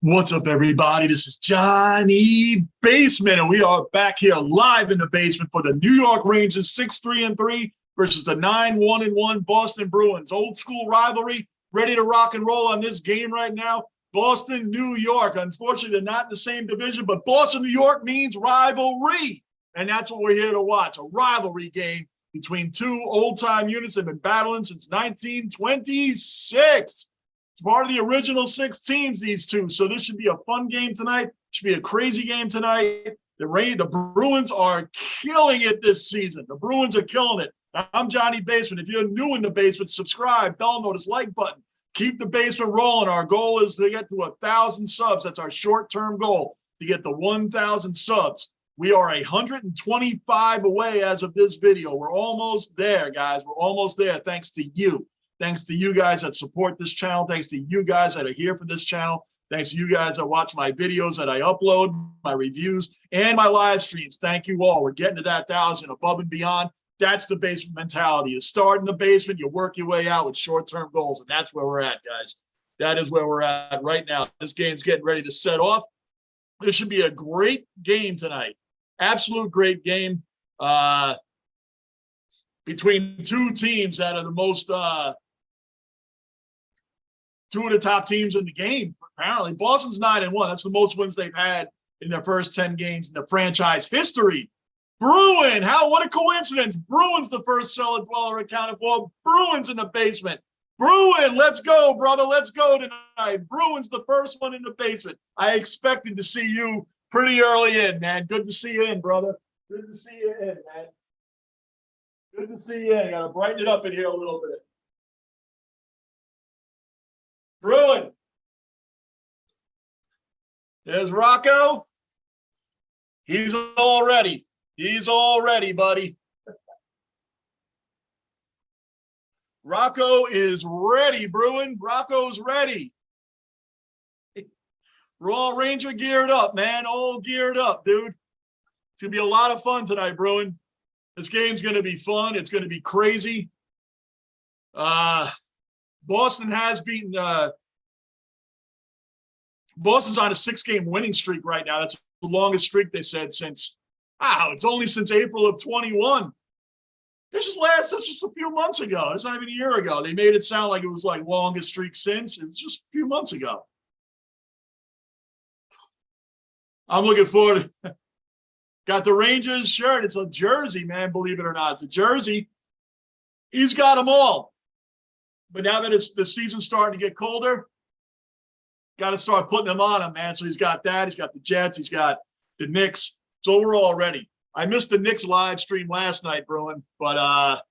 What's up, everybody? This is Johnny Basement, and we are back here live in the basement for the New York Rangers 6-3-3 versus the 9-1-1 Boston Bruins. Old school rivalry, ready to rock and roll on this game right now. Boston, New York. Unfortunately, they're not in the same division, but Boston, New York means rivalry, and that's what we're here to watch, a rivalry game between two old-time units that have been battling since 1926. Part of the original 6 teams, these two. So this should be a fun game tonight. Should be a crazy game tonight. The Bruins are killing it this season. The Bruins are killing it. I'm Johnny Basement. If you're new in the basement, subscribe, bell notice, like button. Keep the basement rolling. Our goal is to get to 1,000 subs. That's our short-term goal, to get to 1,000 subs. We are 125 away as of this video. We're almost there, guys. We're almost there, thanks to you. Thanks to you guys that support this channel. Thanks to you guys that are here for this channel. Thanks to you guys that watch my videos that I upload, my reviews, and my live streams. Thank you all. We're getting to that 1,000 above and beyond. That's the basement mentality. You start in the basement, you work your way out with short-term goals, and that's where we're at, guys. That is where we're at right now. This game's getting ready to set off. This should be a great game tonight. Absolute great game between two teams that are the most two of the top teams in the game, apparently. Boston's 9-1. That's the most wins they've had in their first 10 games in the franchise history. Bruin, what a coincidence. Bruins the first cellar dweller accounted for. Bruins in the basement. Bruin, let's go, brother. Let's go tonight. Bruins the first one in the basement. I expected to see you pretty early in, man. Good to see you in, brother. Good to see you in, man. Good to see you in. Got to brighten it up in here a little bit. Bruin. There's Rocco. He's all ready. He's all ready, buddy. Rocco is ready, Bruin. Rocco's ready. We're all Ranger geared up, man. All geared up, dude. It's going to be a lot of fun tonight, Bruin. This game's going to be fun. It's going to be crazy. Boston has beaten Boston's on a 6-game winning streak right now. That's the longest streak they said since, it's only since April of 21. That's just a few months ago. It's not even a year ago. They made it sound like it was like longest streak since. It's just a few months ago. I'm looking forward to got the Rangers shirt. It's a jersey, man, believe it or not. It's a jersey. He's got them all. But now that the season's starting to get colder, got to start putting them on him, man. So he's got that. He's got the Jets. He's got the Knicks. So we're all ready. I missed the Knicks live stream last night, Bruin, but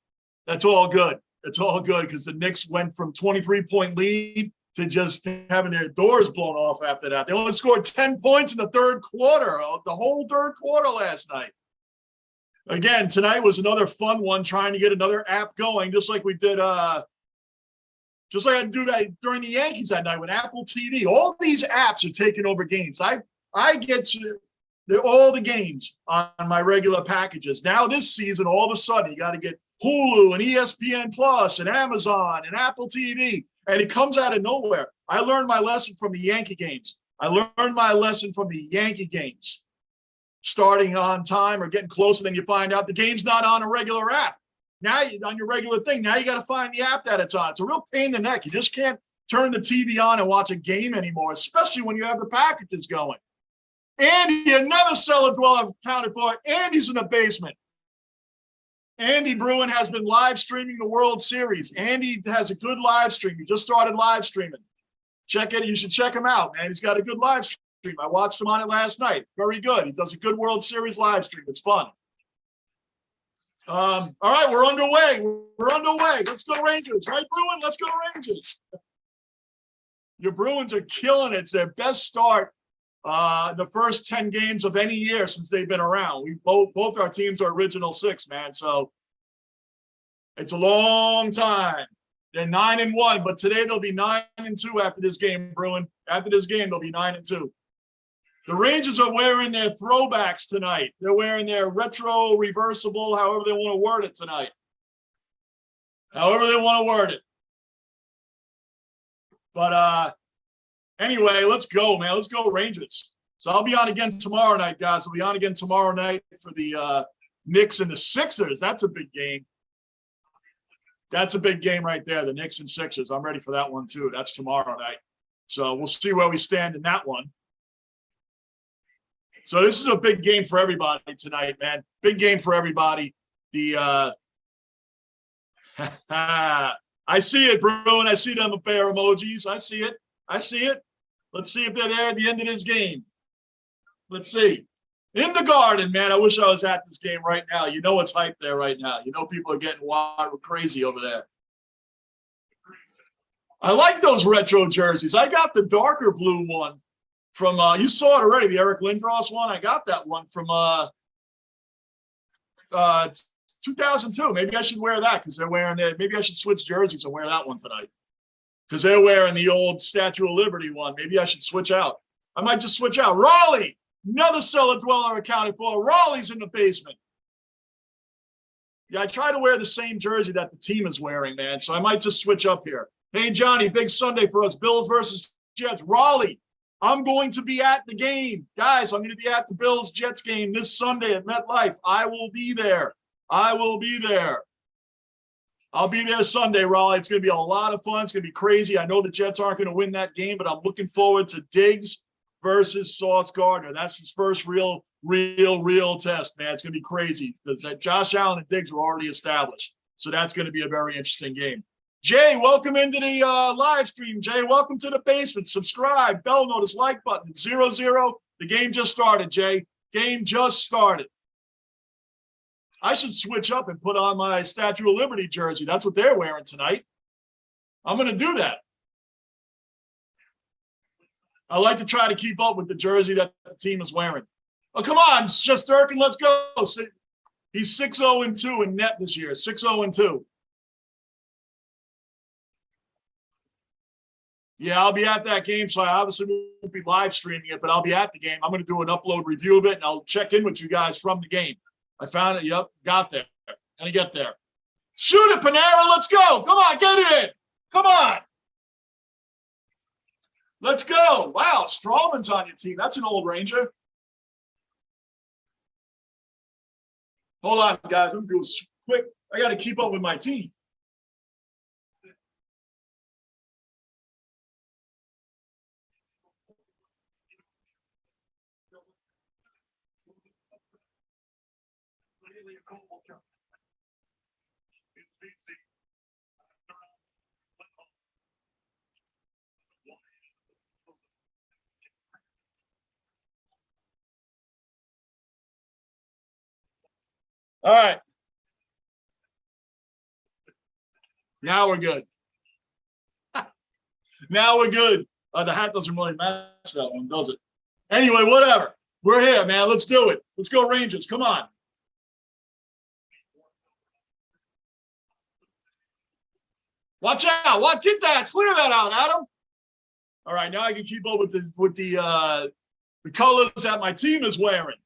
that's all good. It's all good because the Knicks went from 23-point lead to just having their doors blown off after that. They only scored 10 points in the third quarter, the whole third quarter last night. Again, tonight was another fun one, trying to get another app going, just like we did just like I do that during the Yankees that night with Apple TV. All these apps are taking over games. I get all the games on my regular packages. Now this season, all of a sudden, you got to get Hulu and ESPN Plus and Amazon and Apple TV, and it comes out of nowhere. I learned my lesson from the Yankee games. Starting on time or getting closer, then you find out the game's not on a regular app. Now on your regular thing, now you got to find the app that it's on. It's a real pain in the neck. You just can't turn the TV on and watch a game anymore, especially when you have the packages going. Andy, another cellar dweller accounted for. Andy's in the basement. Andy Bruin has been live streaming the World Series. Andy has a good live stream. He just started live streaming. Check it. You should check him out, man. He's got a good live stream. I watched him on it last night. Very good. He does a good World Series live stream. It's fun. All right, we're underway. Let's go Rangers. Right, Bruin? Let's go Rangers. Your Bruins are killing it. It's their best start the first 10 games of any year since they've been around. We both our teams are original 6, man. So it's a long time. They're 9-1, but today they'll be 9-2 after this game, Bruin. After this game, they'll be 9-2. The Rangers are wearing their throwbacks tonight. They're wearing their retro, reversible, however they want to word it tonight. However they want to word it. But Anyway, let's go, man. Let's go Rangers. So I'll be on again tomorrow night, guys. I'll be on again tomorrow night for the Knicks and the Sixers. That's a big game. That's a big game right there, the Knicks and Sixers. I'm ready for that one, too. That's tomorrow night. So we'll see where we stand in that one. So this is a big game for everybody tonight, man. Big game for everybody. The I see it, Bruin. I see them bear emojis. I see it. I see it. Let's see if they're there at the end of this game. Let's see. In the Garden, man. I wish I was at this game right now. You know it's hype there right now. You know people are getting wild crazy over there. I like those retro jerseys. I got the darker blue one from, you saw it already, the Eric Lindros one. I got that one from 2002. Maybe I should wear that because they're wearing it. Maybe I should switch jerseys and wear that one tonight because they're wearing the old Statue of Liberty one. Maybe I should switch out. I might just switch out. Raleigh, another cellar dweller accounted for. Raleigh's in the basement. Yeah, I try to wear the same jersey that the team is wearing, man. So I might just switch up here. Hey, Johnny, big Sunday for us. Bills versus Jets. Raleigh, I'm going to be at the game. Guys, I'm going to be at the Bills-Jets game this Sunday at MetLife. I will be there. I will be there. I'll be there Sunday, Raleigh. It's going to be a lot of fun. It's going to be crazy. I know the Jets aren't going to win that game, but I'm looking forward to Diggs versus Sauce Gardner. That's his first real test, man. It's going to be crazy because Josh Allen and Diggs were already established. So that's going to be a very interesting game. Jay, welcome into the live stream. Jay, welcome to the basement. Subscribe, bell notice, like button. 0-0. The game just started, Jay. Game just started. I should switch up and put on my Statue of Liberty jersey. That's what they're wearing tonight. I'm going to do that. I like to try to keep up with the jersey that the team is wearing. Oh, come on, Shesterkin, let's go. He's 6-0-2 in net this year. 6-0-2. Yeah, I'll be at that game, so I obviously won't be live streaming it, but I'll be at the game. I'm going to do an upload review of it, and I'll check in with you guys from the game. I found it. Yep, got there. Gonna get there. Shoot it, Panera. Let's go. Come on, get it in. Come on. Let's go. Wow, Strawman's on your team. That's an old Ranger. Hold on, guys. I'm going to do a quick. I got to keep up with my team. All right. Now we're good. Now we're good. The hat doesn't really match that one, does it? Anyway, whatever. We're here, man. Let's do it. Let's go Rangers. Come on. Watch out. Get that. Clear that out, Adam. All right, now I can keep up with the colors that my team is wearing.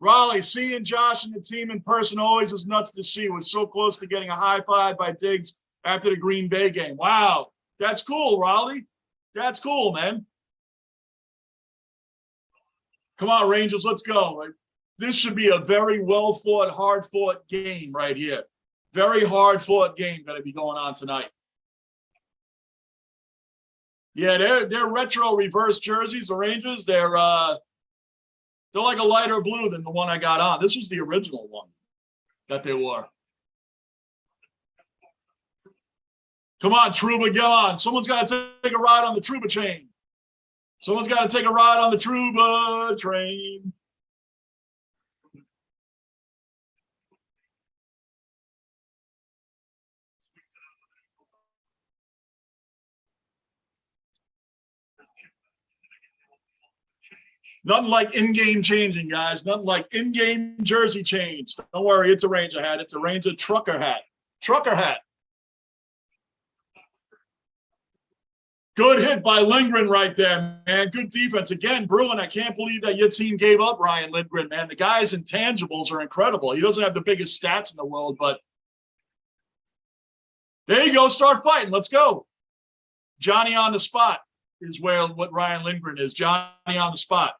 Raleigh, seeing Josh and the team in person always is nuts to see. Was so close to getting a high five by Diggs after the Green Bay game. Wow. That's cool, Raleigh. That's cool, man. Come on, Rangers, let's go. This should be a very well-fought, hard-fought game right here. Very hard-fought game going to be going on tonight. Yeah, they're retro reverse jerseys, the Rangers. They're like a lighter blue than the one I got on. This was the original one that they wore. Come on, Trouba, get on. Someone's got to take a ride on the Trouba chain. Someone's got to take a ride on the Trouba train. Nothing like in-game changing, guys. Nothing like in-game jersey change. Don't worry, it's a Ranger hat. It's a Ranger trucker hat. Trucker hat. Good hit by Lindgren right there, man. Good defense. Again, Bruin, I can't believe that your team gave up Ryan Lindgren, man. The guy's intangibles are incredible. He doesn't have the biggest stats in the world, but there you go. Start fighting. Let's go. Johnny on the spot. is where what Ryan Lindgren is. Johnny on the spot.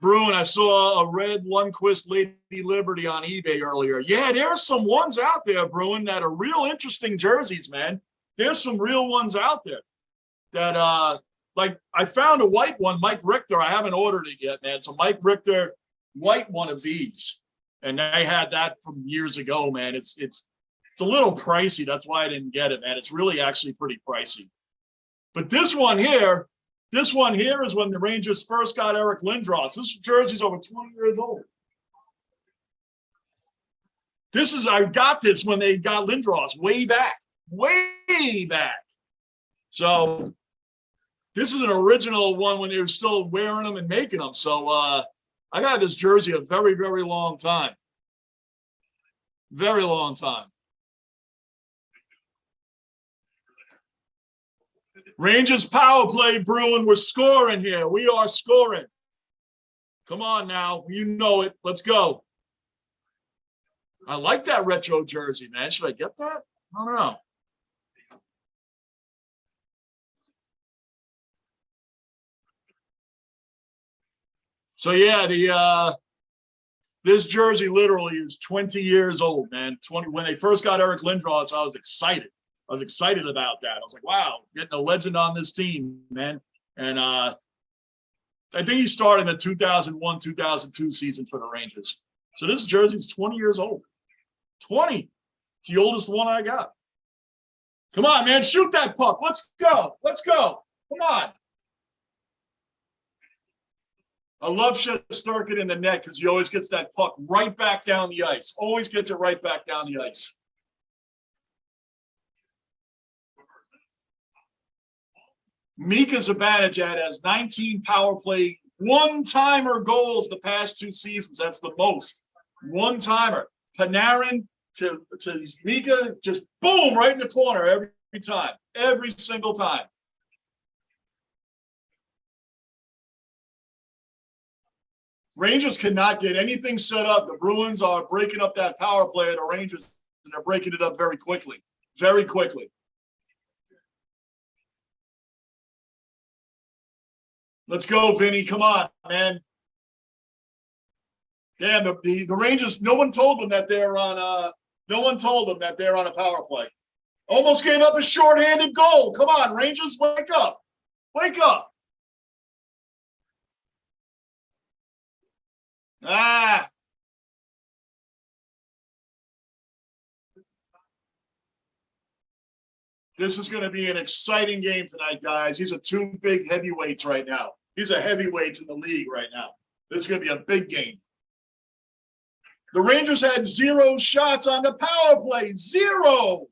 Bruin, I saw a red Lundqvist Lady Liberty on eBay earlier. Yeah, there's some ones out there, Bruin, that are real interesting jerseys, man. There's some real ones out there that, like, I found a white one, Mike Richter. I haven't ordered it yet, man. It's a Mike Richter white one of these. And they had that from years ago, man. It's a little pricey. That's why I didn't get it, man. It's really actually pretty pricey. But this one here is when the Rangers first got Eric Lindros. This jersey's over 20 years old. I got this when they got Lindros way back. So this is an original one when they were still wearing them and making them. So I got this jersey a very, very long time. Very long time. Rangers power play, Bruin. We're scoring here. We are scoring. Come on now. You know it. Let's go. I like that retro jersey, man. Should I get that? I don't know. So yeah, this jersey literally is 20 years old, man. 20 when they first got Eric Lindros, I was excited. I was excited about that. I was like, wow, getting a legend on this team, man. And I think he started in the 2001, 2002 season for the Rangers. So this jersey is 20 years old. 20. It's the oldest one I got. Come on, man. Shoot that puck. Let's go. Let's go. Come on. I love Shesterkin in the net because he always gets that puck right back down the ice. Always gets it right back down the ice. Mika Zibanejad has 19 power play one-timer goals the past 2 seasons. That's the most. One-timer. Panarin to Mika, just boom, right in the corner every time. Every single time. Rangers cannot get anything set up. The Bruins are breaking up that power play of the Rangers, and they're breaking it up very quickly. Very quickly. Let's go, Vinny. Come on, man. Damn, the Rangers, no one told them that they're on a power play. Almost gave up a shorthanded goal. Come on, Rangers, wake up. Wake up. This is going to be an exciting game tonight, guys. These are 2 big heavyweights right now. These are heavyweights in the league right now. This is going to be a big game. The Rangers had 0 shots on the power play. 0.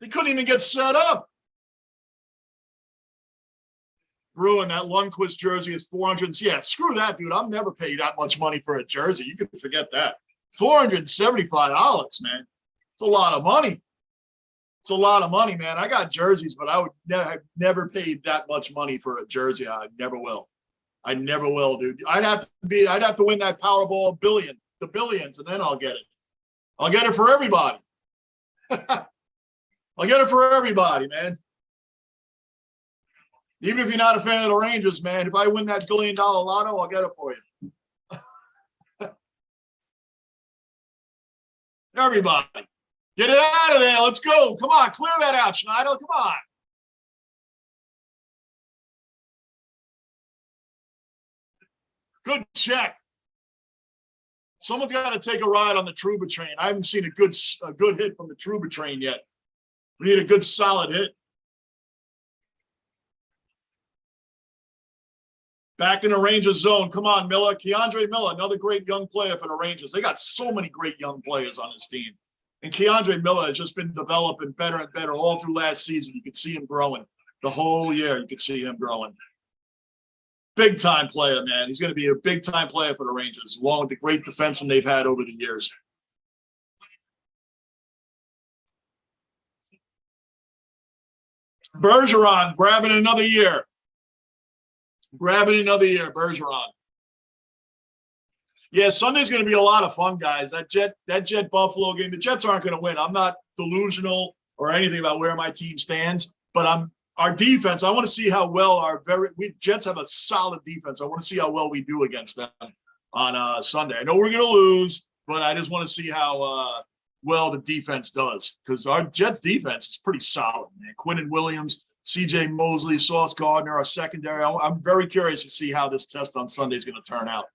They couldn't even get set up. Bruin, that Lundqvist jersey is $400. Yeah, screw that, dude. I'll never pay that much money for a jersey. You can forget that. $475, man. It's a lot of money. It's a lot of money, man. I got jerseys, but I would never paid that much money for a jersey. I never will. I never will, dude. I'd have to win that Powerball the billions, and then I'll get it. I'll get it for everybody. I'll get it for everybody, man. Even if you're not a fan of the Rangers, man, if I win that $1 billion lotto, I'll get it for you. Everybody. Get it out of there. Let's go. Come on. Clear that out, Schneider. Come on. Good check. Someone's got to take a ride on the Trouba train. I haven't seen a good hit from the Trouba train yet. We need a good solid hit. Back in the Rangers zone. Come on, Miller. Keandre Miller, another great young player for the Rangers. They got so many great young players on this team. And Keandre Miller has just been developing better and better all through last season. You could see him growing. The whole year, you could see him growing. Big-time player, man. He's going to be a big-time player for the Rangers, along with the great defensemen they've had over the years. Bergeron grabbing another year. Grabbing another year, Bergeron. Yeah, Sunday's going to be a lot of fun, guys. That Jet Buffalo game, the Jets aren't going to win. I'm not delusional or anything about where my team stands, but our defense, I want to see how well we Jets have a solid defense. I want to see how well we do against them on Sunday. I know we're going to lose, but I just want to see how well the defense does, because our Jets defense is pretty solid, man. Quinnen Williams, CJ Mosley, Sauce Gardner, our secondary. I'm very curious to see how this test on Sunday is going to turn out.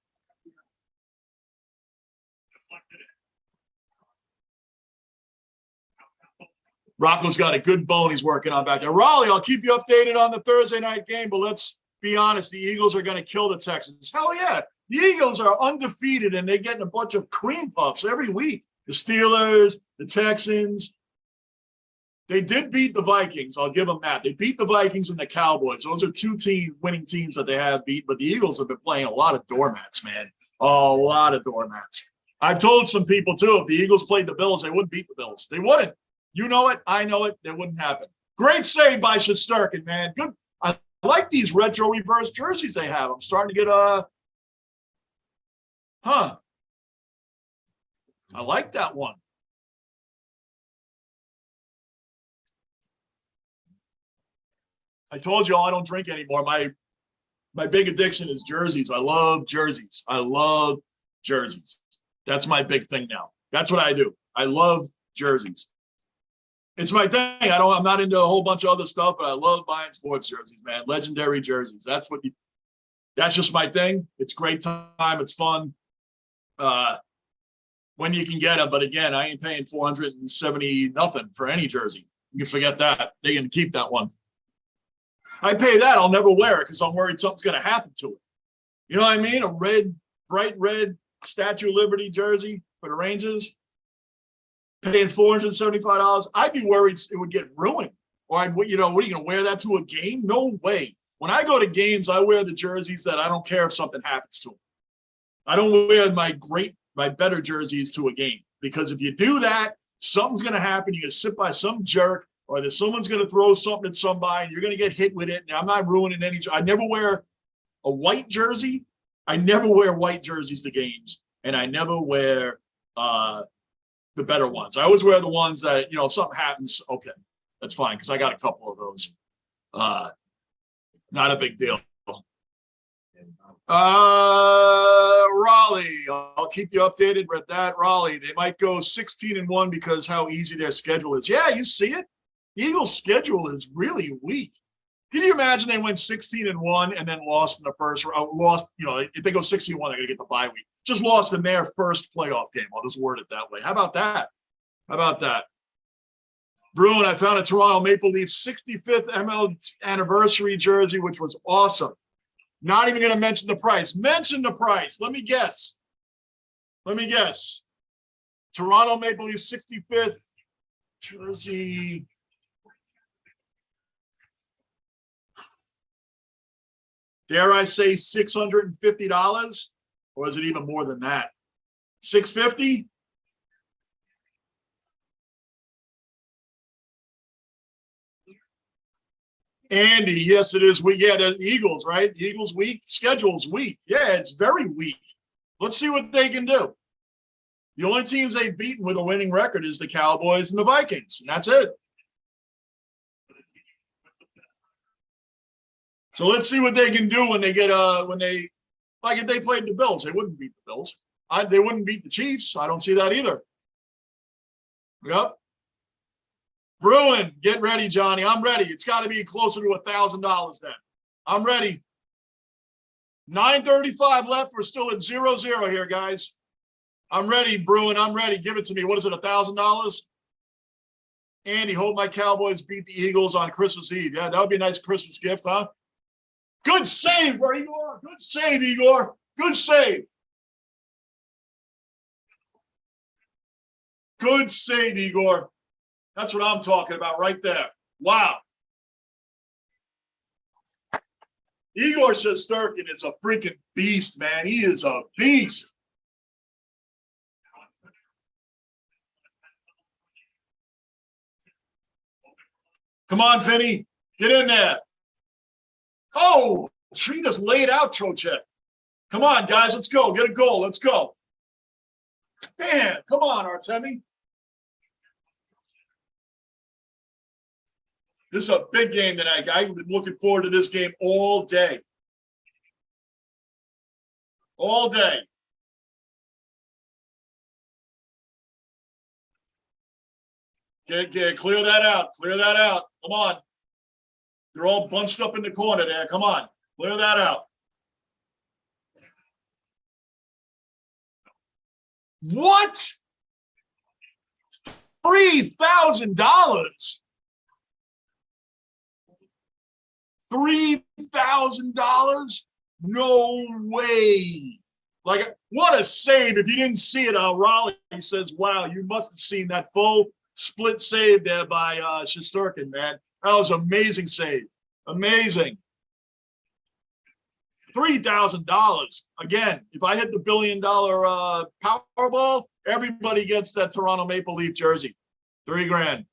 Rocco's got a good bone he's working on back there. Raleigh, I'll keep you updated on the Thursday night game, but let's be honest, the Eagles are going to kill the Texans. Hell yeah. The Eagles are undefeated, and they're getting a bunch of cream puffs every week. The Steelers, the Texans. They did beat the Vikings. I'll give them that. They beat the Vikings and the Cowboys. Those are two winning teams that they have beat, but the Eagles have been playing a lot of doormats, man. A lot of doormats. I've told some people, too, if the Eagles played the Bills, they wouldn't beat the Bills. They wouldn't. You know it. I know it. That wouldn't happen. Great save by Shesterkin, man. Good. I like these retro reverse jerseys they have. I'm starting to get I like that one. I told you all I don't drink anymore. My big addiction is jerseys. I love jerseys. I love jerseys. That's my big thing now. That's what I do. I love jerseys. It's my thing. I'm not into a whole bunch of other stuff, but I love buying sports jerseys, man. Legendary jerseys. That's just my thing. It's great time. It's fun. When you can get them, but again, I ain't paying $470 nothing for any jersey. You can forget that. They can keep that one. I pay that. I'll never wear it because I'm worried something's going to happen to it. You know what I mean? A bright red Statue of Liberty jersey for the Rangers, paying $475. I'd be worried it would get ruined. Or what are you going to wear that to a game? No way. When I go to games, I wear the jerseys that I don't care if something happens to them. I don't wear my better jerseys to a game, because if you do that, something's going to happen. You're going to sit by some jerk, or that someone's going to throw something at somebody, and you're going to get hit with it. And I'm not ruining any. I never wear a white jersey. I never wear white jerseys to games, and I never wear the better ones. I always wear the ones that, if something happens, okay, that's fine, because I got a couple of those. Not a big deal. Raleigh, I'll keep you updated with that. Raleigh, they might go 16-1 because how easy their schedule is. Yeah, you see it. The Eagles' schedule is really weak. Can you imagine they went 16-1 and then lost in the first round? If they go 16-1, they're going to get the bye week. Just lost in their first playoff game. I'll just word it that way. How about that? Bruin, I found a Toronto Maple Leafs 65th ML anniversary jersey, which was awesome. Not even going to mention the price. Mention the price. Let me guess. Toronto Maple Leafs 65th jersey. Dare I say $650? Or is it even more than that? $650? Andy, yes, it is. The Eagles, right? The Eagles' schedule's weak. Yeah, it's very weak. Let's see what they can do. The only teams they've beaten with a winning record is the Cowboys and the Vikings, and that's it. So let's see what they can do when they get if they played the Bills. They wouldn't beat the Bills. They wouldn't beat the Chiefs. I don't see that either. Yep. Bruin, get ready, Johnny. I'm ready. It's got to be closer to $1,000 then. I'm ready. 9:35 left. We're still at 0-0 here, guys. I'm ready, Bruin. I'm ready. Give it to me. What is it, $1,000? Andy, hope my Cowboys beat the Eagles on Christmas Eve. Yeah, that would be a nice Christmas gift, huh? Good save, Igor. Good save, Igor. Good save. Good save, Igor. That's what I'm talking about right there. Wow. Igor Shesterkin is a freaking beast, man. He is a beast. Come on, Vinny. Get in there. Oh, she just laid out Trocheck. Come on, guys. Let's go. Get a goal. Let's go. Damn. Come on, Artemi. This is a big game tonight. I've been looking forward to this game all day. All day. Clear that out. Clear that out. Come on. They're all bunched up in the corner there. Come on. Clear that out. What? $3,000. $3,000? No way. Like, what a save. If you didn't see it, Raleigh says, wow, you must have seen that full split save there by Shesterkin, man. That was an amazing save. Amazing. $3,000. Again, if I hit the $1 billion Powerball, everybody gets that Toronto Maple Leaf jersey. $3,000.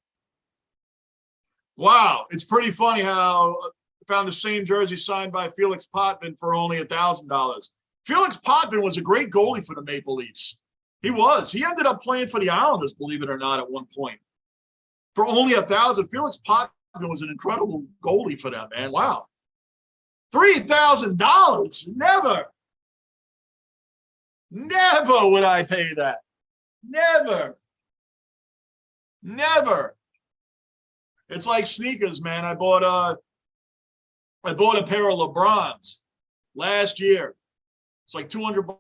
Wow. It's pretty funny how I found the same jersey signed by Felix Potvin for only $1,000. Felix Potvin was a great goalie for the Maple Leafs. He was. He ended up playing for the Islanders, believe it or not, at one point. For only $1,000. Felix Potvin was an incredible goalie for them, man. Wow. $3,000. Never. Never would I pay that. Never. Never. It's like sneakers, man. I bought a pair of LeBrons last year. It's like $200.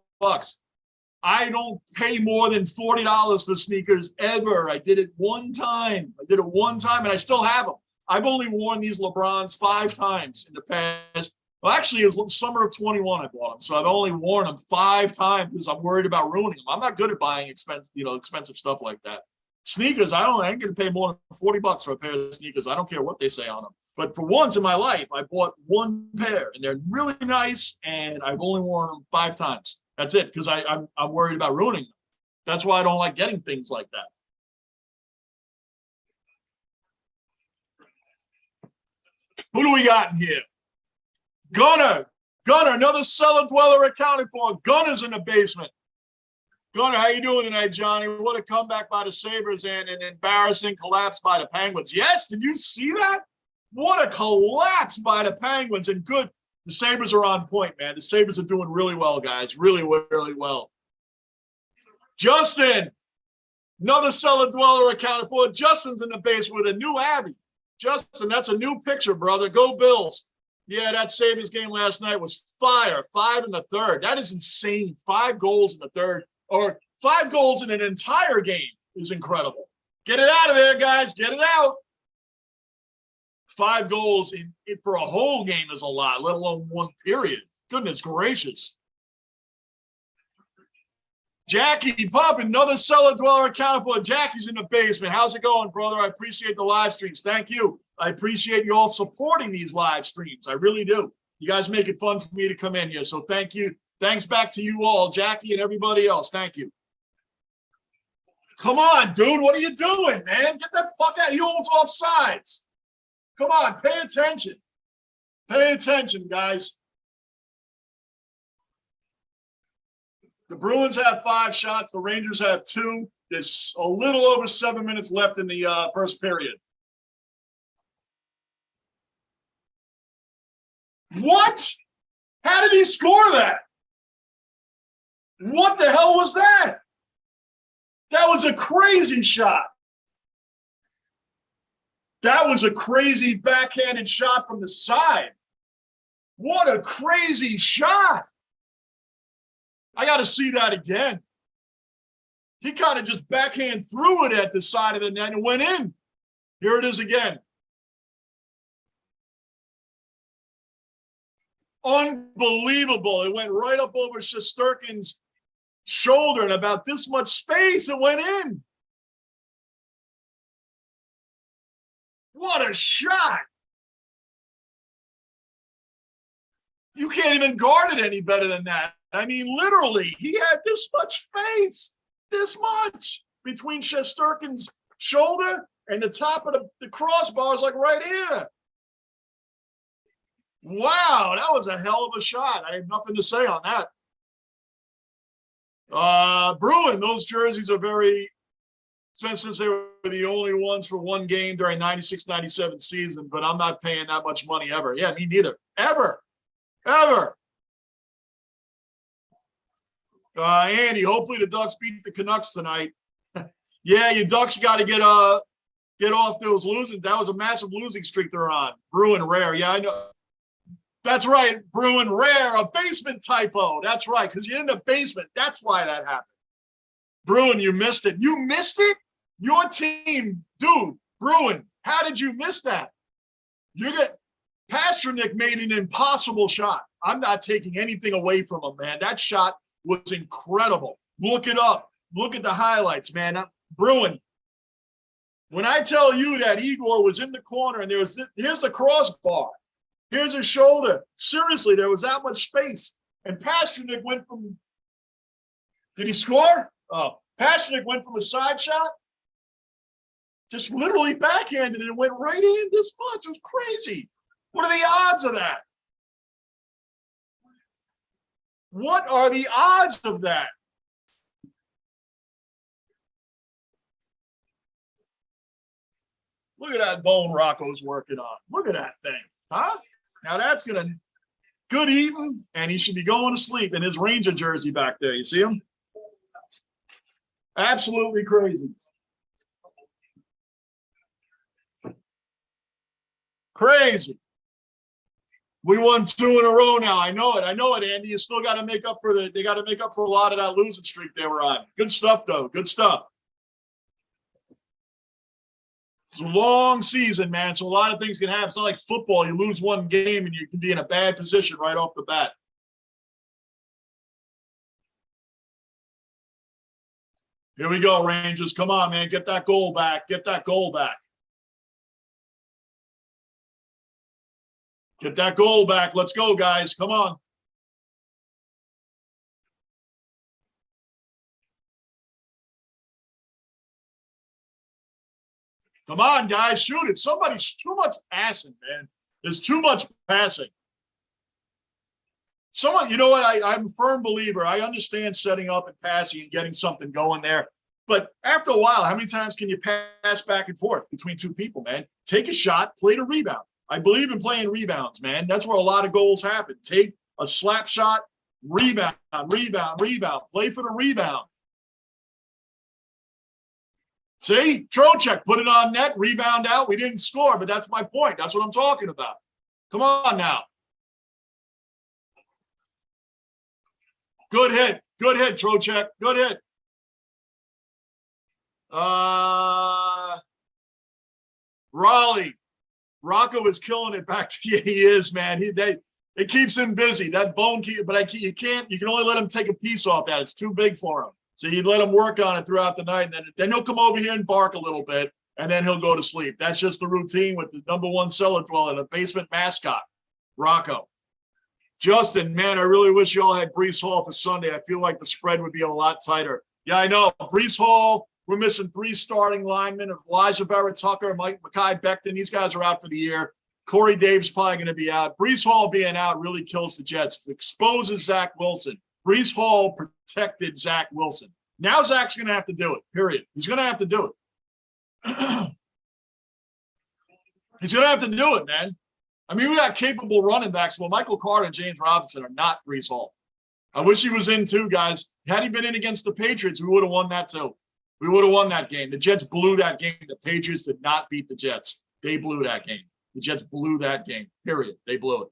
I don't pay more than $40 for sneakers ever. I did it one time. And I still have them. I've only worn these LeBrons 5 times in the past. Well, actually, it was summer of 21 I bought them. So I've only worn them 5 times because I'm worried about ruining them. I'm not good at buying expensive stuff like that. Sneakers, I ain't going to pay more than $40 for a pair of sneakers. I don't care what they say on them. But for once in my life, I bought one pair, and they're really nice, and I've only worn them 5 times. That's it, because I'm worried about ruining them. That's why I don't like getting things like that. Who do we got in here? Gunner, another cellar dweller accounted for. Gunner's in the basement. Gunner, how you doing tonight, Johnny? What a comeback by the Sabres and an embarrassing collapse by the Penguins. Yes, did you see that? What a collapse by the Penguins. And good, the Sabres are on point, man. The Sabres are doing really well, guys. Really, really well. Justin, another cellar dweller accounted for. Justin's in the basement with a new Abby. Justin, that's a new picture, brother. Go Bills. Yeah, that Sabres game last night was fire. 5 in the third. That is insane. 5 goals in the third, or 5 goals in an entire game is incredible. Get it out of there, guys. Get it out. 5 goals for a whole game is a lot, let alone one period. Goodness gracious. Jackie Pop, another cellar dweller accounted for. Jackie's in the basement. How's it going, brother? I appreciate the live streams. Thank you. I appreciate you all supporting these live streams. I really do. You guys make it fun for me to come in here. So thank you. Thanks back to you all, Jackie and everybody else. Thank you. Come on, dude. What are you doing, man? Get that fuck out. You almost offsides. Come on. Pay attention. Pay attention, guys. The Bruins have 5 shots. The Rangers have 2. There's a little over 7 minutes left in the first period. What? How did he score that? What the hell was that? That was a crazy shot. That was a crazy backhanded shot from the side. What a crazy shot. I got to see that again. He kind of just backhand threw it at the side of the net and went in. Here it is again. Unbelievable. It went right up over Shesterkin's shoulder and about this much space it went in. What a shot. You can't even guard it any better than that. I mean, literally, he had this much space, this much, between Shesterkin's shoulder and the top of the crossbars, like right here. Wow, that was a hell of a shot. I have nothing to say on that. Bruin, those jerseys are very since they were the only ones for one game during 96-97 season, but I'm not paying that much money ever. Yeah, me neither. Ever. Andy, hopefully the Ducks beat the Canucks tonight. Yeah, you Ducks got to get off those losing. That was a massive losing streak they're on. Bruin rare. Yeah, I know. That's right. Bruin rare, a basement typo. That's right, because you're in the basement. That's why that happened. Bruin, you missed it. You missed it? Your team, dude, Bruin, how did you miss that? Pasternak made an impossible shot. I'm not taking anything away from him, man. That shot was incredible. Look it up. Look at the highlights, man. Bruin, when I tell you that Igor was in the corner and here's the crossbar, here's his shoulder. Seriously, there was that much space. And Pasternak went from, did he score? Oh, Pasternak went from a side shot, just literally backhanded it and went right in this much. It was crazy. What are the odds of that? What are the odds of that? Look at that bone Rocco's working on. Look at that thing. Huh? Now that's going to good eating, and he should be going to sleep in his Ranger jersey back there. You see him? Absolutely crazy. Crazy. We won 2 in a row now. I know it, Andy. You still got to make up for they got to make up for a lot of that losing streak they were on. Good stuff, though. Good stuff. It's a long season, man. So a lot of things can happen. It's not like football. You lose one game and you can be in a bad position right off the bat. Here we go, Rangers. Come on, man. Get that goal back. Get that goal back. Get that goal back. Let's go, guys. Come on. Come on, guys. Shoot it. Somebody's too much passing, man. There's too much passing. Someone, you know what? I'm a firm believer. I understand setting up and passing and getting something going there. But after a while, how many times can you pass back and forth between two people, man? Take a shot, play the rebound. I believe in playing rebounds, man. That's where a lot of goals happen. Take a slap shot, rebound, rebound, rebound. Play for the rebound. See? Trocheck put it on net, rebound out. We didn't score, but that's my point. That's what I'm talking about. Come on now. Good hit. Good hit, Trocheck. Good hit. Raleigh. Rocco is killing it back to yeah, he is, man. It keeps him busy. That bone keep, but you can only let him take a piece off that. It's too big for him. So you let him work on it throughout the night, and then he'll come over here and bark a little bit, and then he'll go to sleep. That's just the routine with the #1 cellar dweller, the basement mascot, Rocco. Justin, man, I really wish you all had Breece Hall for Sunday. I feel like the spread would be a lot tighter. Yeah, I know. Breece Hall, we're missing 3 starting linemen of Elijah Vera Tucker, Mekhi Becton. These guys are out for the year. Corey Davis probably going to be out. Breece Hall being out really kills the Jets. It exposes Zach Wilson. Breece Hall protected Zach Wilson. Now Zach's going to have to do it, period. He's going to have to do it. He's going to have to do it, man. I mean, we got capable running backs. Well, Michael Carter and James Robinson are not Breece Hall. I wish he was in too, guys. Had he been in against the Patriots, we would have won that too. We would have won that game. The Jets blew that game. The Patriots did not beat the Jets. They blew that game. The Jets blew that game, period. They blew it.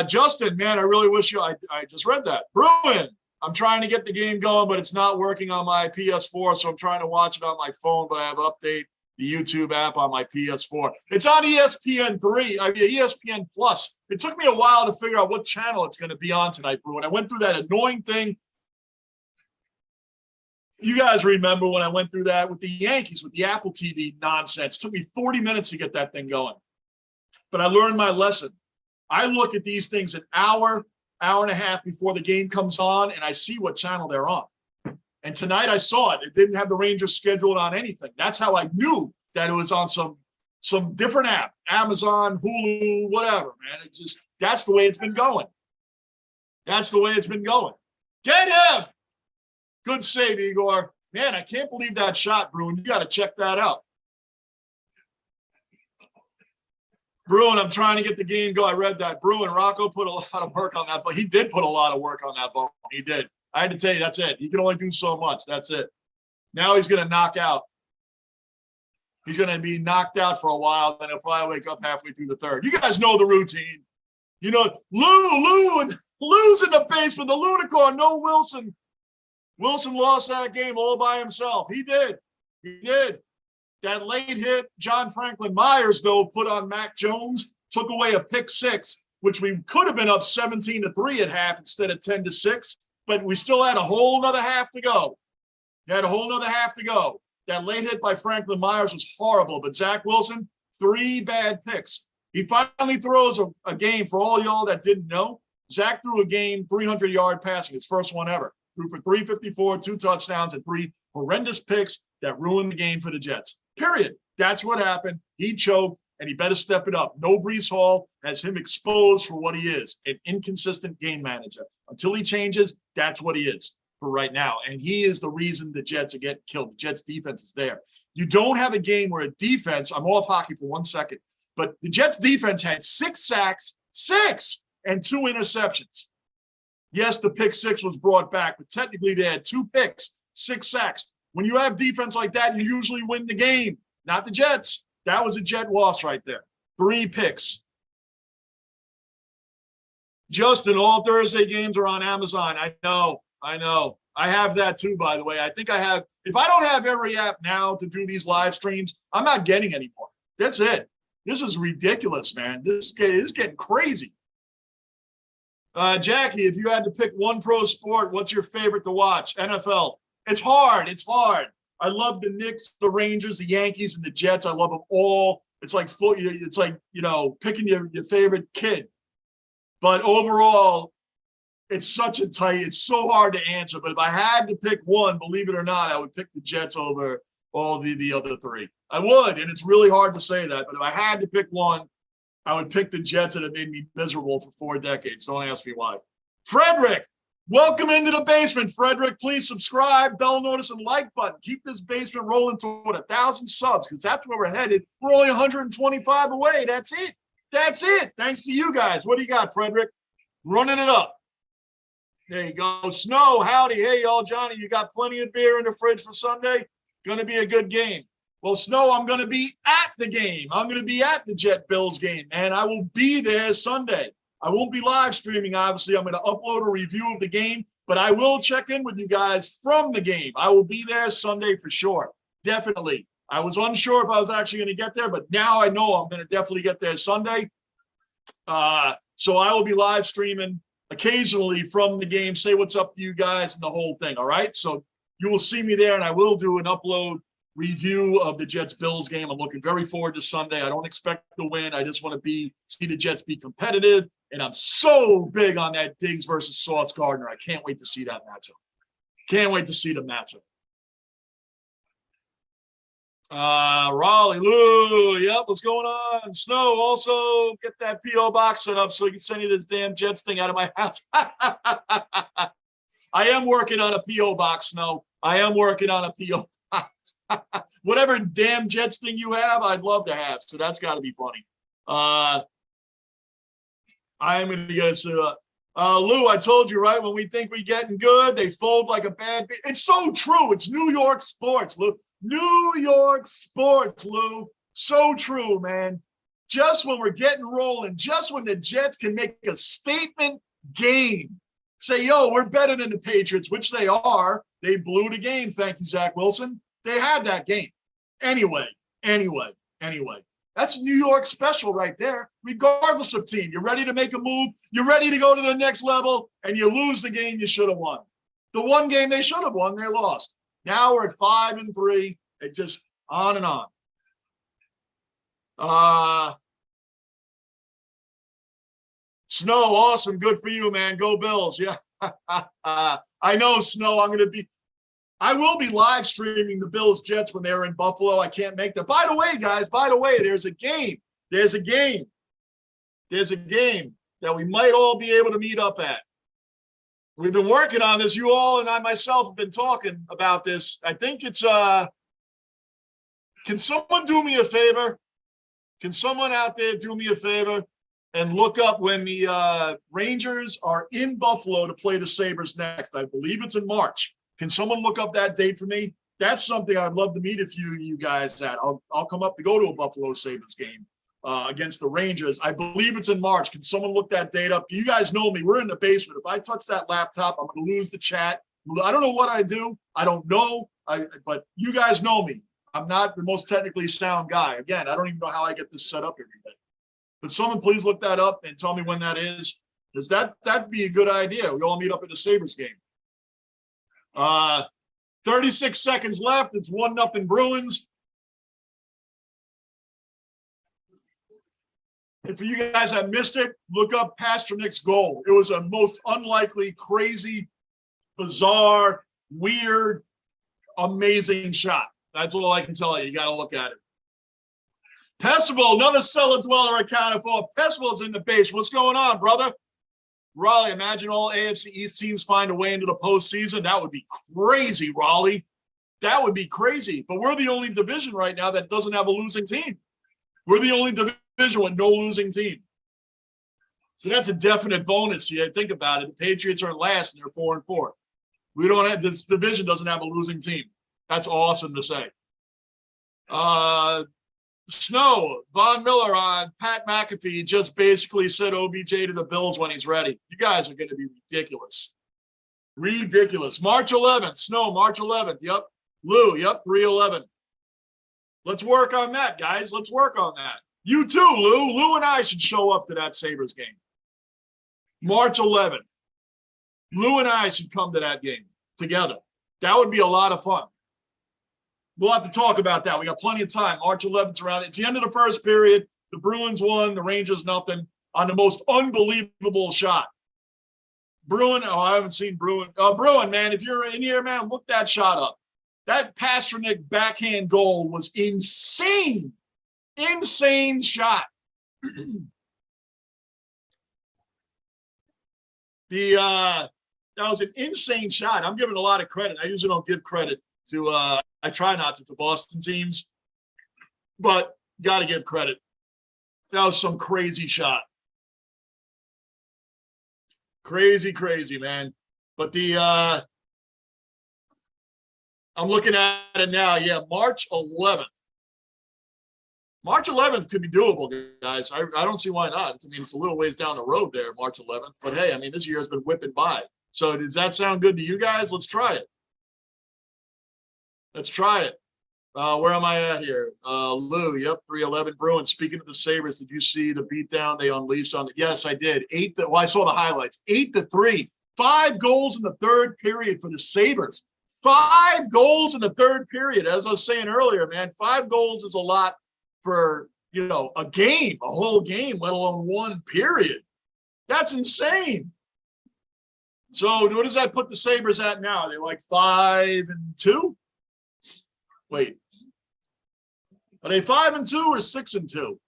Justin, man, I really wish you – I just read that. Bruin, I'm trying to get the game going, but it's not working on my PS4, so I'm trying to watch it on my phone, but I have update the YouTube app on my PS4. It's on ESPN3, ESPN Plus. It took me a while to figure out what channel it's going to be on tonight, Bruin. I went through that annoying thing. You guys remember when I went through that with the Yankees, with the Apple TV nonsense. It took me 40 minutes to get that thing going. But I learned my lesson. I look at these things an hour and a half before the game comes on, and I see what channel they're on. And tonight I saw it. It didn't have the Rangers scheduled on anything. That's how I knew that it was on some different app, Amazon, Hulu, whatever, man. It just, that's the way it's been going. That's the way it's been going. Get him! Good save, Igor. Man, I can't believe that shot, Bruin. You got to check that out. Bruin, I'm trying to get the game go. I read that. Bruin, Rocco put a lot of work on that, but he did put a lot of work on that ball. He did. I had to tell you, that's it. He can only do so much. That's it. Now he's going to knock out. He's going to be knocked out for a while, then he'll probably wake up halfway through the third. You guys know the routine. You know, Lou's in the basement, the Lunicorn, no Wilson. Wilson lost that game all by himself. He did. He did. That late hit, John Franklin Myers, though, put on Mac Jones, took away a pick six, which we could have been up 17-3 at half instead of 10-6, but we still had a whole nother half to go. Had a whole nother half to go. That late hit by Franklin Myers was horrible, but Zach Wilson, 3 bad picks. He finally throws a game for all y'all that didn't know. Zach threw a game 300-yard passing, his first one ever. Threw for 354, 2 touchdowns, and 3 horrendous picks that ruined the game for the Jets. Period. That's what happened. He choked, and he better step it up. No Breece Hall has him exposed for what he is, an inconsistent game manager. Until he changes, that's what he is for right now. And he is the reason the Jets are getting killed. The Jets defense is there. You don't have a game where a defense, I'm off hockey for 1 second, but the Jets defense had 6 sacks, 6, and 2 interceptions. Yes, the pick 6 was brought back, but technically they had 2 picks, 6 sacks. When you have defense like that, you usually win the game. Not the Jets. That was a Jet loss right there. 3 picks. Justin, all Thursday games are on Amazon. I know. I have that too, by the way. I think I have. If I don't have every app now to do these live streams, I'm not getting any more. That's it. This is ridiculous, man. This is getting crazy. Jackie, if you had to pick one pro sport, what's your favorite to watch? NFL. It's hard. It's hard. I love the Knicks, the Rangers, the Yankees, and the Jets. I love them all. It's like picking your favorite kid. But overall, it's so hard to answer. But if I had to pick one, believe it or not, I would pick the Jets over all the other 3. I would, and it's really hard to say that. But if I had to pick one, I would pick the Jets that have made me miserable for 4 decades. Don't ask me why. Frederick, welcome into the basement. Frederick, please subscribe, bell notice, and like button. Keep this basement rolling toward 1,000 subs because that's where we're headed. We're only 125 away. That's it. That's it. Thanks to you guys. What do you got, Frederick? Running it up. There you go. Snow, howdy. Hey, y'all. Johnny, you got plenty of beer in the fridge for Sunday? Going to be a good game. Well, Snow, I'm going to be at the game. I'm going to be at the Jet Bills game, man. I will be there Sunday. I won't be live streaming, obviously. I'm going to upload a review of the game, but I will check in with you guys from the game. I will be there Sunday for sure. Definitely. I was unsure if I was actually going to get there, but now I know I'm going to definitely get there Sunday. So I will be live streaming occasionally from the game, say what's up to you guys and the whole thing, all right? So you will see me there, and I will do an upload review of the Jets-Bills game. I'm looking very forward to Sunday. I don't expect to win. I just want to see the Jets be competitive, and I'm so big on that Diggs versus Sauce Gardner. I can't wait to see that matchup. Can't wait to see the matchup. Raleigh, Lou, yep, what's going on? Snow, also get that P.O. box set up so I can send you this damn Jets thing out of my house. I am working on a P.O. box, Snow. I am working on a P.O. box. Whatever damn Jets thing you have, I'd love to have. So that's got to be funny. I am going to get us Lou, I told you, right? When we think we're getting good, they fold like a bad. It's so true. It's New York sports, Lou. New York sports, Lou. So true, man. Just when we're getting rolling, just when the Jets can make a statement game, say, yo, we're better than the Patriots, which they are. They blew the game. Thank you, Zach Wilson. They had that game. Anyway. That's New York special right there, regardless of team. You're ready to make a move. You're ready to go to the next level, and you lose the game you should have won. The one game they should have won, they lost. Now we're at 5-3. It just on and on. Snow, awesome. Good for you, man. Go Bills. Yeah. I know, Snow. I will be live streaming the Bills Jets when they're in Buffalo. I can't make that. By the way, guys, there's a game. There's a game that we might all be able to meet up at. We've been working on this. You all and I myself have been talking about this. I think it's can someone do me a favor? Can someone out there do me a favor and look up when the Rangers are in Buffalo to play the Sabres next? I believe it's in March. Can someone look up that date for me? That's something I'd love to meet a few of you guys at. I'll come up to go to a Buffalo Sabres game against the Rangers. I believe it's in March. Can someone look that date up? You guys know me. We're in the basement. If I touch that laptop, I'm going to lose the chat. I don't know what I do. I don't know. But you guys know me. I'm not the most technically sound guy. Again, I don't even know how I get this set up every day. But someone please look that up and tell me when that is. Because that'd be a good idea. We all meet up at the Sabres game. 36 seconds left. It's 1-0 Bruins. And for you guys that missed it, look up Pasternak's goal. It was a most unlikely, crazy, bizarre, weird, amazing shot. That's all I can tell you. You got to look at it. Pessible, another cellar dweller accounted for. Pessible's in the base. What's going on, brother? Raleigh, imagine all AFC East teams find a way into the postseason. That would be crazy, Raleigh. That would be crazy. But we're the only division right now that doesn't have a losing team. We're the only division with no losing team. So that's a definite bonus here. Think about it. The Patriots are in last and they're 4-4. We don't have, this division doesn't have a losing team. That's awesome to say. Snow, Von Miller on Pat McAfee just basically said OBJ to the Bills when he's ready. You guys are going to be ridiculous. Ridiculous. March 11th. Snow, March 11th. Yep. Lou, yep, 3/11. Let's work on that, guys. Let's work on that. You too, Lou. Lou and I should show up to that Sabres game. March 11th. Lou and I should come to that game together. That would be a lot of fun. We'll have to talk about that. We got plenty of time. March 11th around. It's the end of the first period. The Bruins won. The Rangers nothing on the most unbelievable shot. Bruin. Oh, I haven't seen Bruin. Bruin, man, if you're in here, man, look that shot up. That Pastrnak backhand goal was insane. Insane shot. That was an insane shot. I'm giving a lot of credit. I usually don't give credit to I try not to Boston teams, but got to give credit. That was some crazy shot. Crazy, man. But I'm looking at it now. Yeah, March 11th. March 11th could be doable, guys. I don't see why not. I mean, it's a little ways down the road there, March 11th. But hey, I mean, this year has been whipping by. So does that sound good to you guys? Let's try it. Let's try it. Where am I at here? Lou, yep, 3/11 Bruins. Speaking of the Sabres, did you see the beatdown they unleashed on the? Yes, I did. I saw the highlights. 8-3. 5 goals in the third period for the Sabres. 5 goals in the third period. As I was saying earlier, man, 5 goals is a lot for, a game, a whole game, let alone one period. That's insane. So what does that put the Sabres at now? Are they like 5-2? Wait. Are they 5-2 or 6-2?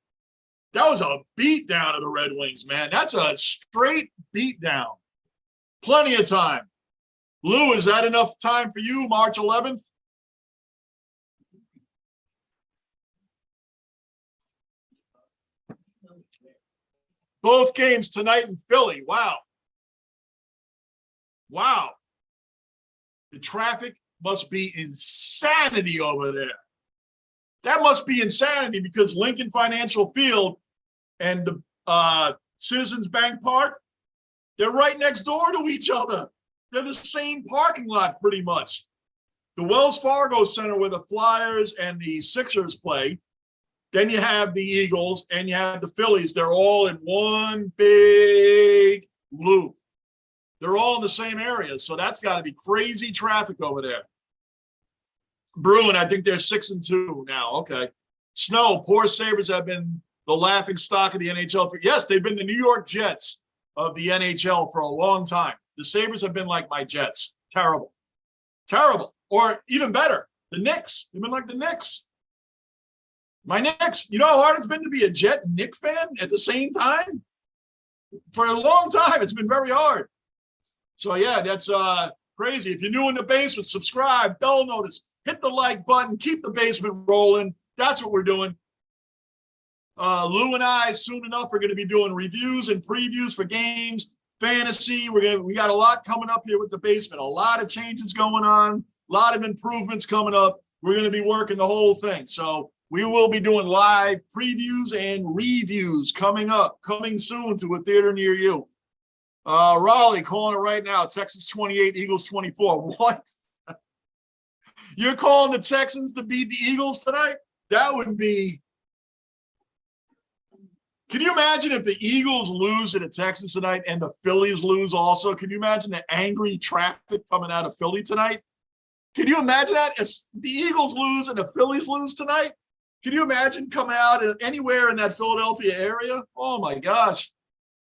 That was a beat down of the Red Wings, man. That's a straight beat down. Plenty of time. Lou, is that enough time for you, March 11th? Both games tonight in Philly. Wow. Wow. The traffic must be insanity over there. That must be insanity because Lincoln Financial Field and the Citizens Bank Park, they're right next door to each other. They're the same parking lot pretty much. The Wells Fargo Center where the Flyers and the Sixers play, then you have the Eagles and you have the Phillies. They're all in one big loop. They're all in the same area, so that's got to be crazy traffic over there. Bruin, I think they're 6-2 now. Okay. Snow, poor Sabres have been the laughing stock of the NHL. Yes, they've been the New York Jets of the NHL for a long time. The Sabres have been like my Jets. Terrible. Terrible. Or even better, the Knicks. They've been like the Knicks. My Knicks. You know how hard it's been to be a Jet and Knick fan at the same time? For a long time, it's been very hard. So yeah, that's crazy. If you're new in the basement, subscribe, bell notice, hit the like button, keep the basement rolling. That's what we're doing. Lou and I soon enough are going to be doing reviews and previews for games, fantasy. We got a lot coming up here with the basement. A lot of changes going on, a lot of improvements coming up. We're going to be working the whole thing. So we will be doing live previews and reviews coming up, coming soon to a theater near you. Raleigh calling it right now. Texas 28, Eagles 24. What? You're calling the Texans to beat the Eagles tonight? That would be. Can you imagine if the Eagles lose to the Texans tonight and the Phillies lose also? Can you imagine the angry traffic coming out of Philly tonight? Can you imagine that? If the Eagles lose and the Phillies lose tonight, can you imagine coming out anywhere in that Philadelphia area? Oh, my gosh.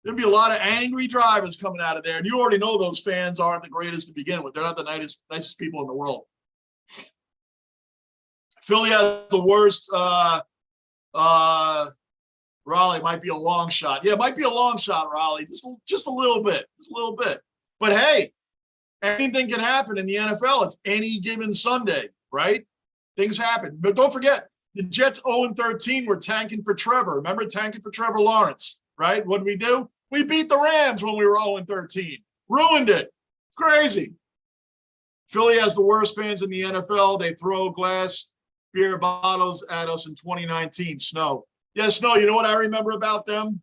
There'd be a lot of angry drivers coming out of there. And you already know those fans aren't the greatest to begin with. They're not the nicest people in the world. Philly has the worst Raleigh might be a long shot. Yeah, it might be a long shot, Raleigh. Just a little bit. Just a little bit. But hey, anything can happen in the NFL. It's any given Sunday, right? Things happen. But don't forget, the Jets 0-13 were tanking for Trevor. Remember tanking for Trevor Lawrence, right? What did we do? We beat the Rams when we were 0-13. Ruined it. Crazy. Philly has the worst fans in the NFL. They throw glass beer bottles at us in 2019. Snow. Yeah, Snow, you know what I remember about them?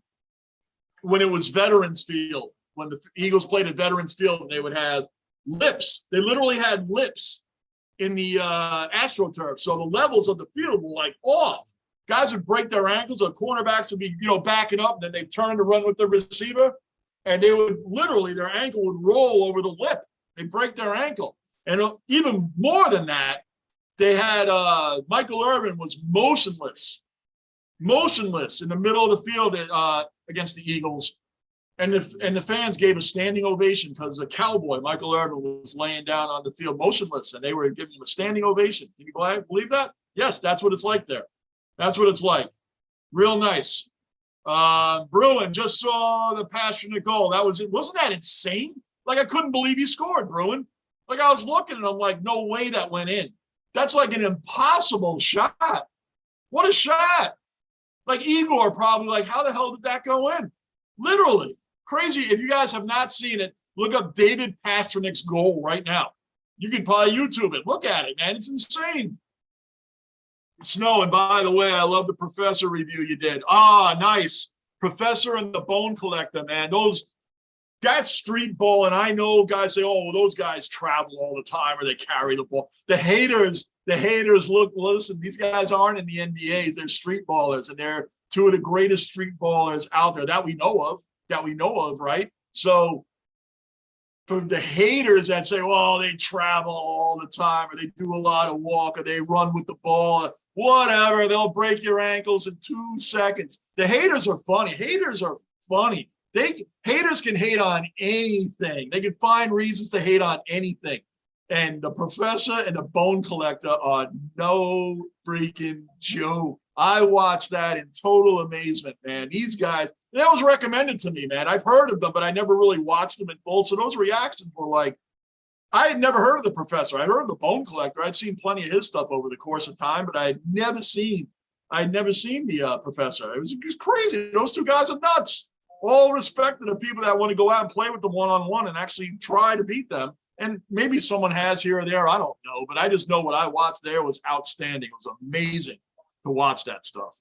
When it was Veterans Field, when the Eagles played at Veterans Field, they would have lips. They literally had lips in the AstroTurf. So the levels of the field were like off. Guys would break their ankles, or cornerbacks would be, backing up, and then they turn to run with the receiver, and they would literally, their ankle would roll over the lip. They break their ankle. And even more than that, they had Michael Irvin was motionless in the middle of the field against the Eagles. And the fans gave a standing ovation because a cowboy, Michael Irvin, was laying down on the field motionless, and they were giving him a standing ovation. Can you believe that? Yes, that's what it's like there. That's what it's like. Real nice. Bruin just saw the Pasternak goal. That was it. Wasn't that insane? Like, I couldn't believe he scored, Bruin. Like, I was looking and I'm like, no way that went in. That's like an impossible shot. What a shot. Like, Igor probably like, how the hell did that go in? Literally. Crazy. If you guys have not seen it, look up David Pasternak's goal right now. You can probably YouTube it. Look at it, man. It's insane. Snow, and by the way, I love the Professor review you did. Ah, nice. Professor and the Bone Collector, man. That's street ball, and I know guys say, oh, well, those guys travel all the time or they carry the ball. The haters, listen, these guys aren't in the NBAs. They're street ballers, and they're two of the greatest street ballers out there that we know of, right? So for the haters that say, well, they travel all the time, or they do a lot of walk, or they run with the ball, whatever, they'll break your ankles in 2 seconds. The haters are funny. Haters can hate on anything. They can find reasons to hate on anything. And the Professor and the Bone Collector are no freaking joke. I watched that in total amazement, man. These guys, that was recommended to me, man. I've heard of them, but I never really watched them in full. So those reactions were like, I had never heard of the Professor. I heard of the Bone Collector. I'd seen plenty of his stuff over the course of time, but I had never seen the Professor. It was crazy. Those two guys are nuts. All respect to the people that want to go out and play with them one-on-one and actually try to beat them. And maybe someone has here or there. I don't know. But I just know what I watched there was outstanding. It was amazing to watch that stuff.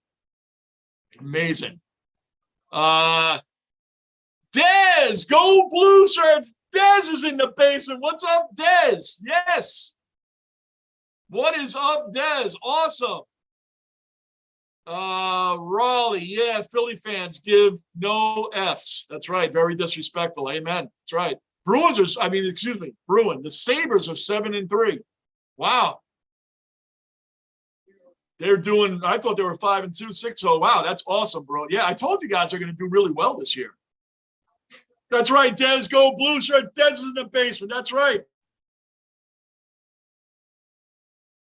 Amazing. Dez, go Blue Shirts. Dez is in the basement. What's up, Dez? Yes. What is up, Dez? Awesome. Raleigh, yeah, Philly fans give no Fs. That's right. Very disrespectful. Amen. That's right. Bruin. The Sabres are 7-3. Wow. They're doing, I thought they were 5-2, 6-0. Wow, that's awesome, bro. Yeah, I told you guys they're going to do really well this year. That's right, Dez. Go Blue Shirt. Dez is in the basement. That's right.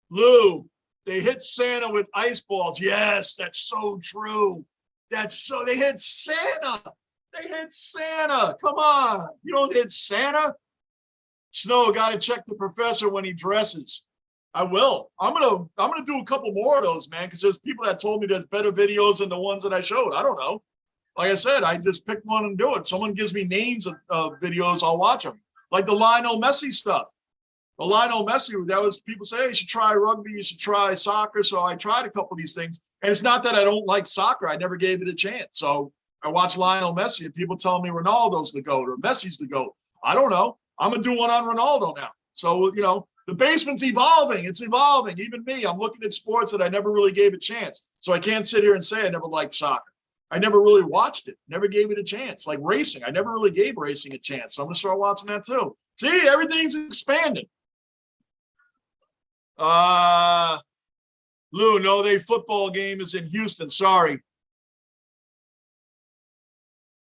Lou. They hit Santa with ice balls. Yes, that's so true. They hit Santa. Come on. You don't hit Santa. Snow, got to check the professor when he dresses. I will. I'm gonna do a couple more of those, man, because there's people that told me there's better videos than the ones that I showed. I don't know. Like I said, I just pick one and do it. Someone gives me names of videos, I'll watch them. Like the Lionel Messi stuff. The Lionel Messi, that was people say, hey, you should try rugby, you should try soccer. So I tried a couple of these things. And it's not that I don't like soccer. I never gave it a chance. So I watch Lionel Messi and people tell me Ronaldo's the GOAT or Messi's the GOAT. I don't know. I'm going to do one on Ronaldo now. So, you know, the basement's evolving. It's evolving. Even me, I'm looking at sports that I never really gave a chance. So I can't sit here and say I never liked soccer. I never really watched it. Never gave it a chance. Like racing. I never really gave racing a chance. So I'm going to start watching that too. See, everything's expanding. Lou, no, the football game is in Houston. Sorry.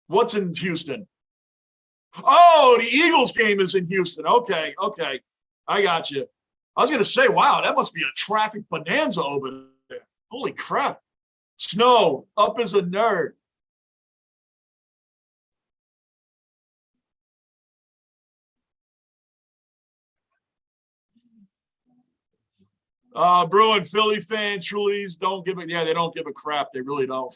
What's in Houston? Oh, the Eagles game is in Houston. Okay. I got you. I was going to say, wow, that must be a traffic bonanza over there. Holy crap. Snow, up as a nerd. Bruin, Philly fan, Trulies don't give it. Yeah, they don't give a crap. They really don't.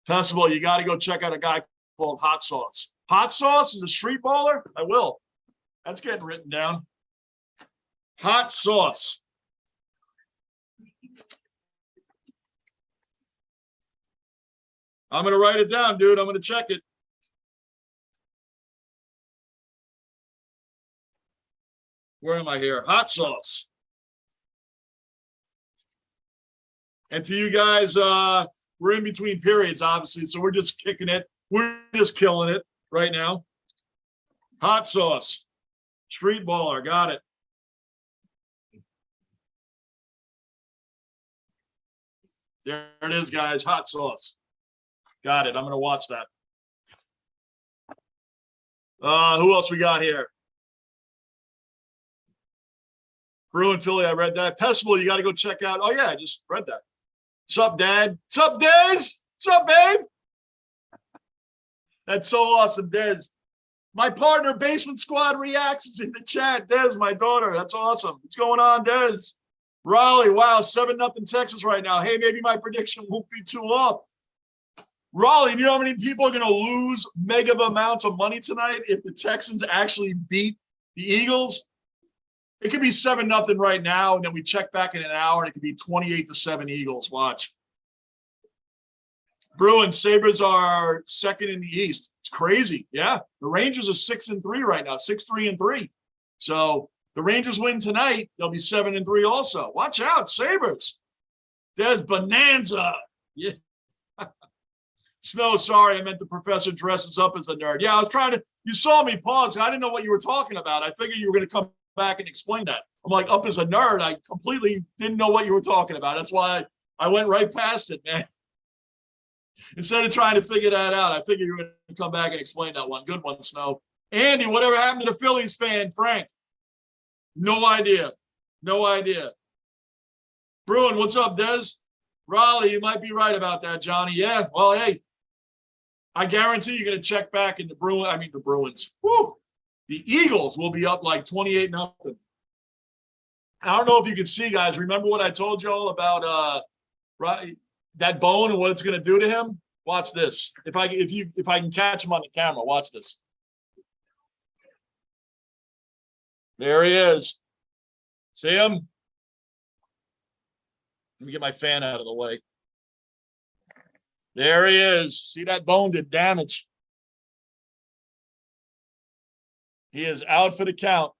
Festival, you got to go check out a guy called Hot Sauce. Hot Sauce is a street baller? I will. That's getting written down. Hot Sauce. I'm going to write it down, dude. I'm going to check it. Where am I here? Hot Sauce. And for you guys, we're in between periods, obviously, so we're just kicking it. We're just killing it right now. Hot Sauce. Street baller. Got it. There it is, guys. Hot Sauce. Got it. I'm going to watch that. Who else we got here? Bruin, Philly, I read that. Pestival, you got to go check out. Oh, yeah, I just read that. What's up, Dad? What's up, Dez? What's up, babe? That's so awesome, Dez. My partner, Basement Squad Reacts, is in the chat. Dez, my daughter. That's awesome. What's going on, Dez? Raleigh, wow, 7-0 Texas right now. Hey, maybe my prediction won't be too off. Raleigh, you know how many people are going to lose mega amounts of money tonight if the Texans actually beat the Eagles? It could be 7-0 right now, and then we check back in an hour, and it could be 28-7 Eagles. Watch. Bruins, Sabres are second in the East. It's crazy. Yeah. The Rangers are 6-3 right now, 6-3-3. So the Rangers win tonight, they'll be 7-3 also. Watch out, Sabres. There's bonanza. Yeah. Snow, sorry, I meant the professor dresses up as a nerd. Yeah, I was trying to, you saw me pause. I didn't know what you were talking about. I figured you were going to come back and explain that. I'm like, up as a nerd. I completely didn't know what you were talking about. That's why I went right past it, man. Instead of trying to figure that out, I figured you were going to come back and explain that one. Good one, Snow. Andy, whatever happened to the Phillies fan, Frank? No idea. No idea. Bruin, what's up, Des? Raleigh, you might be right about that, Johnny. Yeah, well, hey, I guarantee you're going to check back in the Bruins. Woo! The Eagles will be up like 28-0. I don't know if you can see, guys. Remember what I told you all about that bone and what it's going to do to him? Watch this. If I can catch him on the camera, watch this. There he is. See him? Let me get my fan out of the way. There he is. See, that bone did damage. He is out for the count.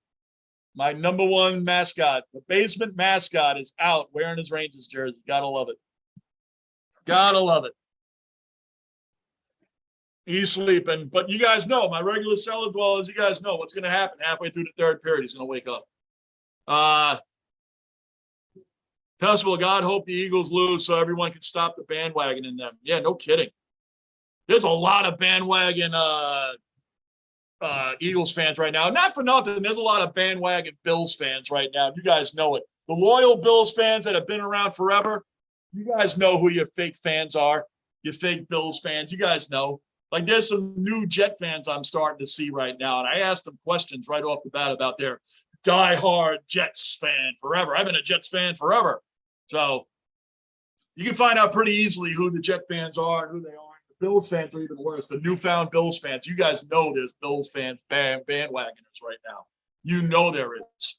My number one mascot, the basement mascot, is out wearing his Rangers jersey. Gotta love it. Gotta love it. He's sleeping, but you guys know, my regular cellar dwellers, you guys know what's going to happen halfway through the third period. He's going to wake up. Festival, God hope the Eagles lose so everyone can stop the bandwagon in them. Yeah, no kidding. There's a lot of bandwagon Eagles fans right now. Not for nothing. There's a lot of bandwagon Bills fans right now. You guys know it. The loyal Bills fans that have been around forever, you guys know who your fake fans are. Your fake Bills fans. You guys know. Like there's some new Jet fans I'm starting to see right now. And I asked them questions right off the bat about their diehard Jets fan forever. I've been a Jets fan forever. So you can find out pretty easily who the Jet fans are and who they are. The Bills fans are even worse. The newfound Bills fans. You guys know there's Bills fans bandwagoners right now. You know there is.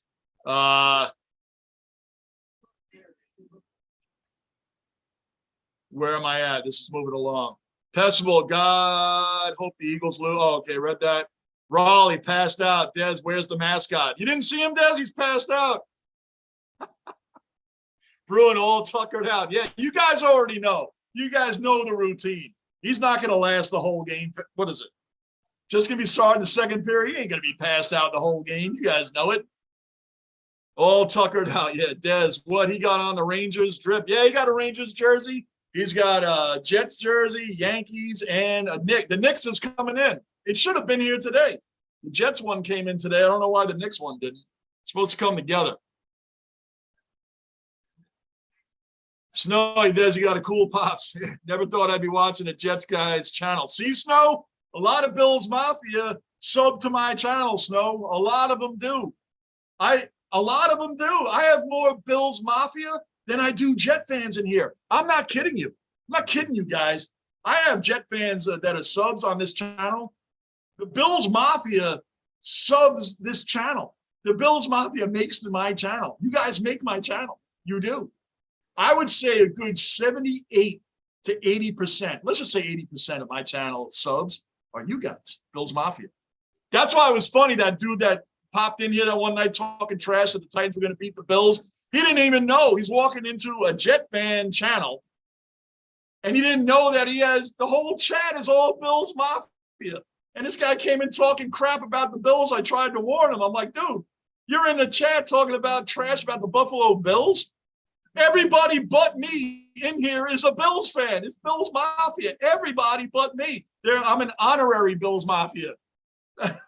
Where am I at? This is moving along. Pessible, God, hope the Eagles lose. Oh, okay, read that. Raleigh passed out. Des, where's the mascot? You didn't see him, Des? He's passed out. Bruin all tuckered out. Yeah, you guys already know. You guys know the routine. He's not going to last the whole game. What is it? Just going to be starting the second period. He ain't going to be passed out the whole game. You guys know it. All tuckered out. Yeah, Des, what? He got on the Rangers drip. Yeah, he got a Rangers jersey. He's got a Jets jersey, Yankees, and a Knicks. The Knicks is coming in. It should have been here today. The Jets one came in today. I don't know why the Knicks one didn't. It's supposed to come together. Snow, Des, you got a cool pops. Never thought I'd be watching a Jets guys channel. See, Snow? A lot of Bills Mafia sub to my channel, Snow. A lot of them do. A lot of them do. I have more Bills Mafia than I do Jet fans in here. I'm not kidding you. I'm not kidding you guys. I have Jet fans that are subs on this channel. The Bills Mafia subs this channel. The Bills Mafia makes my channel. You guys make my channel. You do. I would say a good 78 to 80%. Let's just say 80% of my channel subs are you guys, Bills Mafia. That's why it was funny, that dude that popped in here that one night talking trash that the Titans were going to beat the Bills. He didn't even know. He's walking into a Jet fan channel, and he didn't know that he has the whole chat is all Bills Mafia. And this guy came in talking crap about the Bills. I tried to warn him. I'm like, dude, you're in the chat talking about trash about the Buffalo Bills. Everybody but me in here is a Bills fan. It's Bills Mafia. Everybody but me. I'm an honorary Bills Mafia.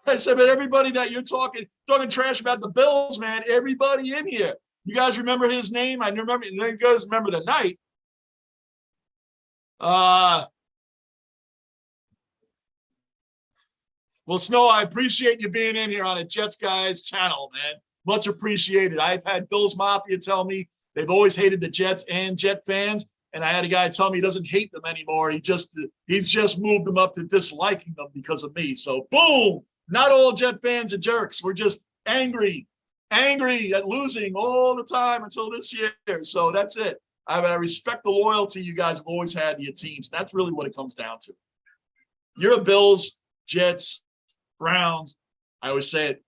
I said, but everybody that you're talking trash about the Bills, man, everybody in here. You guys remember his name? I remember. You guys remember the night. Well, Snow, I appreciate you being in here on a Jets Guys channel, man. Much appreciated. I've had Bills Mafia tell me they've always hated the Jets and Jet fans. And I had a guy tell me he doesn't hate them anymore. He's just moved them up to disliking them because of me. So boom, not all Jet fans are jerks. We're just angry at losing all the time until this year. So that's it. I respect the loyalty you guys have always had to your teams. That's really what it comes down to. You're a Bills, Jets, Browns. I always say it.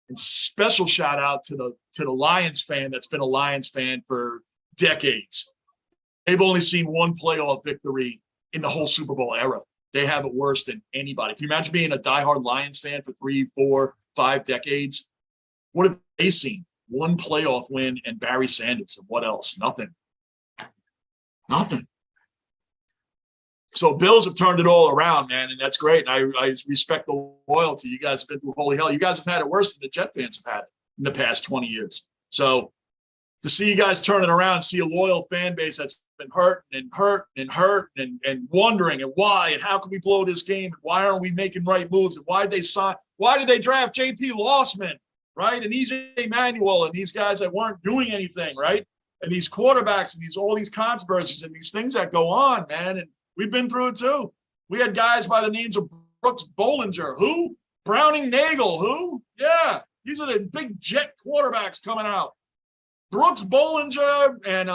And special shout out to the Lions fan that's been a Lions fan for decades. They've only seen one playoff victory in the whole Super Bowl era. They have it worse than anybody. Can you imagine being a diehard Lions fan for 3, 4, 5 decades? What have they seen? One playoff win and Barry Sanders. And what else? Nothing. So Bills have turned it all around, man, and that's great. And I respect the loyalty. You guys have been through holy hell. You guys have had it worse than the Jet fans have had it in the past 20 years. So to see you guys turn it around, see a loyal fan base that's been hurt and wondering and why and how can we blow this game and why aren't we making right moves and why did they draft JP Lossman, right, and EJ Manuel and these guys that weren't doing anything, right, and these quarterbacks and all these controversies and these things that go on, man, and we've been through it too. We had guys by the names of Brooks Bollinger, who? Browning Nagel, who? Yeah, these are the big Jet quarterbacks coming out. Brooks Bollinger and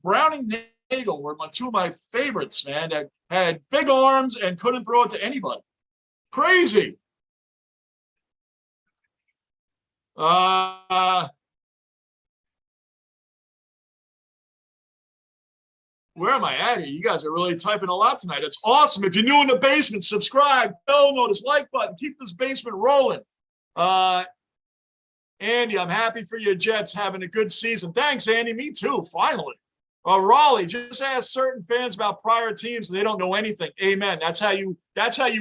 Browning Nagel were two of my favorites, man, that had big arms and couldn't throw it to anybody. Crazy. Where am I at here? You guys are really typing a lot tonight. It's awesome. If you're new in the basement, subscribe, bell notice, like button, keep this basement rolling. Andy, I'm happy for your Jets having a good season. Thanks, Andy. Me too, finally. Raleigh, just ask certain fans about prior teams and they don't know anything. Amen. That's how you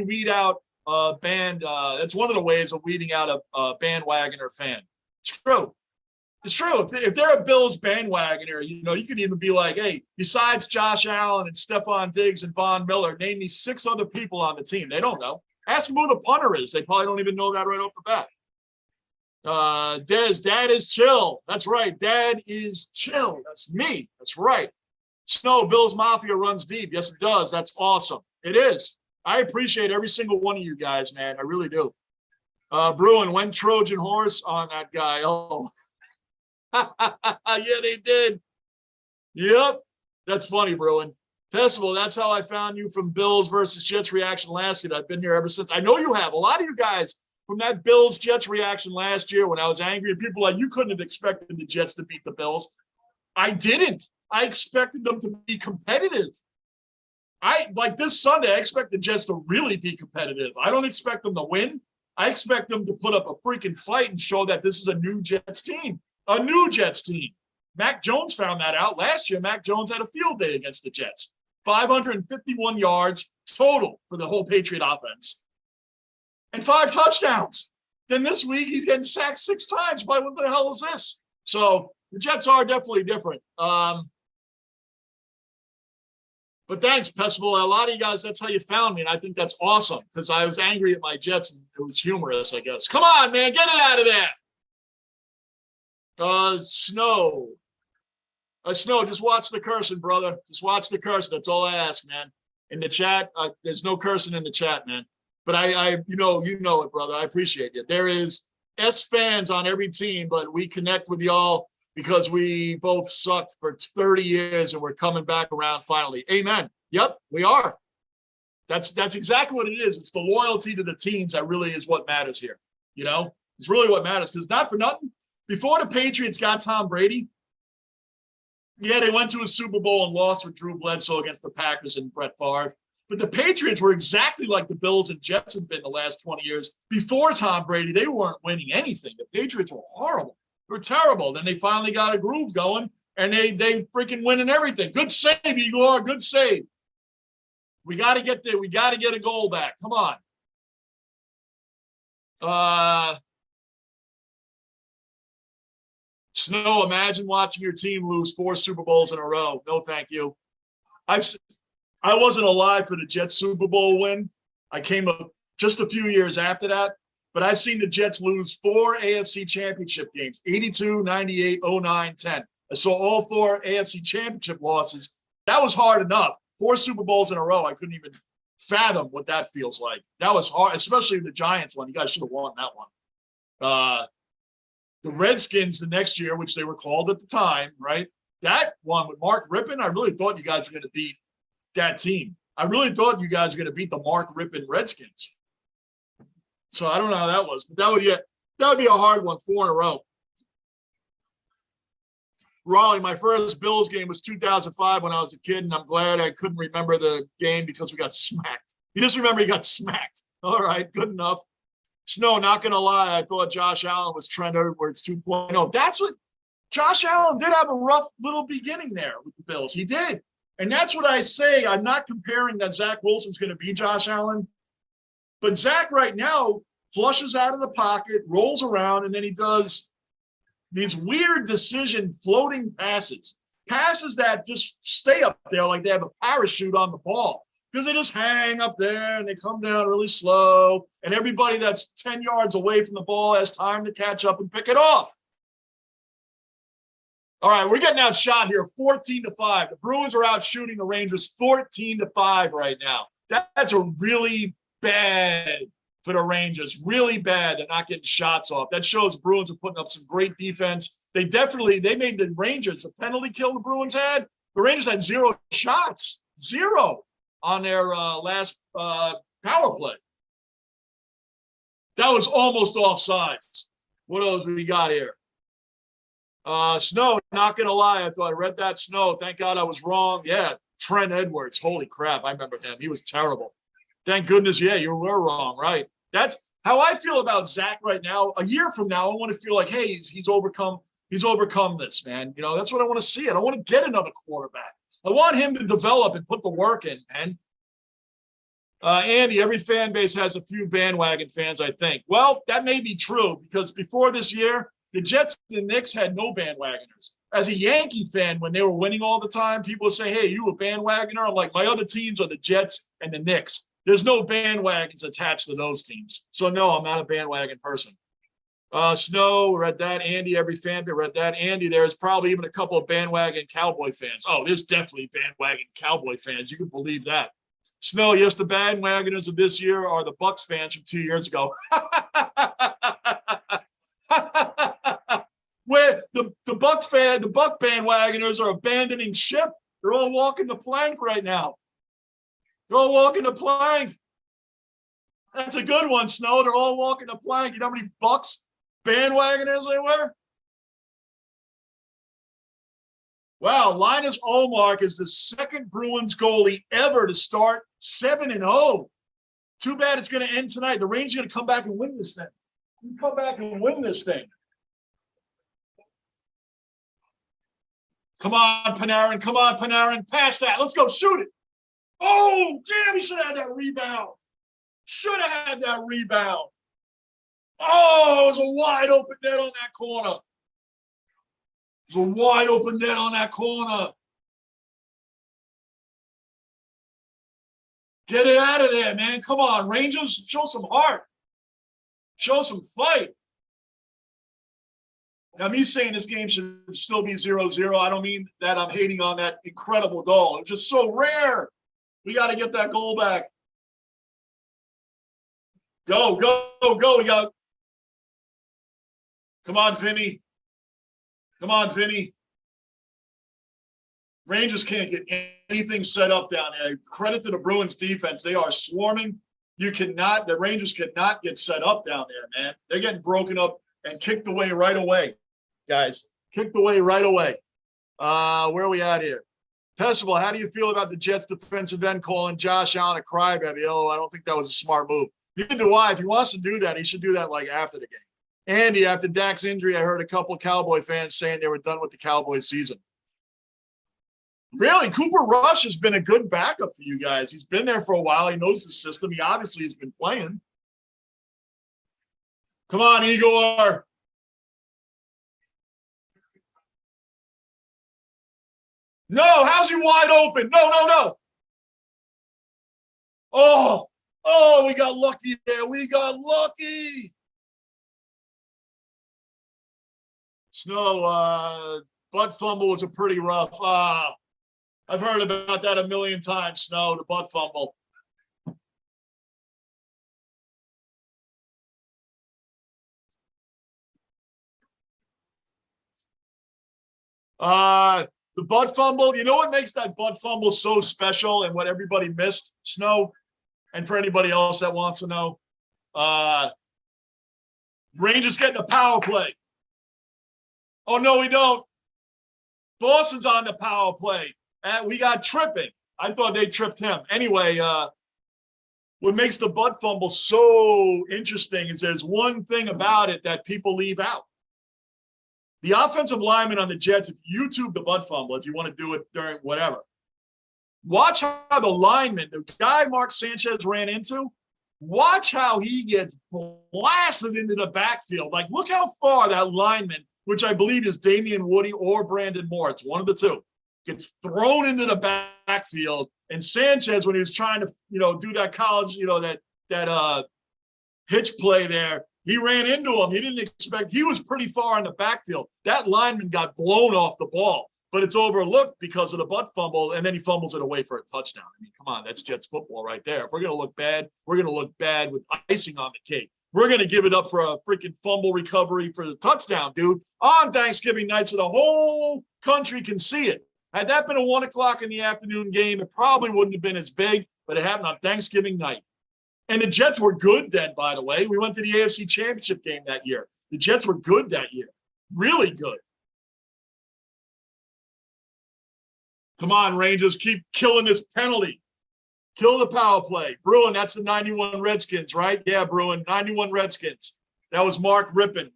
weed out a band. That's one of the ways of weeding out a bandwagoner fan. It's true. It's true. If they're a Bills bandwagoner, you know, you could even be like, hey, besides Josh Allen and Stephon Diggs and Von Miller, name me 6 other people on the team. They don't know. Ask them who the punter is. They probably don't even know that right off the bat. Dad is chill. That's right. Dad is chill. That's me. That's right. Snow, Bills Mafia runs deep. Yes, it does. That's awesome. It is. I appreciate every single one of you guys, man. I really do. Bruin went Trojan horse on that guy. Oh, yeah, they did. Yep. That's funny, Bruin. Festival, that's how I found you from Bills versus Jets reaction last year. I've been here ever since. I know you have. A lot of you guys from that Bills Jets reaction last year when I was angry, and people were like, you couldn't have expected the Jets to beat the Bills. I didn't. I expected them to be competitive. Like this Sunday, I expect the Jets to really be competitive. I don't expect them to win. I expect them to put up a freaking fight and show that this is a new Jets team. A new Jets team. Mac Jones found that out last year. Mac Jones had a field day against the Jets. 551 yards total for the whole Patriot offense. And 5 touchdowns. Then this week, he's getting sacked 6 times. By what the hell is this? So the Jets are definitely different. But thanks, Pessible. A lot of you guys, that's how you found me. And I think that's awesome because I was angry at my Jets and it was humorous, I guess. Come on, man. Get it out of there. Snow. Snow, just watch the cursing, brother. Just watch the cursing. That's all I ask, man. In the chat, there's no cursing in the chat, man. But you know it, brother. I appreciate it. There is S fans on every team, but we connect with y'all because we both sucked for 30 years and we're coming back around finally. Amen. Yep, we are. That's exactly what it is. It's the loyalty to the teams that really is what matters here. You know, it's really what matters because not for nothing. Before the Patriots got Tom Brady, yeah, they went to a Super Bowl and lost with Drew Bledsoe against the Packers and Brett Favre. But the Patriots were exactly like the Bills and Jets have been the last 20 years. Before Tom Brady, they weren't winning anything. The Patriots were horrible. They were terrible. Then they finally got a groove going, and they freaking winning everything. Good save, Igor. Good save. We got to get there. We got to get a goal back. Come on. Snow, imagine watching your team lose 4 Super Bowls in a row. No, thank you. I wasn't alive for the Jets Super Bowl win. I came up just a few years after that. But I've seen the Jets lose 4 AFC championship games, 82, 98, 09, 10. I saw all 4 AFC championship losses. That was hard enough. 4 Super Bowls in a row. I couldn't even fathom what that feels like. That was hard, especially the Giants one. You guys should have won that one. The Redskins the next year, which they were called at the time, right? That one with Mark Rippon, I really thought you guys were going to beat that team. I really thought you guys were going to beat the Mark Rippon Redskins. So I don't know how that was, but that would be a hard one, 4 in a row. Raleigh, my first Bills game was 2005 when I was a kid, and I'm glad I couldn't remember the game because we got smacked. You just remember he got smacked. All right, good enough. Snow, not going to lie, I thought Josh Allen was Trent Edwards 2.0. That's what Josh Allen did have a rough little beginning there with the Bills. He did. And that's what I say. I'm not comparing that Zach Wilson's going to be Josh Allen. But Zach right now flushes out of the pocket, rolls around, and then he does these weird decision floating passes. Passes that just stay up there like they have a parachute on the ball. Because they just hang up there and they come down really slow. And everybody that's 10 yards away from the ball has time to catch up and pick it off. All right, we're getting outshot here, 14-5. The Bruins are out shooting the Rangers 14-5 right now. That's a really bad for the Rangers. Really bad. They're not getting shots off. That shows the Bruins are putting up some great defense. They made the Rangers a penalty kill the Bruins had. The Rangers had 0 shots. 0 on their last power play. That was almost offsides. What else we got here? Snow, not going to lie. I thought I read that. Snow, thank God I was wrong. Yeah, Trent Edwards. Holy crap. I remember him. He was terrible. Thank goodness. Yeah, you were wrong, right? That's how I feel about Zach right now. A year from now, I want to feel like, hey, he's overcome this, man. You know, that's what I want to see. I don't want to get another quarterback. I want him to develop and put the work in, man. Andy, every fan base has a few bandwagon fans, I think. Well, that may be true because before this year, the Jets and the Knicks had no bandwagoners. As a Yankee fan, when they were winning all the time, people would say, hey, you a bandwagoner? I'm like, my other teams are the Jets and the Knicks. There's no bandwagons attached to those teams. So, no, I'm not a bandwagon person. Snow, read that. Andy, every fan read that. Andy, there's probably even a couple of bandwagon Cowboy fans. Oh, there's definitely bandwagon Cowboy fans. You can believe that. Snow, yes, the bandwagoners of this year are the Bucks fans from 2 years ago. Where the Buck bandwagoners are abandoning ship. They're all walking the plank right now. They're all walking the plank. That's a good one, Snow. They're all walking the plank. You know how many Bucks bandwagoners they were? Wow, Linus Ullmark is the second Bruins goalie ever to start 7-0. Too bad it's going to end tonight. The Rangers are going to come back and win this thing. Come back and win this thing. Come on, Panarin. Come on, Panarin. Pass that. Let's go. Shoot it. Oh, damn, he should have had that rebound. Should have had that rebound. Oh, it was a wide open net on that corner. It was a wide open net on that corner. Get it out of there, man. Come on, Rangers. Show some heart. Show some fight. Now, me saying this game should still be 0-0, I don't mean that I'm hating on that incredible goal. It was just so rare. We got to get that goal back. Go, go, go. We got. Come on, Vinny. Come on, Vinny. Rangers can't get anything set up down there. Credit to the Bruins defense. They are swarming. The Rangers cannot get set up down there, man. They're getting broken up and kicked away right away, guys. Kicked away right away. Where are we at here? Percival, how do you feel about the Jets defensive end calling Josh Allen a crybaby? Oh, I don't think that was a smart move. Neither do I. If he wants to do that, he should do that like after the game. Andy, after Dak's injury, I heard a couple of Cowboy fans saying they were done with the Cowboys season. Really, Cooper Rush has been a good backup for you guys. He's been there for a while. He knows the system. He obviously has been playing. Come on, Igor. No, how's he wide open? No, no, no. Oh, we got lucky there. We got lucky. Snow, butt fumble was a pretty rough. I've heard about that a million times, Snow, the butt fumble. The butt fumble, you know what makes that butt fumble so special and what everybody missed, Snow, and for anybody else that wants to know, Rangers getting a power play. Oh, no, we don't. Boston's on the power play. And we got tripping. I thought they tripped him. Anyway, what makes the butt fumble so interesting is there's one thing about it that people leave out. The offensive lineman on the Jets, if you YouTube the butt fumble, if you want to do it during whatever, watch how the lineman, the guy Mark Sanchez ran into, watch how he gets blasted into the backfield. Like, look how far that lineman, which I believe is Damian Woody or Brandon Moore, it's one of the two, gets thrown into the backfield. And Sanchez, when he was trying to, do that college, that hitch play there, he ran into him. He didn't expect, he was pretty far in the backfield. That lineman got blown off the ball, but it's overlooked because of the butt fumble, and then he fumbles it away for a touchdown. I mean, come on, that's Jets football right there. If we're going to look bad, we're going to look bad with icing on the cake. We're going to give it up for a freaking fumble recovery for the touchdown, dude, on Thanksgiving night so the whole country can see it. Had that been a 1 o'clock in the afternoon game, it probably wouldn't have been as big, but it happened on Thanksgiving night. And the Jets were good then, by the way. We went to the AFC Championship game that year. The Jets were good that year. Really good. Come on, Rangers. Keep killing this penalty. Kill the power play. Bruin, that's the 91 Redskins, right? Yeah, Bruin, 91 Redskins. That was Mark Rippon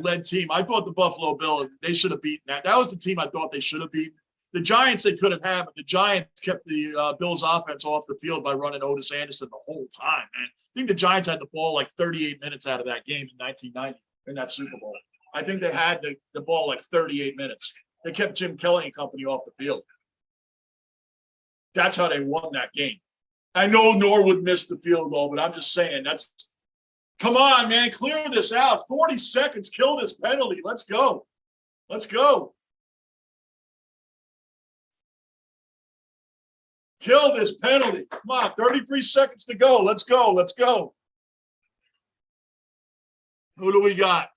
led team. I thought the Buffalo Bills, they should have beaten that. That was the team I thought they should have beaten. The Giants, they could have had, but the Giants kept the Bills' offense off the field by running Otis Anderson the whole time, man. I think the Giants had the ball like 38 minutes out of that game in 1990 in that Super Bowl. I think they had the ball like 38 minutes. They kept Jim Kelly and company off the field. That's how they won that game. I know Norwood missed the field goal, but I'm just saying come on, man, clear this out. 40 seconds, kill this penalty. Let's go. Let's go. Kill this penalty. Come on, 33 seconds to go. Let's go. Let's go. Who do we got?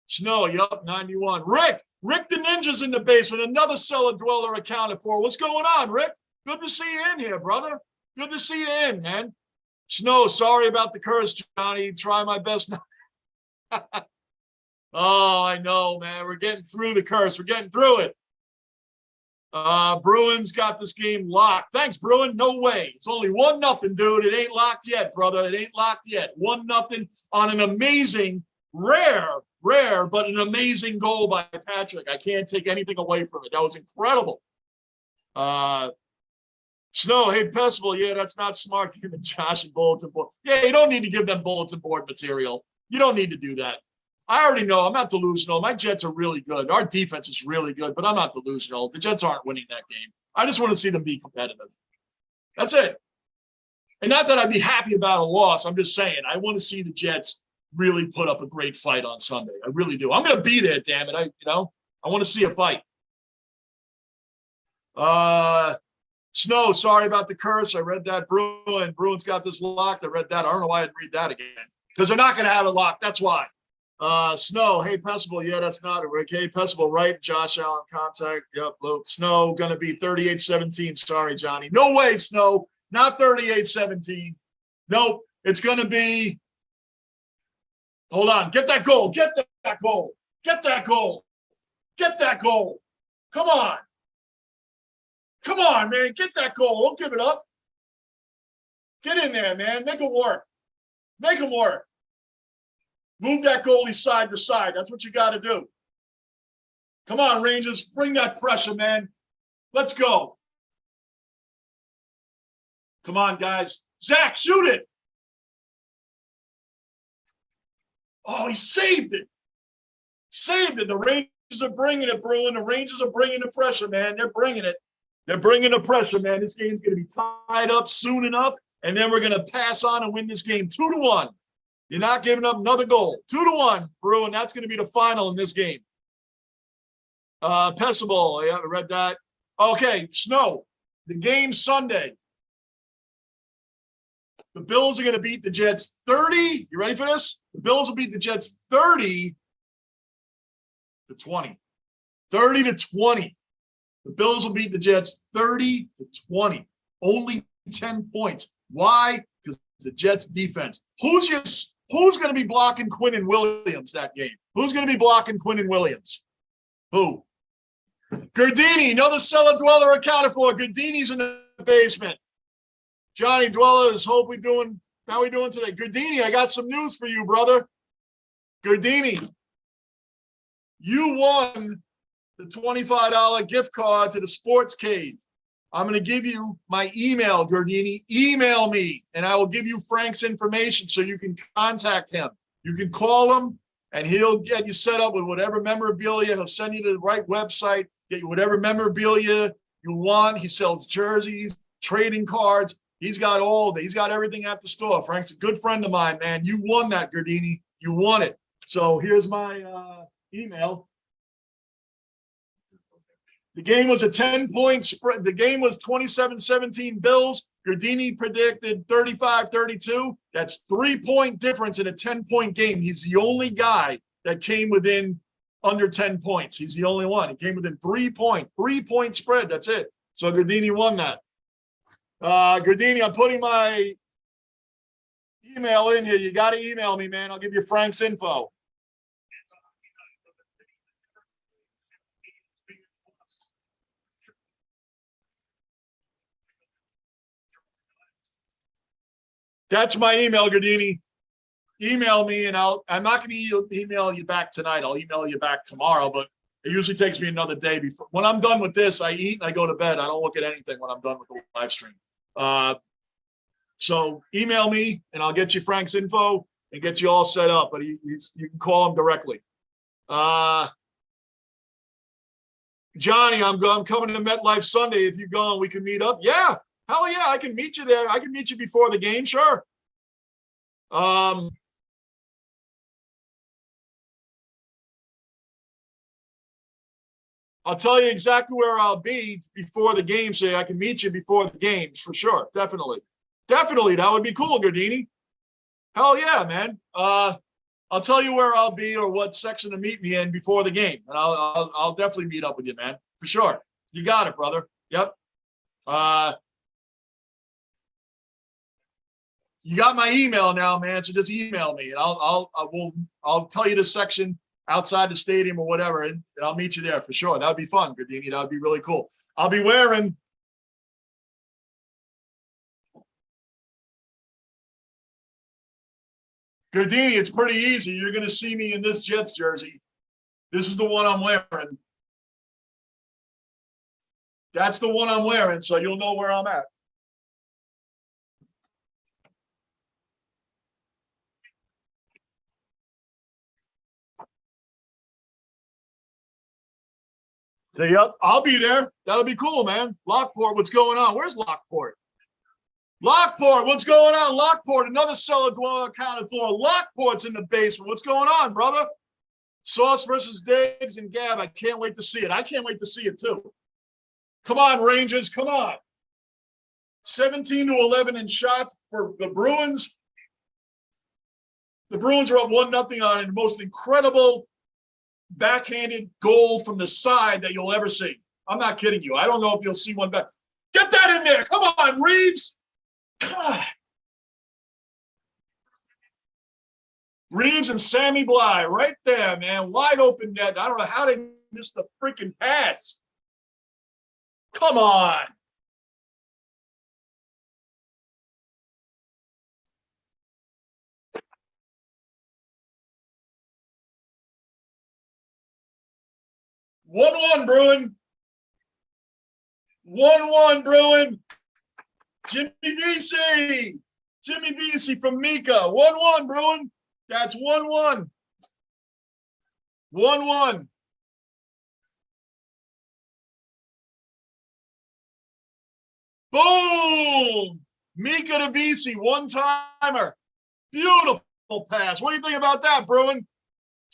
Snow, yup, 91. Rick the Ninja's in the basement. Another cellar dweller accounted for. What's going on, Rick? Good to see you in here, brother. Good to see you in, man. Snow, sorry about the curse, Johnny. Try my best now. Oh, I know, man. We're getting through the curse. We're getting through it. Bruins got this game locked. Thanks, Bruin. No way. It's only 1-0, dude. It ain't locked yet, brother. It ain't locked yet. 1-0 on an amazing, rare, but an amazing goal by Patrick. I can't take anything away from it. That was incredible. Snow, hey, Pestival, yeah, that's not smart giving Josh a bulletin board. Yeah, you don't need to give them bulletin board material. You don't need to do that. I already know. I'm not delusional. My Jets are really good. Our defense is really good, but I'm not delusional. The Jets aren't winning that game. I just want to see them be competitive. That's it. And not that I'd be happy about a loss. I'm just saying I want to see the Jets really put up a great fight on Sunday. I really do. I'm going to be there, damn it. I want to see a fight. Snow, sorry about the curse. I read that. Bruins got this locked. I read that. I don't know why I'd read that again. Because they're not going to have it locked. That's why. Snow, hey, Pestival. Yeah, that's not it. Rick. Hey, Pestival, right? Josh Allen contact. Yep, Luke. Snow, going to be 38-17. Sorry, Johnny. No way, Snow. Not 38-17. Nope. It's going to be. Hold on. Get that goal. Get that goal. Get that goal. Get that goal. Come on. Come on, man. Get that goal. Don't give it up. Get in there, man. Make it work. Make them work. Move that goalie side to side. That's what you got to do. Come on, Rangers. Bring that pressure, man. Let's go. Come on, guys. Zach, shoot it. Oh, he saved it. Saved it. The Rangers are bringing it, Bruin. The Rangers are bringing the pressure, man. They're bringing it. They're bringing the pressure, man. This game's going to be tied up soon enough, and then we're going to pass on and win this game 2-1. You're not giving up another goal. 2-1, Bruin. That's going to be the final in this game. Pessible, yeah, I read that. Okay, Snow. The game Sunday. The Bills are going to beat the Jets 30. You ready for this? The Bills will beat the Jets 30-20. 30-20. The Bills will beat the Jets 30-20. Only 10 points. Why? Because the Jets defense. Who's going to be blocking Quinnen Williams that game? Who's going to be blocking Quinnen Williams? Who? Gardini, another cellar dweller accounted for. Gardini's in the basement. Johnny Dwellers, how we doing today? Gardini, I got some news for you, brother. Gardini, you won the $25 gift card to the Sports Cave. I'm going to give you my email, Gardini. Email me, and I will give you Frank's information so you can contact him. You can call him, and he'll get you set up with whatever memorabilia. He'll send you to the right website, get you whatever memorabilia you want. He sells jerseys, trading cards. He's got everything at the store. Frank's a good friend of mine, man. You won that, Gardini. You won it. So here's my email. The game was a 10-point spread. The game was 27-17 Bills. Gardini predicted 35-32. That's 3-point difference in a 10-point game. He's the only guy that came within under 10 points. He's the only one. He came within 3-point spread. That's it. So Gardini won that. Gardini, I'm putting my email in here. You got to email me, man. I'll give you Frank's info. That's my email, Gardini. Email me, and I'm not going to email you back tonight. I'll email you back tomorrow, but it usually takes me another day before. When I'm done with this, I eat and I go to bed. I don't look at anything when I'm done with the live stream. So email me, and I'll get you Frank's info and get you all set up. But you can call him directly. Johnny, I'm coming to MetLife Sunday. If you're going, we can meet up. Yeah, hell yeah, I can meet you there. I can meet you before the game, sure. I'll tell you exactly where I'll be before the game, so I can meet you before the games for sure. Definitely. Definitely, that would be cool, Gardini. Hell yeah, man. I'll tell you where I'll be or what section to meet me in before the game, and I'll definitely meet up with you, man, for sure. You got it, brother. Yep. You got my email now, man. So just email me, and I'll tell you the section outside the stadium or whatever, and I'll meet you there for sure. That would be fun, Gardini. That would be really cool. I'll be wearing. Gardini, it's pretty easy. You're going to see me in this Jets jersey. This is the one I'm wearing. That's the one I'm wearing, so you'll know where I'm at. So, yep, I'll be there. That'll be cool, man. Lockport, what's going on? Where's Lockport? Lockport, what's going on? Lockport, another seller going accounted for. Lockport's in the basement. What's going on, brother? Sauce versus Diggs and Gab. I can't wait to see it. I can't wait to see it, too. Come on, Rangers. Come on. 17-11 in shots for the Bruins. The Bruins are up 1-0 on the most incredible backhanded goal from the side that you'll ever see. I'm not kidding you. I don't know if you'll see one back. Get that in there. Come on, Reeves. God. Reeves and Sammy Bly right there, man. Wide open net. I don't know how they missed the freaking pass. Come on. One Bruin. 1-1 Bruin. Jimmy Vesey. Jimmy Vesey from Mika. 1-1 Bruin. That's 1-1. 1-1. Boom! Mika to Vesey, one-timer. Beautiful pass. What do you think about that, Bruin? What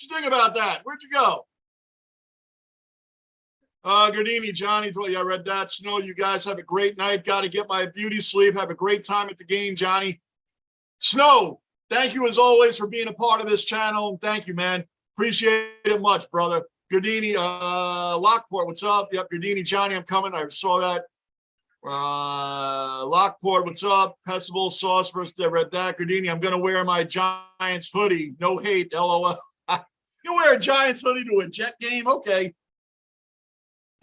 you think about that? Where'd you go? Gardini, Johnny, yeah, I read that. Snow, you guys have a great night. Got to get my beauty sleep. Have a great time at the game, Johnny. Snow, thank you as always for being a part of this channel. Thank you, man. Appreciate it much, brother. Gardini, Lockport, what's up? Yep, Gardini, Johnny, I'm coming. I saw that. Lockport, what's up? Festival Sauce versus I read that. Gardini, I'm going to wear my Giants hoodie. No hate, LOL. You wear a Giants hoodie to a Jet game? Okay.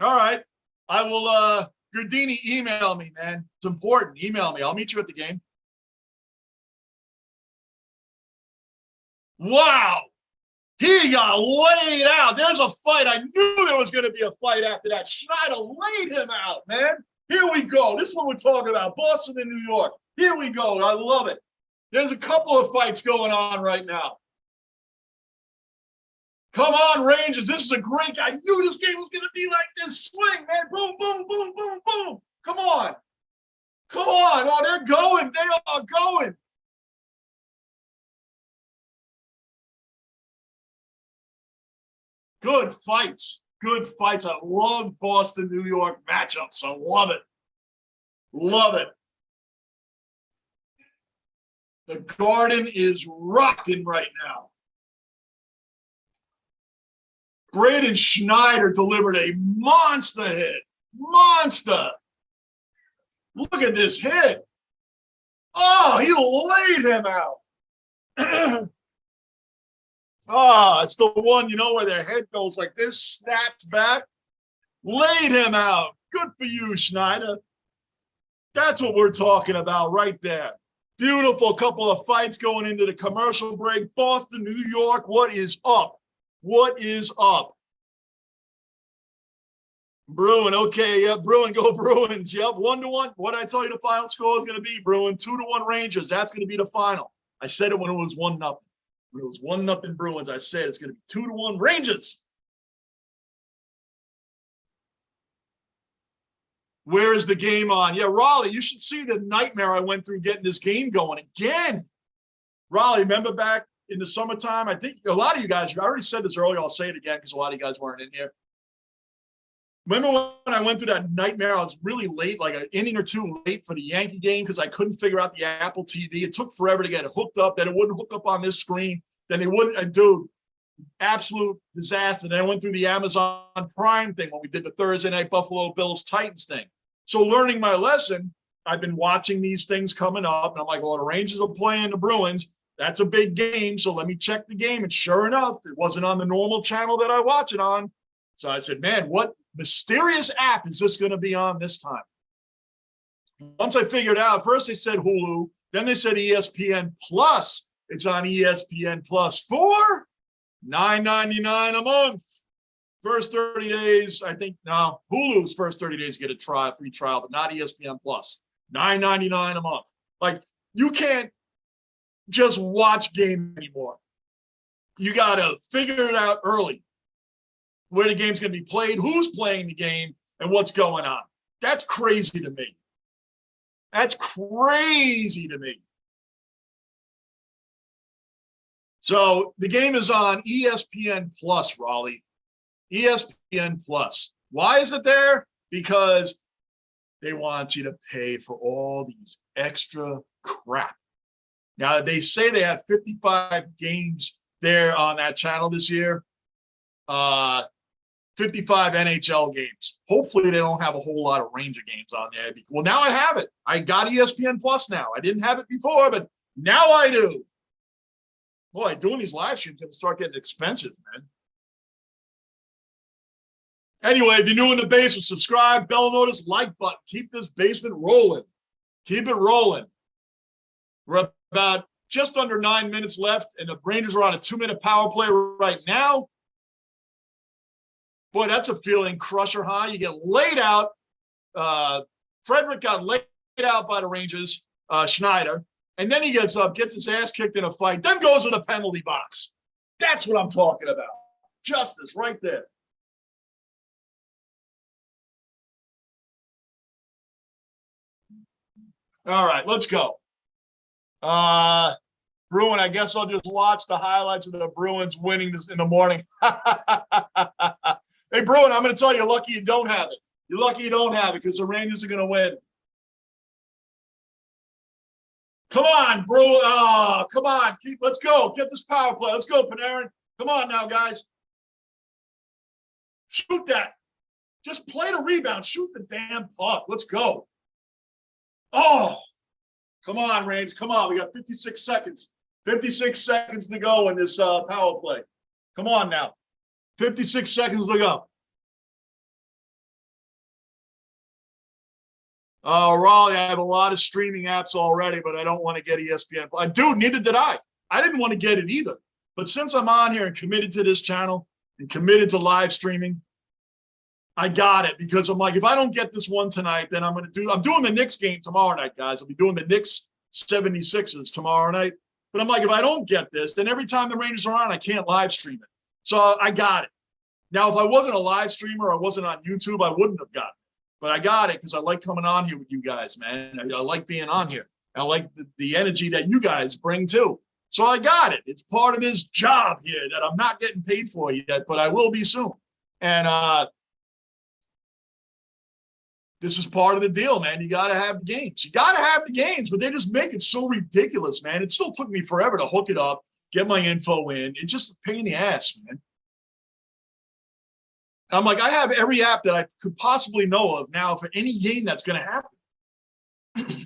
All right. I will, Gardini, email me, man. It's important. Email me. I'll meet you at the game. Wow. He got laid out. There's a fight. I knew there was going to be a fight after that. Schneider laid him out, man. Here we go. This is what we're talking about. Boston and New York. Here we go. I love it. There's a couple of fights going on right now. Come on, Rangers. This is a great. I knew this game was going to be like this. Swing, man. Boom, boom, boom, boom, boom. Come on. Come on. Oh, they're going. They are going. Good fights. Good fights. I love Boston, New York matchups. I love it. Love it. The Garden is rocking right now. Braden Schneider delivered a monster hit. Monster. Look at this hit. Oh, he laid him out. Oh, it's the one, you know, where their head goes like this, snaps back. Laid him out. Good for you, Schneider. That's what we're talking about right there. Beautiful couple of fights going into the commercial break. Boston, New York, what is up? What is up? Bruin, okay, yeah, Bruin, go Bruins. Yep, 1-1. What did I tell you the final score is going to be, Bruin? 2-1 Rangers. That's going to be the final. I said it when it was 1-0. When it was 1-0 Bruins, I said it's going to be 2-1 Rangers. Where is the game on? Yeah, Raleigh, you should see the nightmare I went through getting this game going again. Raleigh, remember back in the summertime? I think a lot of you guys, I already said this earlier, I'll say it again because a lot of you guys weren't in here. Remember when I went through that nightmare? I was really late, like an inning or two late for the Yankee game because I couldn't figure out the Apple TV. It took forever to get it hooked up. Then it wouldn't hook up on this screen. Then it wouldn't, dude, absolute disaster. Then I went through the Amazon Prime thing when we did the Thursday night Buffalo Bills Titans thing. So learning my lesson, I've been watching these things coming up, and I'm like, well, the Rangers are playing the Bruins. That's a big game, so let me check the game. And sure enough, it wasn't on the normal channel that I watch it on. So I said, man, what mysterious app is this going to be on this time? Once I figured out, first they said Hulu, then they said ESPN Plus. It's on ESPN Plus for $9.99 a month. First 30 days, I think, no, Hulu's first 30 days get a free trial, but not ESPN Plus. $9.99 a month. Like, you can't just watch game anymore. You got to figure it out early. Where the game's going to be played, who's playing the game, and what's going on. That's crazy to me. That's crazy to me. So the game is on ESPN Plus, Raleigh. ESPN Plus. Why is it there? Because they want you to pay for all these extra crap. Now, they say they have 55 games there on that channel this year. 55 NHL games. Hopefully, they don't have a whole lot of Ranger games on there. Well, now I have it. I got ESPN Plus now. I didn't have it before, but now I do. Boy, doing these live streams is going to start getting expensive, man. Anyway, if you're new in the basement, subscribe, bell notice, like button. Keep this basement rolling. Keep it rolling. We're about just under 9 minutes left, and the Rangers are on a 2-minute power play right now. Boy, that's a feeling crusher, huh? You get laid out. Frederick got laid out by the Rangers, Schneider, and then he gets up, gets his ass kicked in a fight, then goes in the penalty box. That's what I'm talking about. Justice right there. All right, let's go. Bruin, I guess I'll just watch the highlights of the Bruins winning this in the morning. Hey, Bruin, I'm going to tell you, you're lucky you don't have it. You're lucky you don't have it because the Rangers are going to win. Come on, Bruin. Oh, come on. Let's go. Get this power play. Let's go, Panarin. Come on now, guys. Shoot that. Just play the rebound. Shoot the damn puck. Let's go. Oh, come on, Rangers. Come on. We got 56 seconds. 56 seconds to go in this power play. Come on now. 56 seconds to go. Raleigh, I have a lot of streaming apps already, but I don't want to get ESPN. Dude, neither did I. I didn't want to get it either. But since I'm on here and committed to this channel and committed to live streaming, I got it because I'm like, if I don't get this one tonight, then I'm doing the Knicks game tomorrow night, guys. I'll be doing the Knicks 76ers tomorrow night. But I'm like, if I don't get this, then every time the Rangers are on, I can't live stream it. So I got it. Now, if I wasn't a live streamer, I wasn't on YouTube, I wouldn't have gotten it. But I got it because I like coming on here with you guys, man. I like being on here. I like the energy that you guys bring too. So I got it. It's part of this job here that I'm not getting paid for yet, but I will be soon. And this is part of the deal, man. You got to have the games. You got to have the games, but they just make it so ridiculous, man. It still took me forever to hook it up, get my info in. It's just a pain in the ass, man. I'm like, I have every app that I could possibly know of now for any game that's going to happen.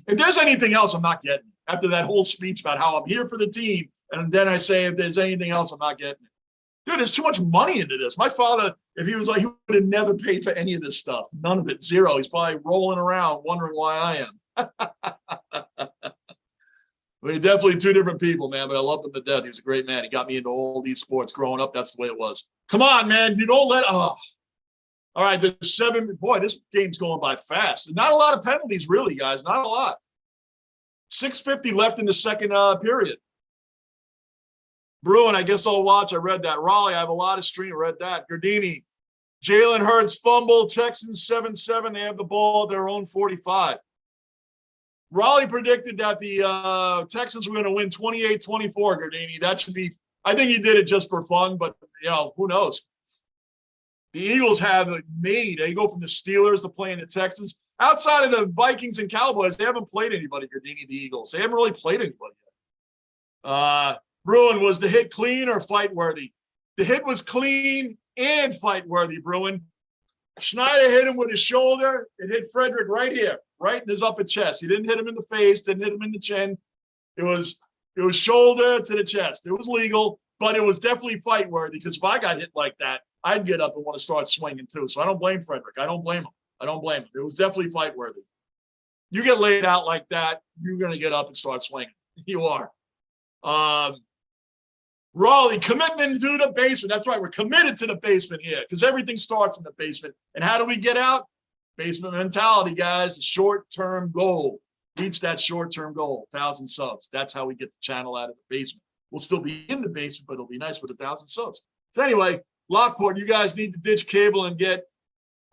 If there's anything else, I'm not getting it. After that whole speech about how I'm here for the team, and then I say, if there's anything else, I'm not getting it. Dude, there's too much money into this. My father, if he was like, he would have never paid for any of this stuff. None of it. Zero. He's probably rolling around wondering why I am. We're definitely two different people, man, but I love him to death. He was a great man. He got me into all these sports growing up. That's the way it was. Come on, man. You don't let – oh. All right, the 7 – boy, this game's going by fast. Not a lot of penalties, really, guys. Not a lot. 6:50 left in the second period. Bruin, I guess I'll watch. I read that. Raleigh, I have a lot of stream. Read that. Gardini, Jalen Hurts fumble. Texans 7-7. They have the ball at their own 45. Raleigh predicted that the Texans were going to win 28-24, Gardini. That should be – I think he did it just for fun, but, who knows. The Eagles have made – they go from the Steelers to playing the Texans. Outside of the Vikings and Cowboys, they haven't played anybody, Gardini, the Eagles. They haven't really played anybody yet. Bruin, was the hit clean or fight-worthy? The hit was clean and fight-worthy, Bruin. Schneider hit him with his shoulder. It hit Frederick right here, right in his upper chest. He didn't hit him in the face, didn't hit him in the chin. It was shoulder to the chest. It was legal, but it was definitely fight-worthy because if I got hit like that, I'd get up and want to start swinging too. So I don't blame Frederick. I don't blame him. It was definitely fight-worthy. You get laid out like that, you're going to get up and start swinging. You are. Raleigh, commitment to the basement. That's right. We're committed to the basement here because everything starts in the basement. And how do we get out? Basement mentality, guys. The short-term goal. Reach that short-term goal, 1,000 subs. That's how we get the channel out of the basement. We'll still be in the basement, but it'll be nice with 1,000 subs. So anyway, Lockport, you guys need to ditch cable and get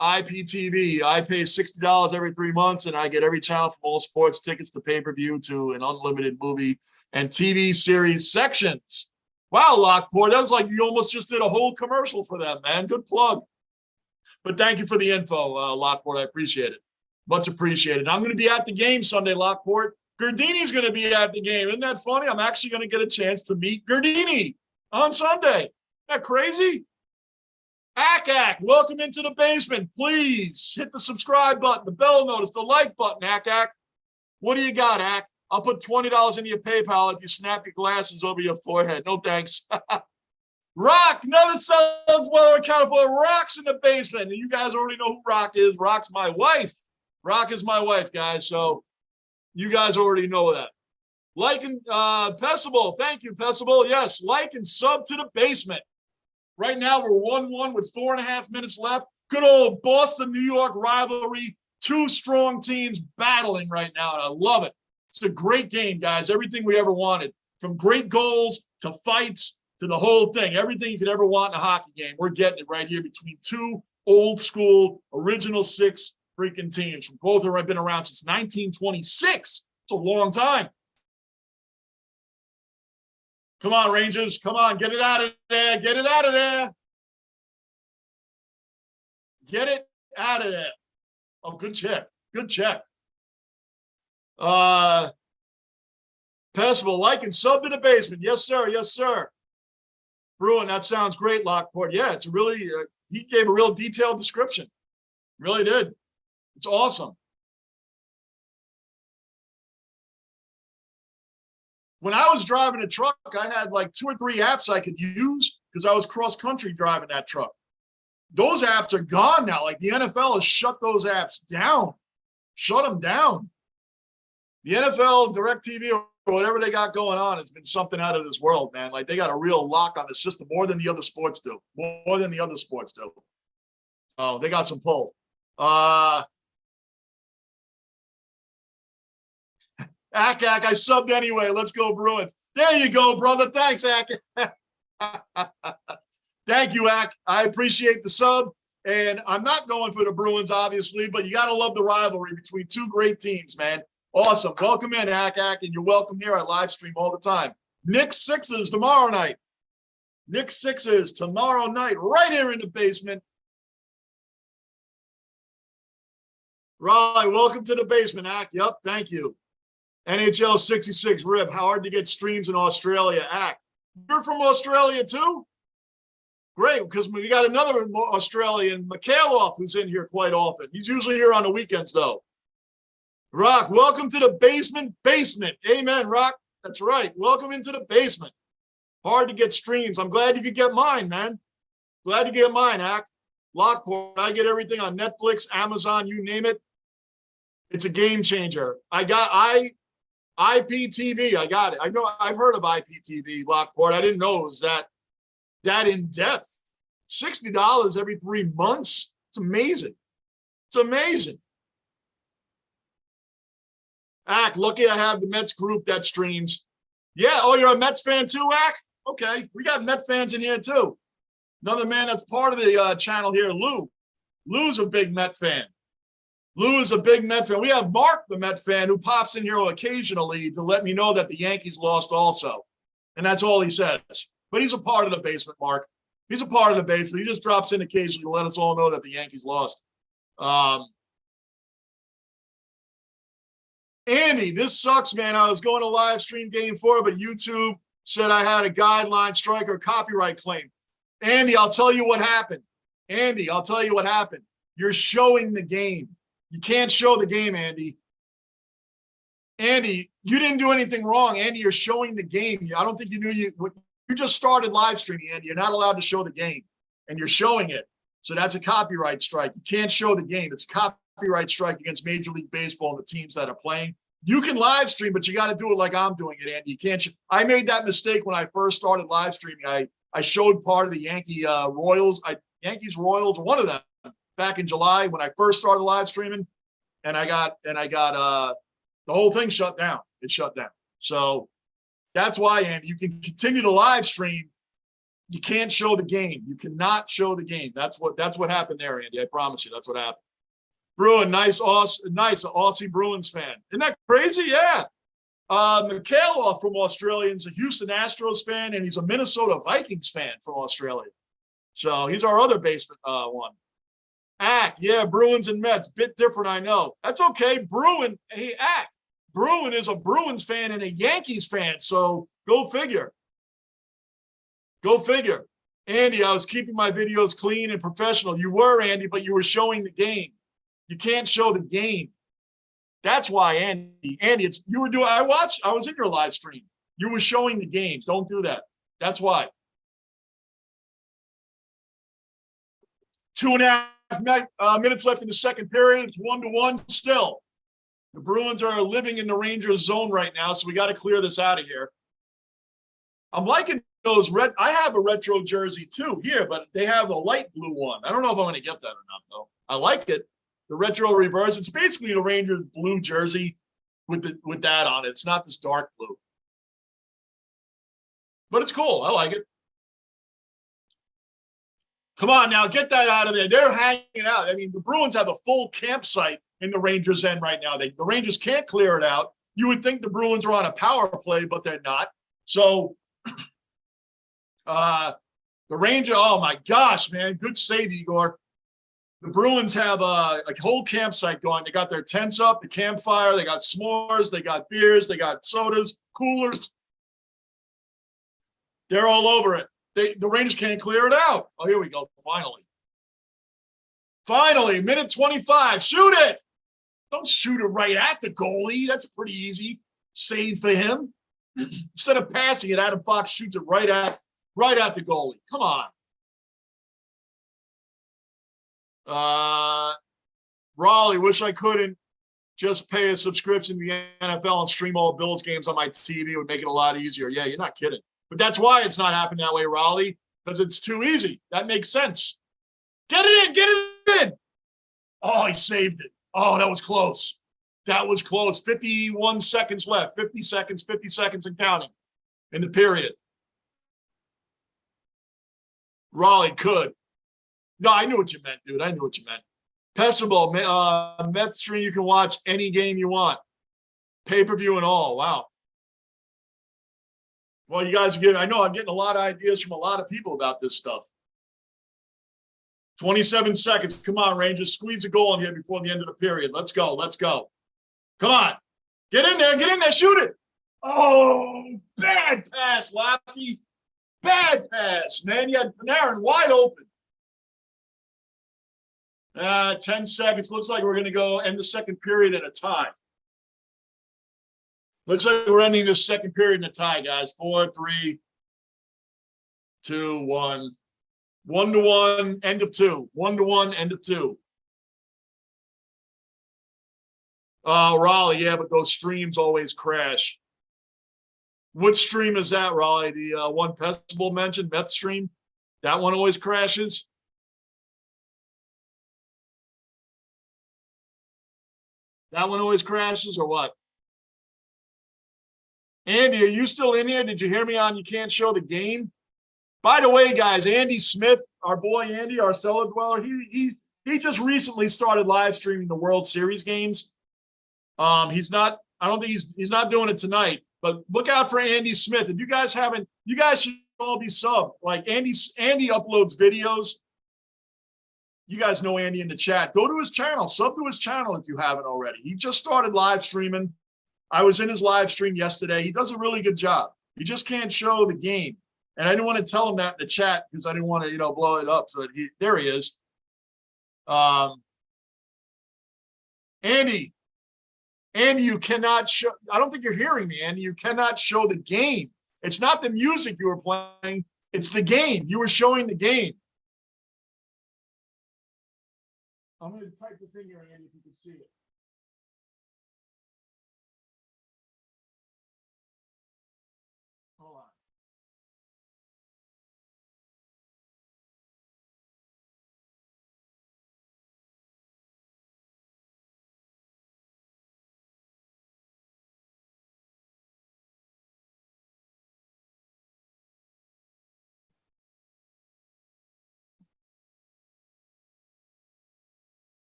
IPTV. I pay $60 every 3 months, and I get every channel from all sports, tickets to pay-per-view to an unlimited movie and TV series sections. Wow, Lockport, that was like you almost just did a whole commercial for them, man. Good plug. But thank you for the info, Lockport. I appreciate it. Much appreciated. I'm going to be at the game Sunday, Lockport. Gardini's going to be at the game. Isn't that funny? I'm actually going to get a chance to meet Gardini on Sunday. Isn't that crazy? Ack, welcome into the basement. Please hit the subscribe button, the bell notice, the like button, Ack. What do you got, Ack? I'll put $20 into your PayPal if you snap your glasses over your forehead. No thanks. Rock, another subs well accounted for. Rock's in the basement. And you guys already know who Rock is. Rock's my wife. Rock is my wife, guys. So you guys already know that. Like and Pessable. Thank you, Pessable. Yes, like and sub to the basement. Right now, we're 1-1 with 4.5 minutes left. Good old Boston, New York rivalry. Two strong teams battling right now, and I love it. It's a great game, guys. Everything we ever wanted, from great goals to fights to the whole thing. Everything you could ever want in a hockey game, we're getting it right here between two old school, original six freaking teams. From both have been around since 1926. It's a long time. Come on, Rangers. Come on, get it out of there. Get it out of there. Get it out of there. Oh, good check. Good check. Passable, like and sub to the basement. Yes, sir. Yes, sir. Bruin, that sounds great, Lockport. Yeah, it's really, he gave a real detailed description. Really did. It's awesome. When I was driving a truck, I had like 2 or 3 apps I could use because I was cross-country driving that truck. Those apps are gone now. Like the NFL has shut those apps down. Shut them down. The NFL, DirecTV, or whatever they got going on has been something out of this world, man. Like they got a real lock on the system more than the other sports do. More than the other sports do. Oh, they got some pull. Ack, I subbed anyway. Let's go, Bruins. There you go, brother. Thanks, Ack. Thank you, Ack. I appreciate the sub. And I'm not going for the Bruins, obviously, but you got to love the rivalry between two great teams, man. Awesome. Welcome in, Ack, and you're welcome here. I live stream all the time. Knicks Sixers tomorrow night. Knicks Sixers tomorrow night, right here in the basement. Right. Welcome to the basement, Ack. Yep. Thank you. NHL 66 Rib. How hard to get streams in Australia, Ack. You're from Australia too? Great, because we got another Australian, Mikhailov, who's in here quite often. He's usually here on the weekends, though. Rock, welcome to the basement. Amen, Rock. That's right. Welcome into the basement. Hard to get streams. I'm glad you could get mine, man. Glad you get mine, Ack. Lockport. I get everything on Netflix, Amazon, you name it. It's a game changer. I got IPTV. I got it. I know I've heard of IPTV, Lockport. I didn't know it was that in depth. $60 every 3 months. It's amazing. It's amazing. Ack, lucky I have the Mets group that streams. Yeah. Oh, you're a Mets fan too, Ack? Okay, we got Met fans in here too. Another man that's part of the channel here, Lou. Lou's a big Met fan. Lou is a big Met fan. We have Mark, the Met fan, who pops in here occasionally to let me know that the Yankees lost also. And that's all he says. But he's a part of the basement, Mark. He's a part of the basement. He just drops in occasionally to let us all know that the Yankees lost. Andy, this sucks, man. I was going to live stream game 4, but YouTube said I had a guideline strike or copyright claim. Andy, I'll tell you what happened. Andy, I'll tell you what happened. You're showing the game. You can't show the game, Andy. Andy, you didn't do anything wrong. Andy, you're showing the game. I don't think you knew you just started live streaming, Andy. You're not allowed to show the game, and you're showing it. So that's a copyright strike. You can't show the game. It's a copyright strike against Major League Baseball and the teams that are playing. You can live stream, but you got to do it like I'm doing it, Andy. You can't. I made that mistake when I first started live streaming. I showed part of the Yankees Royals, one of them, back in July when I first started live streaming, and I got the whole thing shut down. It shut down. So that's why, Andy, you can continue to live stream. You can't show the game. You cannot show the game. That's what happened there, Andy. I promise you, that's what happened. Bruin, nice Aussie Bruins fan. Isn't that crazy? Yeah. Mikhailov from Australia is a Houston Astros fan, and he's a Minnesota Vikings fan from Australia. So he's our other basement one. Yeah, Bruins and Mets. Bit different, I know. That's okay. Bruin is a Bruins fan and a Yankees fan, so go figure. Go figure. Andy, I was keeping my videos clean and professional. You were, Andy, but you were showing the game. You can't show the game. That's why, Andy, you were doing, I was in your live stream. You were showing the games. Don't do that. That's why. 2.5 minutes left in the second period. It's 1-1 still. The Bruins are living in the Rangers zone right now, so we got to clear this out of here. I'm liking those red. I have a retro jersey too here, but they have a light blue one. I don't know if I'm going to get that or not, though. I like it. The retro reverse. It's basically the Rangers blue jersey with that on it. It's not this dark blue. But it's cool. I like it. Come on now, get that out of there. They're hanging out. I mean, the Bruins have a full campsite in the Rangers' end right now. The Rangers can't clear it out. You would think the Bruins are on a power play, but they're not. So the Rangers, oh my gosh, man, good save, Igor. The Bruins have a whole campsite going. They got their tents up, the campfire. They got s'mores. They got beers. They got sodas, coolers. They're all over it. The Rangers can't clear it out. Oh, here we go. Finally, minute 25. Shoot it. Don't shoot it right at the goalie. That's pretty easy. Save for him. Instead of passing it, Adam Fox shoots it right at the goalie. Come on. Raleigh, wish I couldn't just pay a subscription to the NFL and stream all Bills games on my TV. It would make it a lot easier. Yeah, you're not kidding. But that's why it's not happening that way, Raleigh, because it's too easy. That makes sense. Get it in. Oh, he saved it. Oh, that was close. 51 seconds left. 50 seconds and counting in the period. Raleigh could. No, I knew what you meant, dude. I knew what you meant. Pessable, Mets stream, you can watch any game you want. Pay-per-view and all. Wow. Well, you guys are getting, I know I'm getting a lot of ideas from a lot of people about this stuff. 27 seconds. Come on, Rangers. Squeeze a goal in here before the end of the period. Let's go. Come on. Get in there. Shoot it. Oh, bad pass, Lofty. Bad pass, man. You had Panarin wide open. 10 seconds. Looks like we're going to go end the second period in a tie. Looks like we're ending this second period in a tie, guys. 4, 3, 2, 1. 1-1, end of 2. 1-1, end of 2. Oh, Raleigh, yeah, but those streams always crash. Which stream is that, Raleigh? The one Pessable mentioned, Mets stream? That one always crashes? That one always crashes or what? Andy, are you still in here? Did you hear me on You Can't Show the Game? By the way, guys, Andy Smith, our boy Andy, our cellar dweller, he just recently started live streaming the World Series games. He's not, I don't think he's not doing it tonight, but look out for Andy Smith. If you guys haven't, you guys should all be subbed. Like Andy uploads videos. You guys know Andy in the chat. Go to his channel, sub to his channel if you haven't already. He just started live streaming. I was in his live stream yesterday. He does a really good job. He just can't show the game. And I didn't want to tell him that in the chat because I didn't want to, blow it up. So there he is. Andy, you cannot show. I don't think you're hearing me, Andy. You cannot show the game. It's not the music you were playing. It's the game. You were showing the game. I'm going to type the thing here, Andy, if you can see it. Hold on.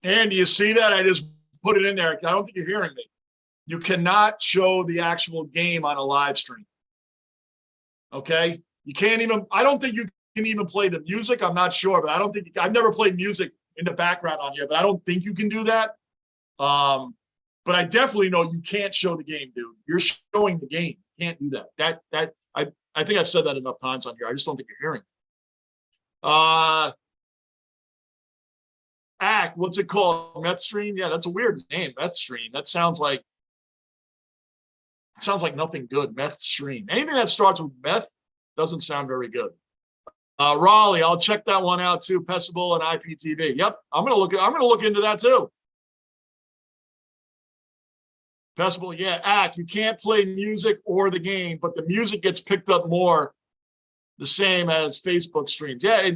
And you see that? I just put it in there. I don't think you're hearing me. You cannot show the actual game on a live stream. Okay? You can't even, I don't think you can even play the music. I'm not sure, but I don't think, I've never played music in the background on here, but I don't think you can do that. But I definitely know you can't show the game, dude. You're showing the game. You can't do that. I think I've said that enough times on here. I just don't think you're hearing. Act, what's it called? Meth Stream? Yeah, that's a weird name, Meth Stream. That sounds like nothing good. Meth Stream. Anything that starts with meth doesn't sound very good. Raleigh, I'll check that one out too. Pessable and IPTV. Yep, I'm gonna look into that too. Pessable, yeah. Act, you can't play music or the game, but the music gets picked up more. The same as Facebook streams. Yeah,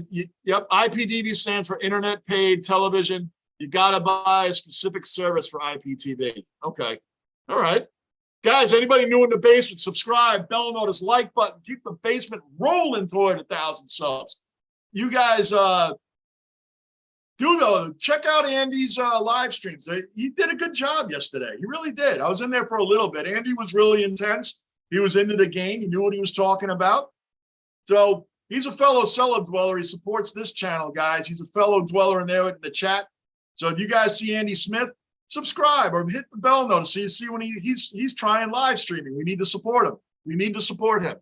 yep. IPTV stands for Internet Paid Television. You got to buy a specific service for IPTV. Okay. All right. Guys, anybody new in the basement, subscribe, bell notice, like button. Keep the basement rolling toward 1,000 subs. You guys do, though. Check out Andy's live streams. He did a good job yesterday. He really did. I was in there for a little bit. Andy was really intense. He was into the game. He knew what he was talking about. So he's a fellow cellar dweller. He supports this channel, guys. He's a fellow dweller in there in the chat. So if you guys see Andy Smith, subscribe or hit the bell notice so you see when he's trying live streaming. We need to support him. We need to support him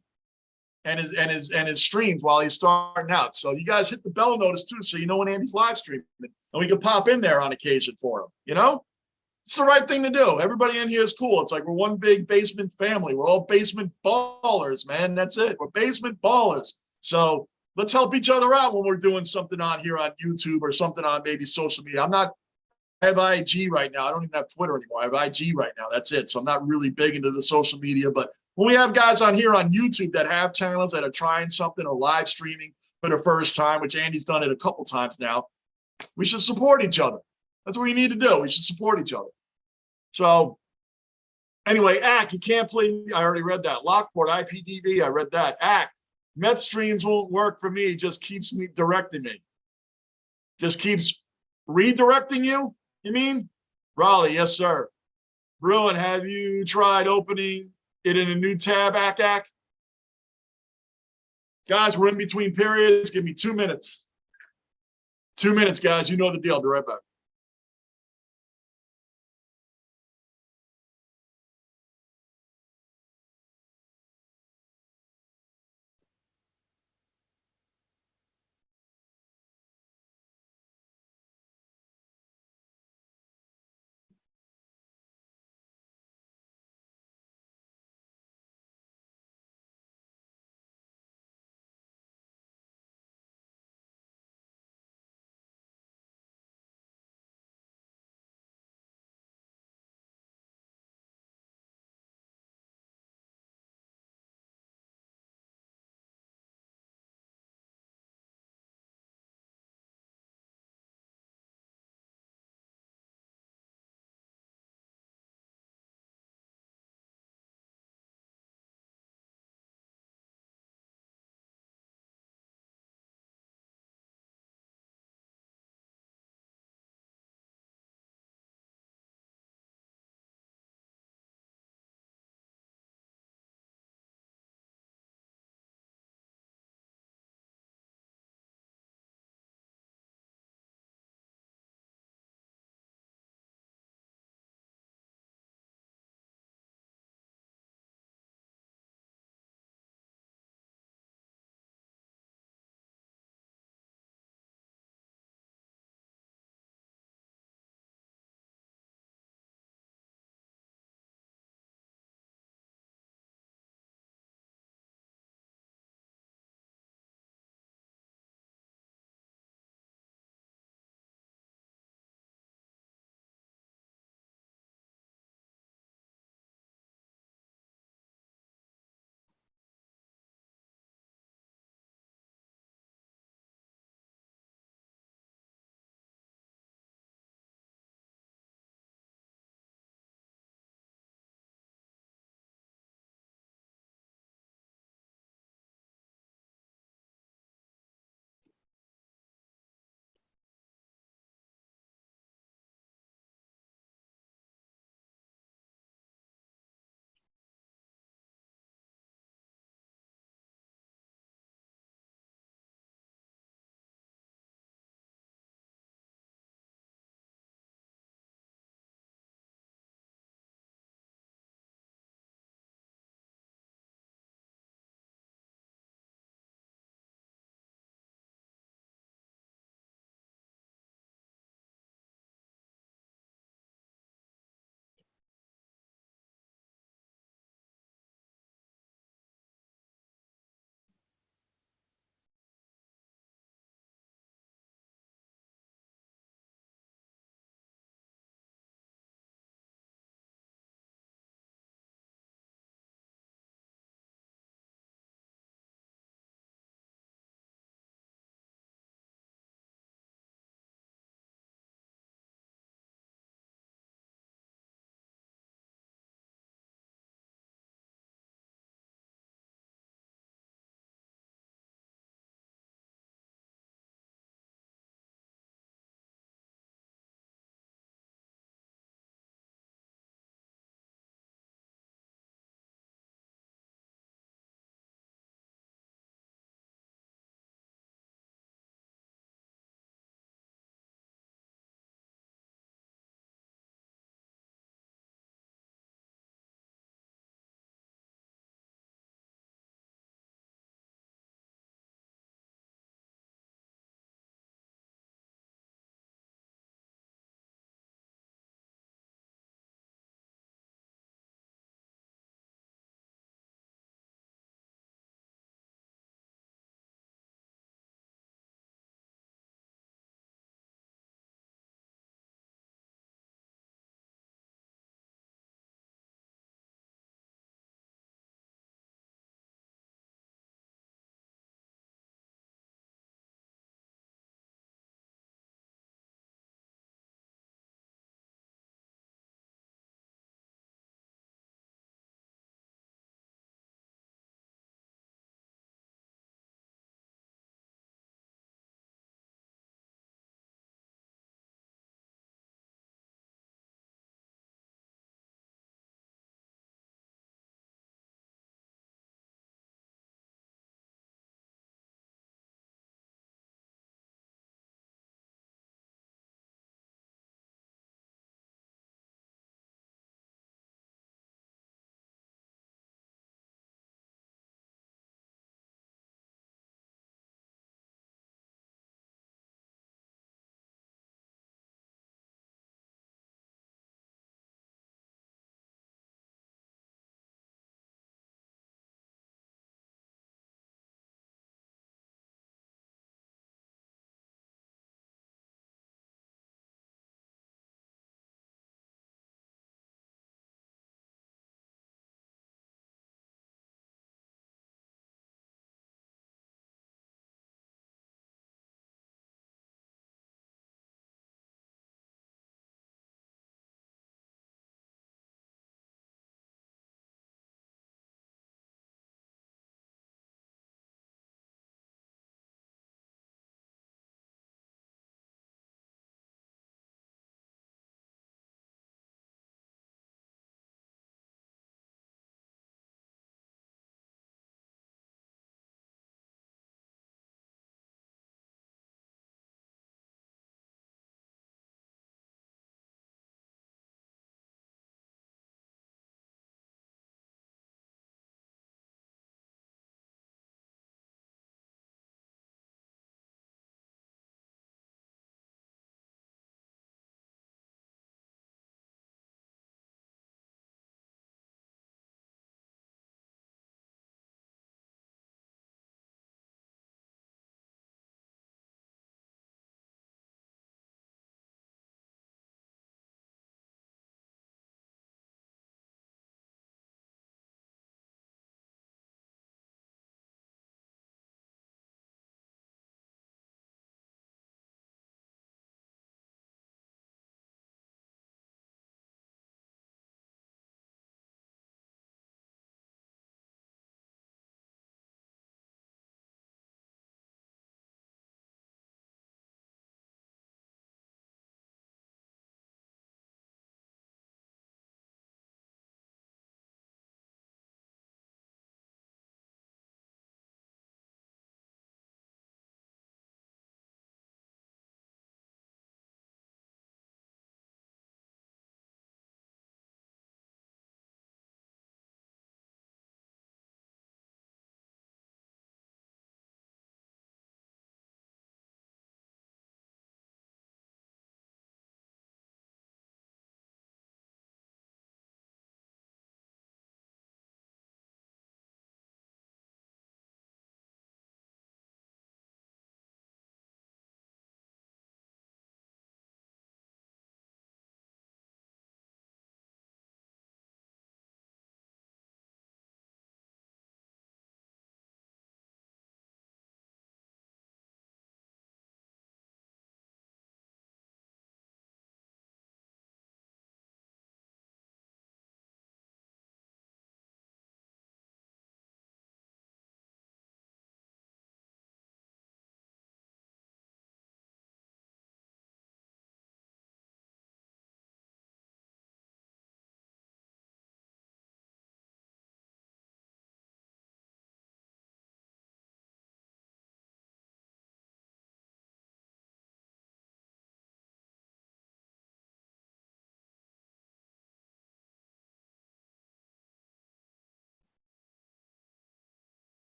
and his streams while he's starting out. So you guys hit the bell notice too, so you know when Andy's live streaming, and we can pop in there on occasion for him. It's the right thing to do. Everybody in here is cool. It's like we're one big basement family. We're all basement ballers, man. That's it. We're basement ballers. So let's help each other out when we're doing something on here on YouTube or something on maybe social media. I have IG right now. I don't even have Twitter anymore. I have IG right now. That's it. So I'm not really big into the social media. But when we have guys on here on YouTube that have channels that are trying something or live streaming for the first time, which Andy's done it a couple times now, we should support each other. That's what we need to do. We should support each other. So anyway, Act, you can't play. I already read that. Lockport, IPTV, I read that. Act, Met streams won't work for me. Just keeps me directing me. Just keeps redirecting you, you mean? Raleigh, yes, sir. Bruin, have you tried opening it in a new tab, Act? Guys, we're in between periods. Give me 2 minutes. 2 minutes, guys. You know the deal. I'll be right back.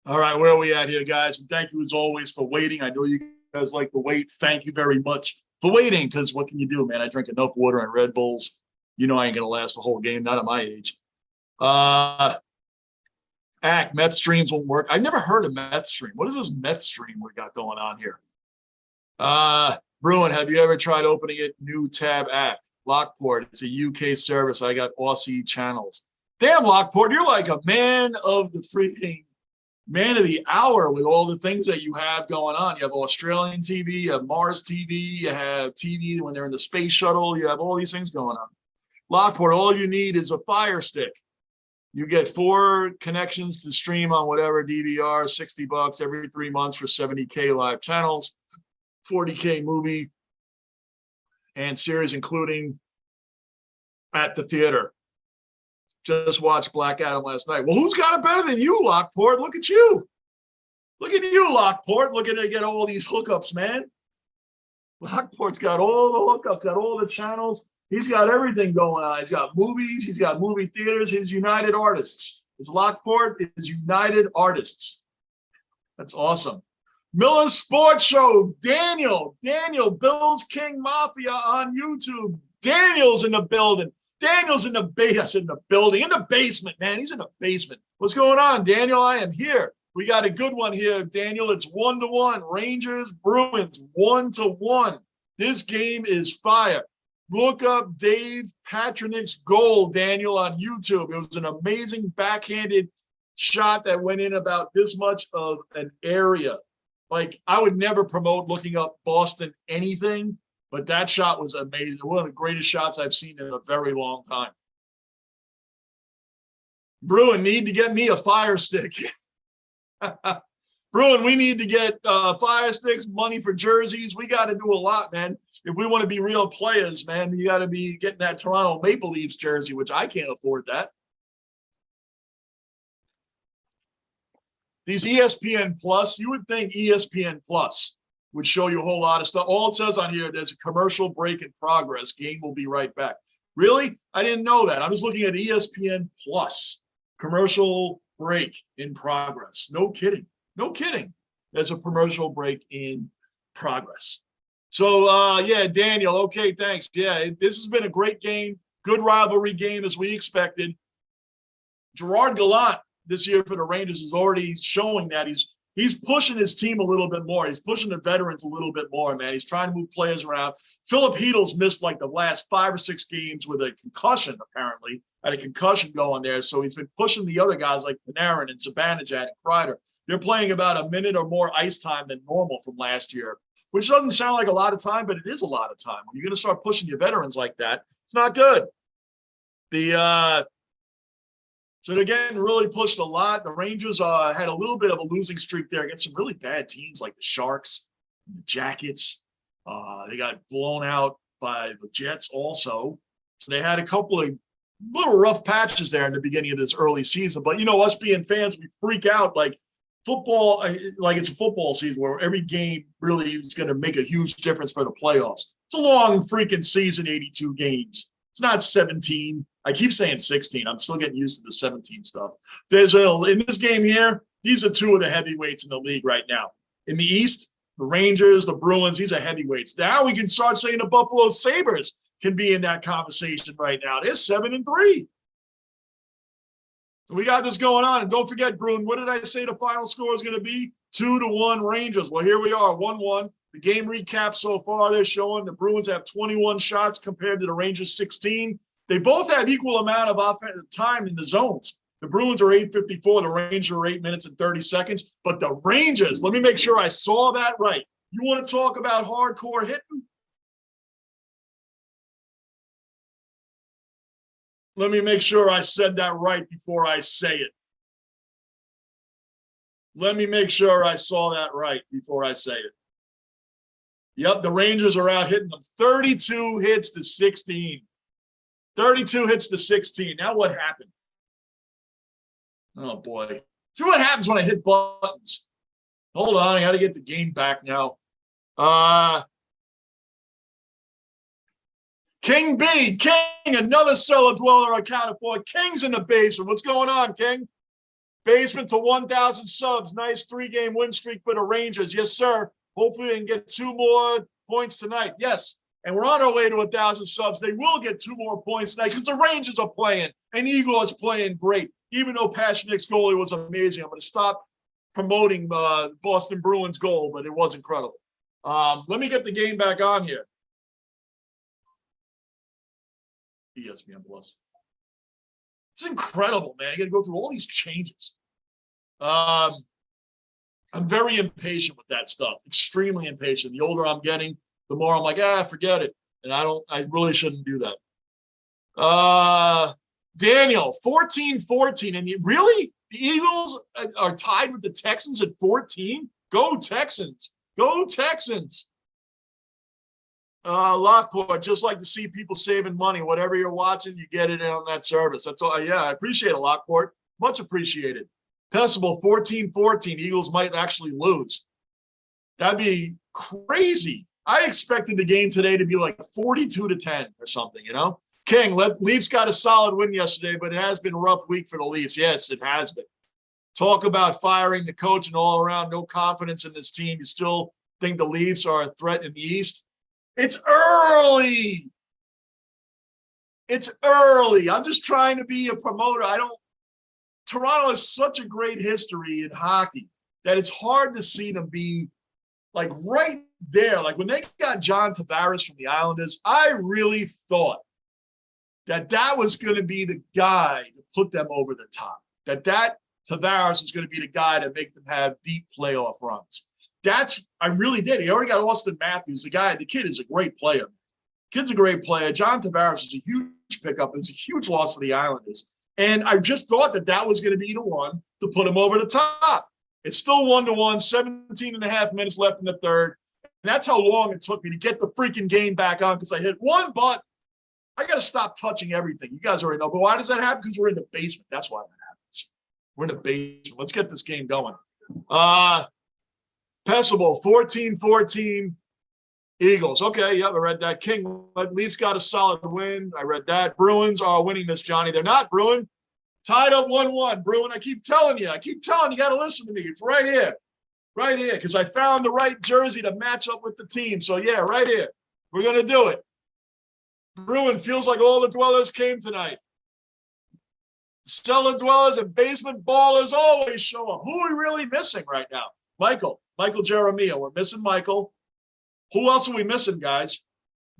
All right, where are we at here, guys? And thank you as always for waiting. I know you guys like to wait. Thank you very much for waiting, because what can you do, man? I drink enough water and Red Bulls. You know I ain't going to last the whole game, not at my age. Meth streams won't work. I've never heard of meth stream. What is this meth stream we got going on here? Bruin, have you ever tried opening it? New tab act. Lockport, it's a UK service. I got Aussie channels. Damn, Lockport, you're like a man of the freaking man of the hour with all the things that you have going on. You have Australian TV, you have Mars TV, you have TV when they're in the space shuttle. You have all these things going on. Lockport, all you need is a Fire Stick. You get 4 connections to stream on whatever DVR, $60 every 3 months for 70K live channels, 40K movie and series, including at the theater. Just watched Black Adam last night. Well, who's got it better than you, Lockport? Look at you. Look at you, Lockport. Looking to get all these hookups, man. Lockport's got all the hookups, got all the channels. He's got everything going on. He's got movies. He's got movie theaters. He's United Artists. His Lockport is United Artists. That's awesome. Miller's Sports Show. Daniel, Bills King Mafia on YouTube. Daniel's in the building. Daniel's in the building, in the basement, man. He's in the basement. What's going on, Daniel? I am here. We got a good one here, Daniel. It's 1-1. Rangers, Bruins, 1-1. This game is fire. Look up Dave Patrick's goal, Daniel, on YouTube. It was an amazing backhanded shot that went in about this much of an area. Like, I would never promote looking up Boston anything, but that shot was amazing. One of the greatest shots I've seen in a very long time. Bruin, need to get me a Fire Stick. Bruin, we need to get Fire Sticks, money for jerseys. We got to do a lot, man. If we want to be real players, man, you got to be getting that Toronto Maple Leafs jersey, which I can't afford that. These ESPN Plus, you would think ESPN Plus would show you a whole lot of stuff. All it says on here, there's a commercial break in progress. Game will be right back. Really? I didn't know that. I was looking at ESPN Plus. Commercial break in progress. No kidding. No kidding. There's a commercial break in progress. So, yeah, Daniel, okay, thanks. Yeah, this has been a great game. Good rivalry game as we expected. Gerard Gallant this year for the Rangers is already showing that he's pushing his team a little bit more. He's pushing the veterans a little bit more, man. He's trying to move players around. Philip Heedle's missed like the last 5 or 6 games with a concussion, apparently. Had a concussion going there. So he's been pushing the other guys like Panarin and Zibanejad and Kreider. They're playing about a minute or more ice time than normal from last year, which doesn't sound like a lot of time, but it is a lot of time. When you're going to start pushing your veterans like that, it's not good. So they're getting really pushed a lot. The Rangers had a little bit of a losing streak there against some really bad teams like the Sharks and the Jackets. They got blown out by the Jets also. So they had a couple of little rough patches there in the beginning of this early season. But, you know, us being fans, we freak out like football, like it's a football season where every game really is going to make a huge difference for the playoffs. It's a long freaking season, 82 games. It's not 17. I keep saying 16. I'm still getting used to the 17 stuff. In this game here, these are 2 of the heavyweights in the league right now. In the East, the Rangers, the Bruins, these are heavyweights. Now we can start saying the Buffalo Sabres can be in that conversation right now. They're 7-3. We got this going on. And don't forget, Bruin, what did I say the final score is going to be? 2-1 Rangers. Well, here we are, 1-1. The game recap so far, they're showing the Bruins have 21 shots compared to the Rangers 16. They both have equal amount of offensive time in the zones. The Bruins are 8:54. The Rangers are 8 minutes and 30 seconds. But the Rangers, let me make sure I saw that right. You want to talk about hardcore hitting? Let me make sure I said that right before I say it. Let me make sure I saw that right before I say it. Yep, the Rangers are out hitting them 32 hits to 16. 32 hits to 16. Now what happened? Oh, boy. See what happens when I hit buttons. Hold on, I got to get the game back now. King B, King, another cellar dweller accounted for. King's in the basement. What's going on, King? Basement to 1,000 subs. Nice 3-game win streak for the Rangers. Yes, sir. Hopefully they can get 2 more points tonight. Yes. And we're on our way to 1,000 subs. They will get 2 more points tonight because the Rangers are playing and Eagle is playing great. Even though Pasternik's goalie was amazing. I'm going to stop promoting the Boston Bruins goal, but it was incredible. Let me get the game back on here. ESPN Plus. It's incredible, man. You got to go through all these changes. I'm very impatient with that stuff. Extremely impatient. The older I'm getting, the more I'm like, forget it. And I really shouldn't do that. Daniel, 14-14. And really? The Eagles are tied with the Texans at 14? Go Texans. Go Texans. Lockport, just like to see people saving money. Whatever you're watching, you get it on that service. That's all. Yeah, I appreciate it, Lockport. Much appreciated. Pessable, 14-14. Eagles might actually lose. That'd be crazy. I expected the game today to be like 42-10 or something, you know? King, Leafs got a solid win yesterday, but it has been a rough week for the Leafs. Yes, it has been. Talk about firing the coach and all around, no confidence in this team. You still think the Leafs are a threat in the East? It's early. It's early. I'm just trying to be a promoter. Toronto has such a great history in hockey that it's hard to see them be like right there. Like when they got John Tavares from the Islanders, I really thought that was going to be the guy to put them over the top. That Tavares was going to be the guy to make them have deep playoff runs. I really did. He already got Austin Matthews. The kid is a great player. Kid's a great player. John Tavares is a huge pickup. It's a huge loss for the Islanders. And I just thought that was going to be the one to put him over the top. It's still 1-1, 17 and a half minutes left in the third. And that's how long it took me to get the freaking game back on because I hit one button. I got to stop touching everything. You guys already know. But why does that happen? Because we're in the basement. That's why that happens. We're in the basement. Let's get this game going. Pessable, 14-14, Eagles. Okay, yeah, I read that. King, at least got a solid win. I read that. Bruins are winning this, Johnny. They're not, Bruin. Tied up 1-1. Bruin, I keep telling you. You got to listen to me. It's right here. Right here, because I found the right jersey to match up with the team. So, yeah, right here. We're going to do it. Bruin feels like all the dwellers came tonight. Cellar dwellers and basement ballers always show up. Who are we really missing right now? Michael Jeremiah. We're missing Michael. Who else are we missing, guys?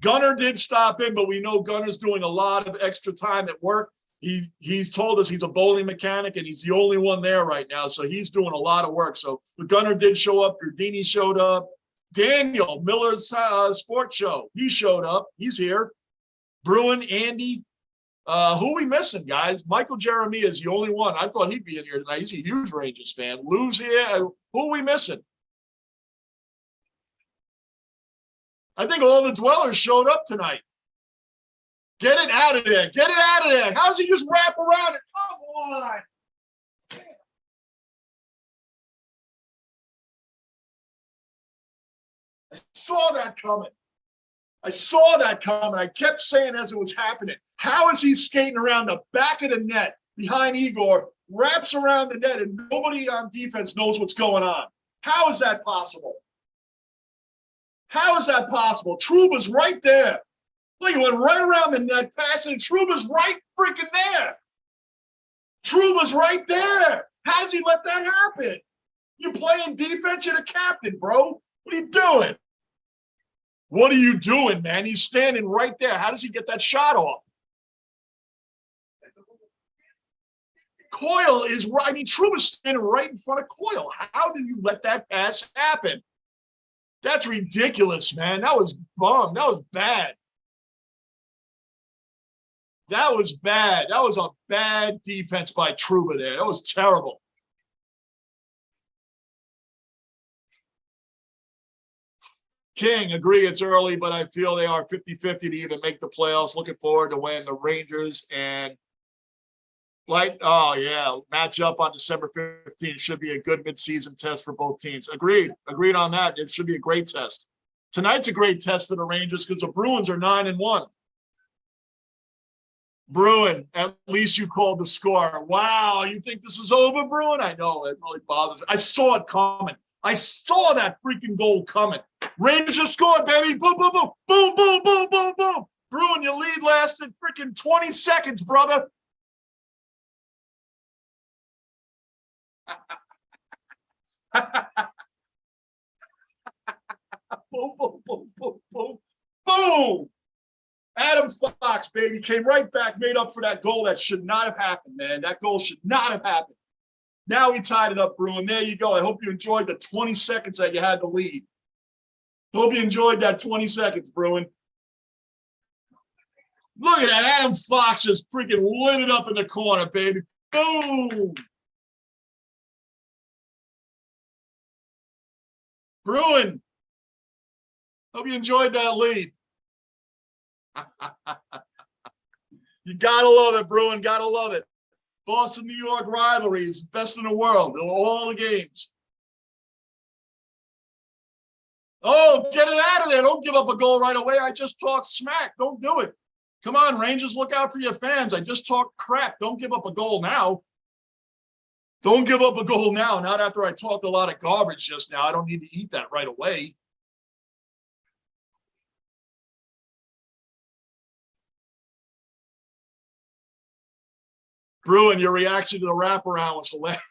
Gunner did stop in, but we know Gunner's doing a lot of extra time at work. He's told us he's a bowling mechanic, and he's the only one there right now, so he's doing a lot of work. So the Gunner did show up. Gardini showed up. Daniel, Miller's sports show, he showed up. He's here. Bruin, Andy. Who are we missing, guys? Michael Jeremiah is the only one. I thought he'd be in here tonight. He's a huge Rangers fan. Lou's here. Who are we missing? I think all the dwellers showed up tonight. Get it out of there. Get it out of there. How does he just wrap around it? Come on. I saw that coming. I kept saying as it was happening, how is he skating around the back of the net behind Igor, wraps around the net, and nobody on defense knows what's going on? How is that possible? How is that possible? Trouba's right there. Look, he went right around the net, passing, and Trouba's right freaking there. Trouba's right there. How does he let that happen? You're playing defense, you're the captain, bro. What are you doing? What are you doing, man? He's standing right there. How does he get that shot off? Coyle is right. I mean, Trouba's standing right in front of Coyle. How do you let that pass happen? That's ridiculous, man. That was bum. That was bad. That was bad. That was a bad defense by Trouba there. That was terrible. King, agree it's early, but I feel they are 50-50 to even make the playoffs. Looking forward to when the Rangers and match up on December 15th. Should be a good midseason test for both teams. Agreed on that. It should be a great test. Tonight's a great test for the Rangers because the Bruins are 9-1. Bruin, at least you called the score. Wow, you think this is over, Bruin? I know, it really bothers me. I saw it coming. I saw that freaking goal coming. Rangers scored, baby. Boom, boom, boom. Boom, boom, boom, boom, boom. Bruin, your lead lasted freaking 20 seconds, brother. Boom, boom, boom, boom, boom. Boom. Adam Fox, baby, came right back, made up for that goal that should not have happened, man. That goal should not have happened. Now he tied it up, Bruin. There you go. I hope you enjoyed the 20 seconds that you had to lead. Hope you enjoyed that 20 seconds, Bruin. Look at that. Adam Fox just freaking lit it up in the corner, baby. Boom. Bruin. Hope you enjoyed that lead. You gotta love it, Bruin. Gotta love it. Boston, New York rivalry is best in the world. All the games. Oh, get it out of there. Don't give up a goal right away. I just talked smack. Don't do it. Come on, Rangers, look out for your fans. I just talked crap. Don't give up a goal now. Don't give up a goal now. Not after I talked a lot of garbage just now. I don't need to eat that right away. Bruin, your reaction to the wraparound was hilarious.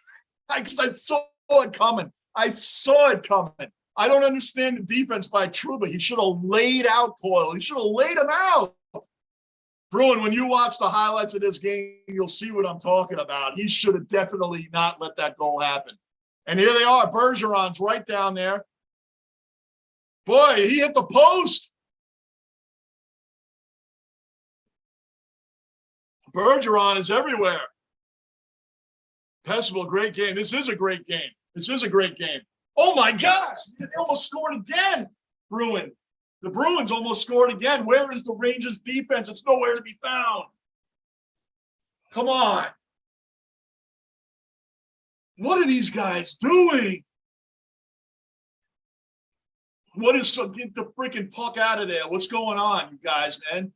Because I saw it coming. I saw it coming. I don't understand the defense by Trouba. He should have laid out Coyle. He should have laid him out. Bruin, when you watch the highlights of this game, you'll see what I'm talking about. He should have definitely not let that goal happen. And here they are. Bergeron's right down there. Boy, he hit the post. Bergeron is everywhere. Pessable, great game. This is a great game. This is a great game. Oh, my gosh. They almost scored again, Bruin. The Bruins almost scored again. Where is the Rangers defense? It's nowhere to be found. Come on. What are these guys doing? What is so get the freaking puck out of there? What's going on, you guys, man?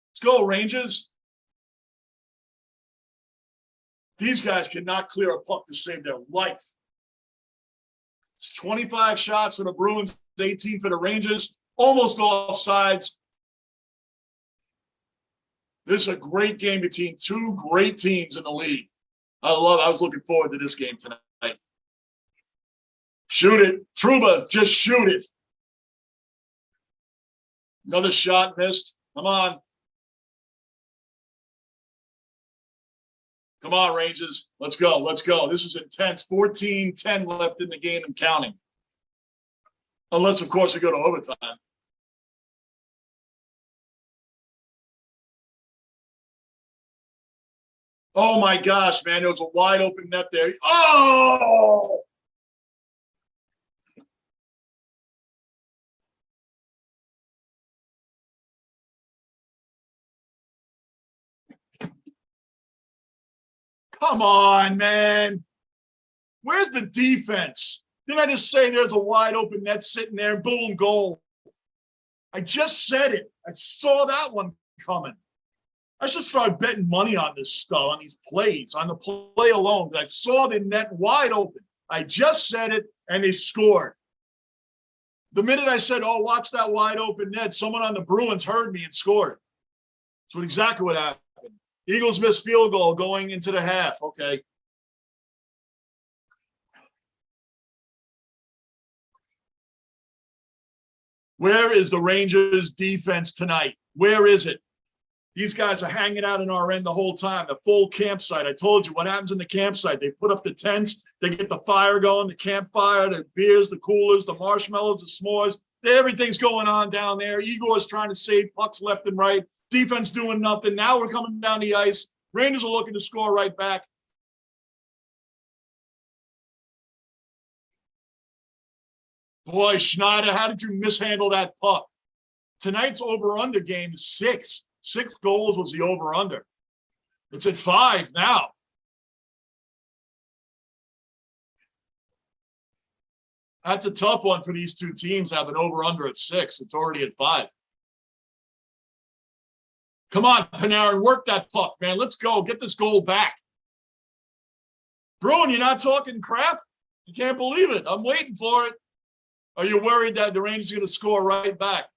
Let's go, Rangers. These guys cannot clear a puck to save their life. It's 25 shots for the Bruins, 18 for the Rangers. Almost off sides. This is a great game between two great teams in the league. I was looking forward to this game tonight. Shoot it. Trouba, just shoot it. Another shot missed. Come on. Come on, Rangers. Let's go. Let's go. This is intense. 14-10 left in the game and counting. Unless, of course, we go to overtime. Oh, my gosh, man. There was a wide open net there. Oh! Come on, man. Where's the defense? Didn't I just say there's a wide open net sitting there? Boom, goal. I just said it. I saw that one coming. I should start betting money on this stuff, on these plays, on the play alone. I saw the net wide open. I just said it, and they scored. The minute I said, oh, watch that wide open net, someone on the Bruins heard me and scored. That's exactly what happened. Eagles missed field goal going into the half. Okay. Where is the Rangers defense tonight? Where is it? These guys are hanging out in our end the whole time, the full campsite. I told you what happens in the campsite. They put up the tents. They get the fire going, the campfire, the beers, the coolers, the marshmallows, the s'mores. Everything's going on down there. Igor's trying to save pucks left and right. Defense doing nothing. Now we're coming down the ice. Rangers are looking to score right back. Boy, Schneider, how did you mishandle that puck? Tonight's over-under game is 6. 6 goals was the over-under. It's at 5 now. That's a tough one for these two teams, have an over-under at 6. It's already at 5. Come on, Panarin, work that puck, man. Let's go. Get this goal back. Bruin, you're not talking crap? You can't believe it. I'm waiting for it. Are you worried that the Rangers are going to score right back?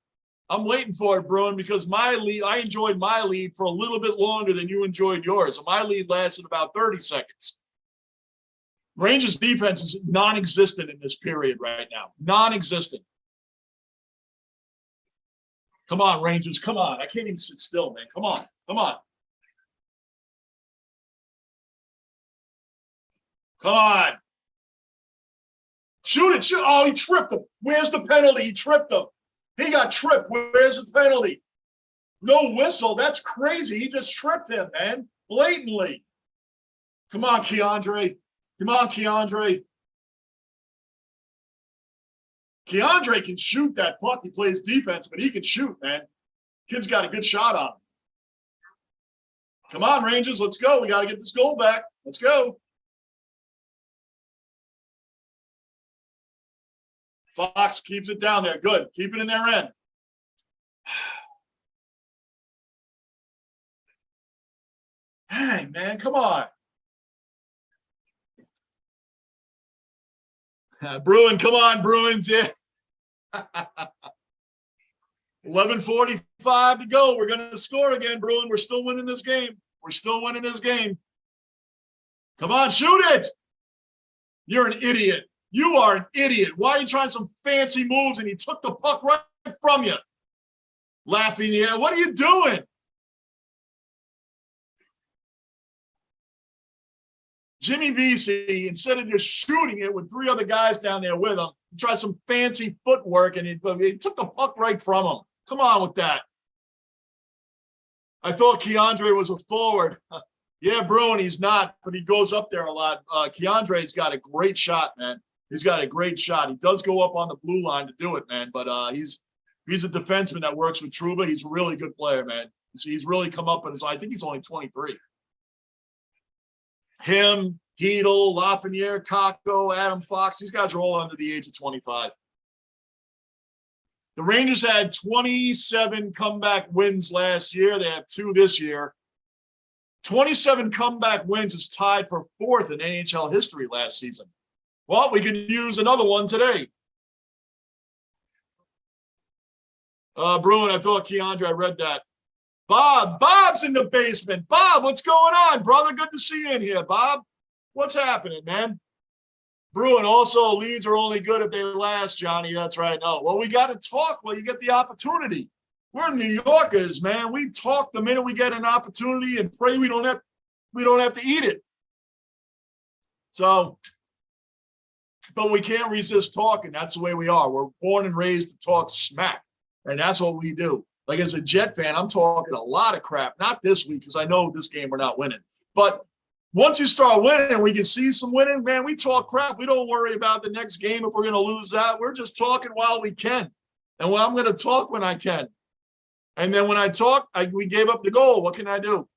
I'm waiting for it, Bruin, because my lead, I enjoyed my lead for a little bit longer than you enjoyed yours. And my lead lasted about 30 seconds. Rangers defense is non-existent in this period right now. Non-existent. Come on, Rangers. Come on. I can't even sit still, man. Come on. Come on. Come on. Shoot it. Shoot. Oh, he tripped him. Where's the penalty? He tripped him. He got tripped. Where's the penalty? No whistle. That's crazy. He just tripped him, man. Blatantly. Come on, Keandre. Come on, Keandre. Keandre can shoot that puck. He plays defense, but he can shoot, man. Kid's got a good shot on him. Come on, Rangers. Let's go. We got to get this goal back. Let's go. Fox keeps it down there. Good. Keep it in their end. Hey, man, come on. Bruin, come on, Bruins. Yeah. 11:45 to go. We're going to score again, Bruin. We're still winning this game. We're still winning this game. Come on, shoot it. You're an idiot. You are an idiot. Why are you trying some fancy moves and he took the puck right from you? Laughing, yeah. What are you doing? Jimmy Vesey, instead of just shooting it with three other guys down there with him, he tried some fancy footwork and he took the puck right from him. Come on with that. I thought Keandre was a forward. Yeah, Bruin, he's not, but he goes up there a lot. Keandre's got a great shot, man. He's got a great shot. He does go up on the blue line to do it, man. But he's a defenseman that works with Trouba. He's a really good player, man. He's really come up, and I think he's only 23. Him, Hedel, Lafreniere, Kakko, Adam Fox, these guys are all under the age of 25. The Rangers had 27 comeback wins last year. They have 2 this year. 27 comeback wins is tied for 4th in NHL history last season. Well, we could use another one today. Bruin, I thought Keandre, I read that. Bob's in the basement. Bob, what's going on, brother? Good to see you in here, Bob. What's happening, man? Bruin, also, leads are only good if they last, Johnny. That's right. No, well, we got to talk while you get the opportunity. We're New Yorkers, man. We talk the minute we get an opportunity and pray we don't have to eat it. So, but we can't resist talking. That's the way we are. We're born and raised to talk smack, and that's what we do. Like, as a Jet fan, I'm talking a lot of crap. Not this week, because I know this game we're not winning. But once you start winning, we can see some winning, man, we talk crap. We don't worry about the next game if we're going to lose that. We're just talking while we can. And I'm going to talk when I can. And then when I talk, we gave up the goal. What can I do?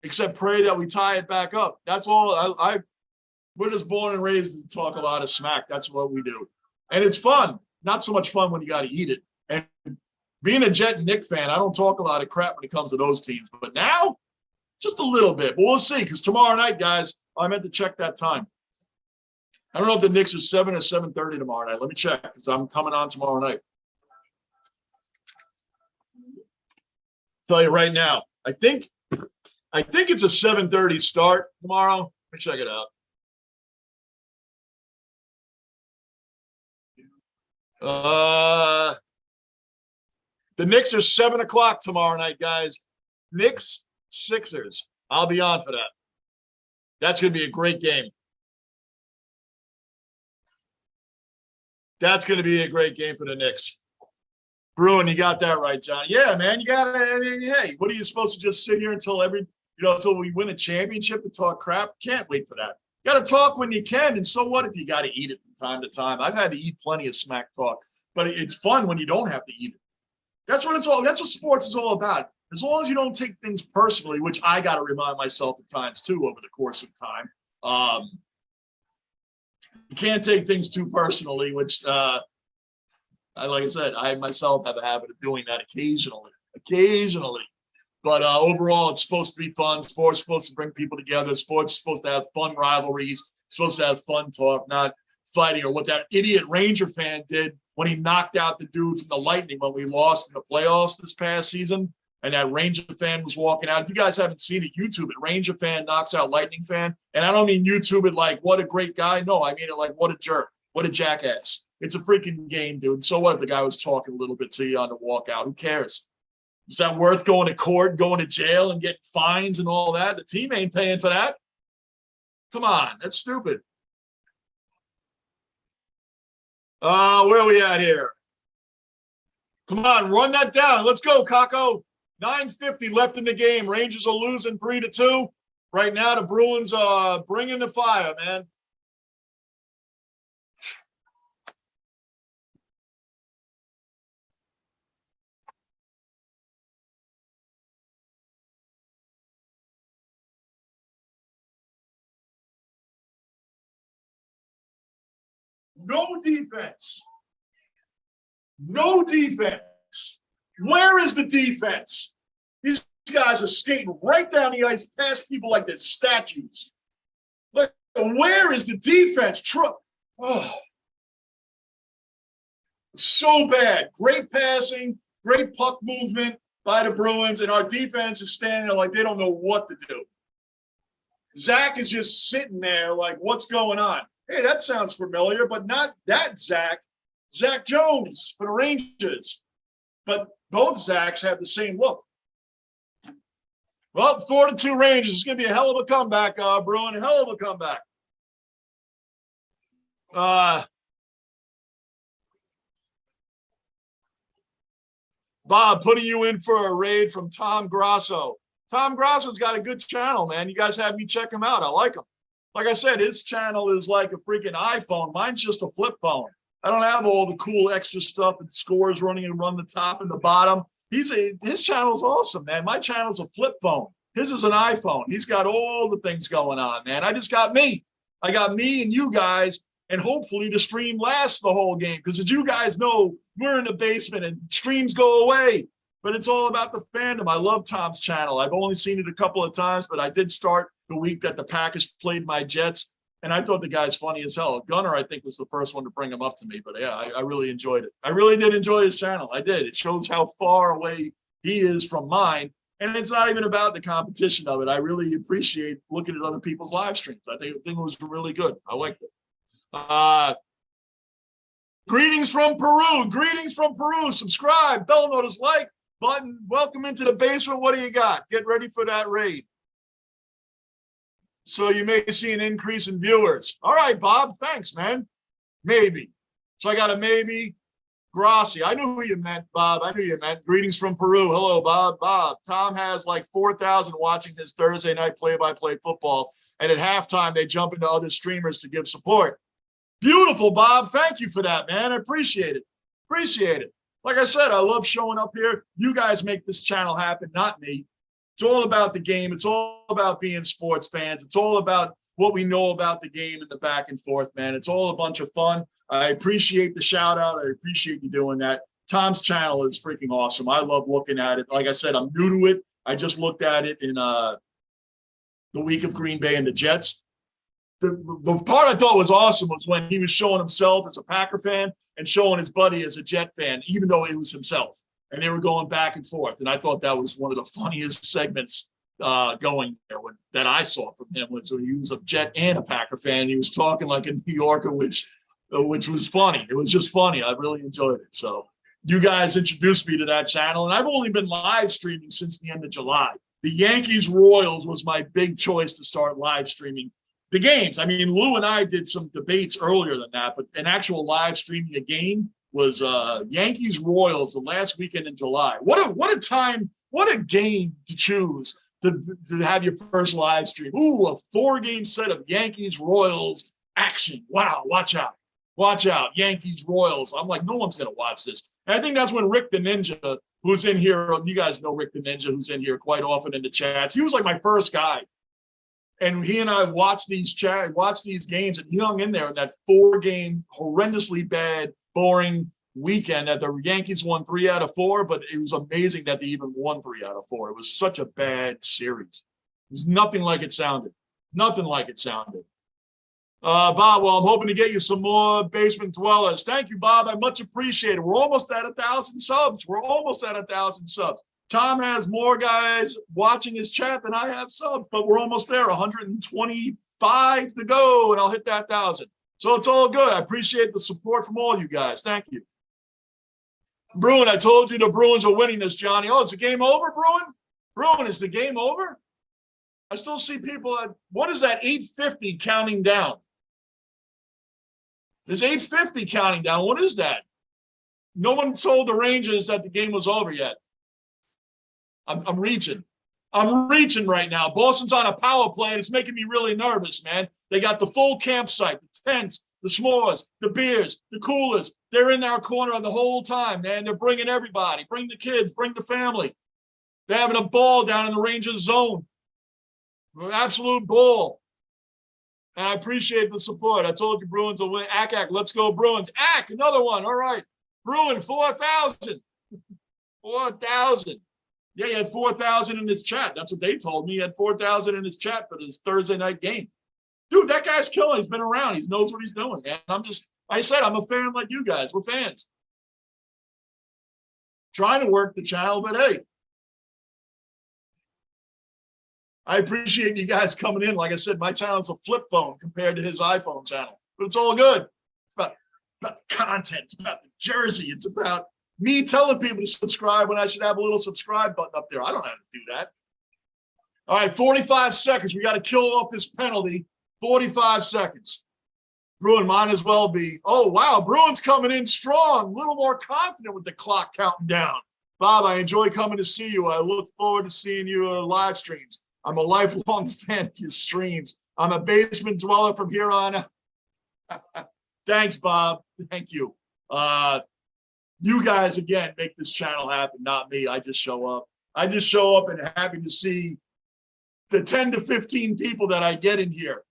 Except pray that we tie it back up. That's all. We're just born and raised to talk a lot of smack. That's what we do. And it's fun. Not so much fun when you got to eat it. And being a Jet and Knick fan, I don't talk a lot of crap when it comes to those teams. But now, just a little bit. But we'll see, because tomorrow night, guys, I meant to check that time. I don't know if the Knicks are 7 or 7:30 tomorrow night. Let me check, because I'm coming on tomorrow night. Tell you right now, I think it's a 7:30 start tomorrow. Let me check it out. The Knicks are 7 o'clock tomorrow night, guys. Knicks, Sixers. I'll be on for that. That's going to be a great game. That's going to be a great game for the Knicks. Bruin, you got that right, John. Yeah, man, you got it. Hey, what are you supposed to just sit here until until we win a championship to talk crap? Can't wait for that. You got to talk when you can, and so what if you got to eat it from time to time? I've had to eat plenty of smack talk, but it's fun when you don't have to eat it. That's what sports is all about. As long as you don't take things personally, which I got to remind myself at times too over the course of time. You can't take things too personally, which, like I said, I myself have a habit of doing that occasionally. But overall, it's supposed to be fun. Sports is supposed to bring people together. Sports is supposed to have fun rivalries. It's supposed to have fun talk, not fighting, or what that idiot Ranger fan did when he knocked out the dude from the Lightning when we lost in the playoffs this past season. And that Ranger fan was walking out. If you guys haven't seen it, YouTube it. Ranger fan knocks out Lightning fan. And I don't mean YouTube it like, what a great guy. No, I mean it like, what a jerk. What a jackass. It's a freaking game, dude. So what if the guy was talking a little bit to you on the walkout? Who cares? Is that worth going to court, going to jail, and getting fines and all that? The team ain't paying for that. Come on, that's stupid. Where are we at here? Come on, run that down. Let's go, Kako. 9:50 left in the game. Rangers are losing 3-2. Right now, the Bruins are bringing the fire, man. No defense. No defense. Where is the defense? These guys are skating right down the ice past people like they're statues. Look, where is the defense? Oh. So bad. Great passing, great puck movement by the Bruins, and our defense is standing there like they don't know what to do. Zach is just sitting there like, what's going on? Hey, that sounds familiar, but not that Zach. Zach Jones for the Rangers. But both Zachs have the same look. Well, 4-2 Rangers. It's going to be a hell of a comeback, Bruin. A hell of a comeback. Bob, putting you in for a raid from Tom Grasso. Tom Grasso's got a good channel, man. You guys have me check him out. I like him. Like I said, his channel is like a freaking iPhone. Mine's just a flip phone. I don't have all the cool extra stuff and scores running and run the top and the bottom. His channel's awesome, man. My channel's a flip phone. His is an iPhone. He's got all the things going on, man. I just got me. I got me and you guys, and hopefully the stream lasts the whole game. Because as you guys know, we're in the basement and streams go away. But it's all about the fandom. I love Tom's channel. I've only seen it a couple of times, but I did start the week that the Packers played my Jets, and I thought the guy's funny as hell. Gunner, I think, was the first one to bring him up to me, but yeah, I really enjoyed it. I really did enjoy his channel. I did. It shows how far away he is from mine, and it's not even about the competition of it. I really appreciate looking at other people's live streams. I think it was really good. I liked it. Greetings from Peru. Greetings from Peru. Subscribe, bell notice, like button. Welcome into the basement. What do you got? Get ready for that raid. So you may see an increase in viewers. All right, Bob. Thanks, man. Maybe. So I got a maybe. Grassi. I knew who you meant, Bob. I knew you meant. Greetings from Peru. Hello, Bob. Bob. Tom has like 4,000 watching his Thursday night play-by-play football. And at halftime, they jump into other streamers to give support. Beautiful, Bob. Thank you for that, man. I appreciate it. Appreciate it. Like I said, I love showing up here. You guys make this channel happen, not me. It's all about the game. It's all about being sports fans. It's all about what we know about the game and the back and forth, man. It's all a bunch of fun. I appreciate the shout out. I appreciate you doing that. Tom's channel is freaking awesome. I love looking at it. Like I said, I'm new to it. I just looked at it in the week of Green Bay and the Jets. The part I thought was awesome was when he was showing himself as a Packer fan and showing his buddy as a Jet fan, even though it was himself. And they were going back and forth. And I thought that was one of the funniest segments going there that I saw from him. Was he was a Jet and a Packer fan. He was talking like a New Yorker, which was funny. It was just funny. I really enjoyed it. So you guys introduced me to that channel. And I've only been live streaming since the end of July. The Yankees Royals was my big choice to start live streaming the games. I mean, Lou and I did some debates earlier than that, but an actual live streaming a game was Yankees Royals the last weekend in July. What a time, what a game to choose to have your first live stream. Ooh, a 4-game set of Yankees Royals action. Wow, watch out. Watch out, Yankees Royals. I'm like, no one's going to watch this. And I think that's when Rick the Ninja, who's in here, you guys know Rick the Ninja, who's in here quite often in the chats. He was like my first guy. And he and I watched these games, and he hung in there in that 4-game, horrendously bad, boring weekend that the Yankees won 3 out of 4, but it was amazing that they even won 3 out of 4. It was such a bad series. It was nothing like it sounded. Nothing like it sounded. Bob, well, I'm hoping to get you some more basement dwellers. Thank you, Bob. I much appreciate it. We're almost at 1,000 subs. We're almost at 1,000 subs. Tom has more guys watching his chat than I have subs, but we're almost there. 125 to go, and I'll hit that 1,000. So it's all good. I appreciate the support from all you guys. Thank you. Bruin, I told you the Bruins are winning this, Johnny. Oh, it's a game over, Bruin? Bruin, is the game over? I still see people at, what is that, 8:50 counting down? There's 8:50 counting down. What is that? No one told the Rangers that the game was over yet. I'm reaching. I'm reaching right now. Boston's on a power play, and it's making me really nervous, man. They got the full campsite, the tents, the s'mores, the beers, the coolers. They're in our corner the whole time, man. They're bringing everybody. Bring the kids. Bring the family. They're having a ball down in the Rangers zone. An absolute ball. And I appreciate the support. I told you Bruins will win. Ack, let's go Bruins. Ack, another one. All right. Bruin, 4,000. 4,000. Yeah, he had 4,000 in his chat. That's what they told me. He had 4,000 in his chat for this Thursday night game. Dude, that guy's killing. He's been around. He knows what he's doing, man. I said, I'm a fan like you guys. We're fans. Trying to work the channel, but hey. I appreciate you guys coming in. Like I said, my channel's a flip phone compared to his iPhone channel. But it's all good. It's about the content. It's about the jersey. It's about me telling people to subscribe when I should have a little subscribe button up there. I don't know how to do that. All right, 45 seconds. We got to kill off this penalty. 45 seconds. Bruin might as well be. Oh, wow. Bruin's coming in strong. A little more confident with the clock counting down. Bob, I enjoy coming to see you. I look forward to seeing you on live streams. I'm a lifelong fan of your streams. I'm a basement dweller from here on out. Thanks, Bob. Thank you. You guys, again, make this channel happen, not me. I just show up. I just show up and happy to see the 10 to 15 people that I get in here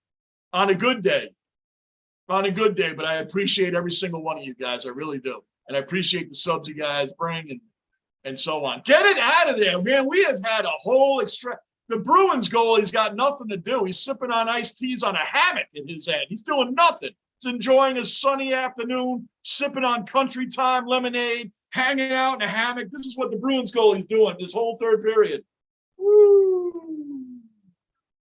on a good day. On a good day, but I appreciate every single one of you guys. I really do. And I appreciate the subs you guys bring and so on. Get it out of there, man. We have had a whole extra. The Bruins goalie's got nothing to do. He's sipping on iced teas on a hammock in his end. He's doing nothing. He's enjoying his sunny afternoon, sipping on country time lemonade, hanging out in a hammock. This is what the Bruins goalie's doing this whole third period. Woo.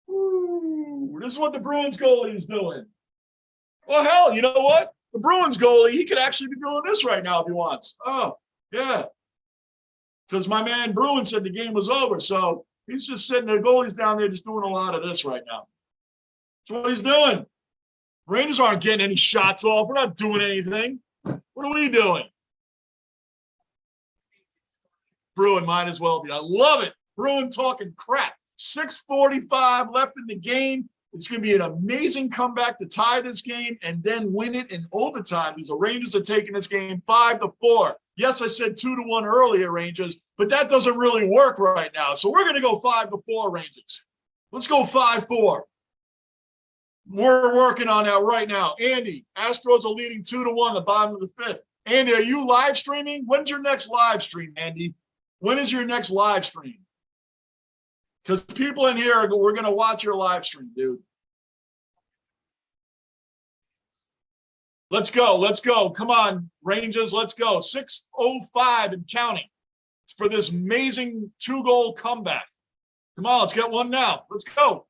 Woo. This is what the Bruins goalie's doing. Well, hell, you know what? The Bruins goalie, he could actually be doing this right now if he wants. Oh, yeah. Because my man Bruin said the game was over, so he's just sitting there. Goalie's down there just doing a lot of this right now. That's what he's doing. Rangers aren't getting any shots off. We're not doing anything. What are we doing? Bruin might as well be. I love it. Bruin talking crap. 6:45 left in the game. It's going to be an amazing comeback to tie this game and then win it in overtime because the Rangers are taking this game 5-4. Yes, I said 2-1 earlier, Rangers, but that doesn't really work right now. So we're going to go 5-4, Rangers. Let's go 5-4. We're working on that right now. Andy, Astros are leading 2-1 the bottom of the fifth. Andy, are you live streaming? When's your next live stream, Andy? When is your next live stream? Because people in here, we're going to watch your live stream, dude. Let's go. Let's go. Come on, Rangers. Let's go. 6:05 and counting for this amazing 2-goal comeback. Come on, let's get one now. Let's go.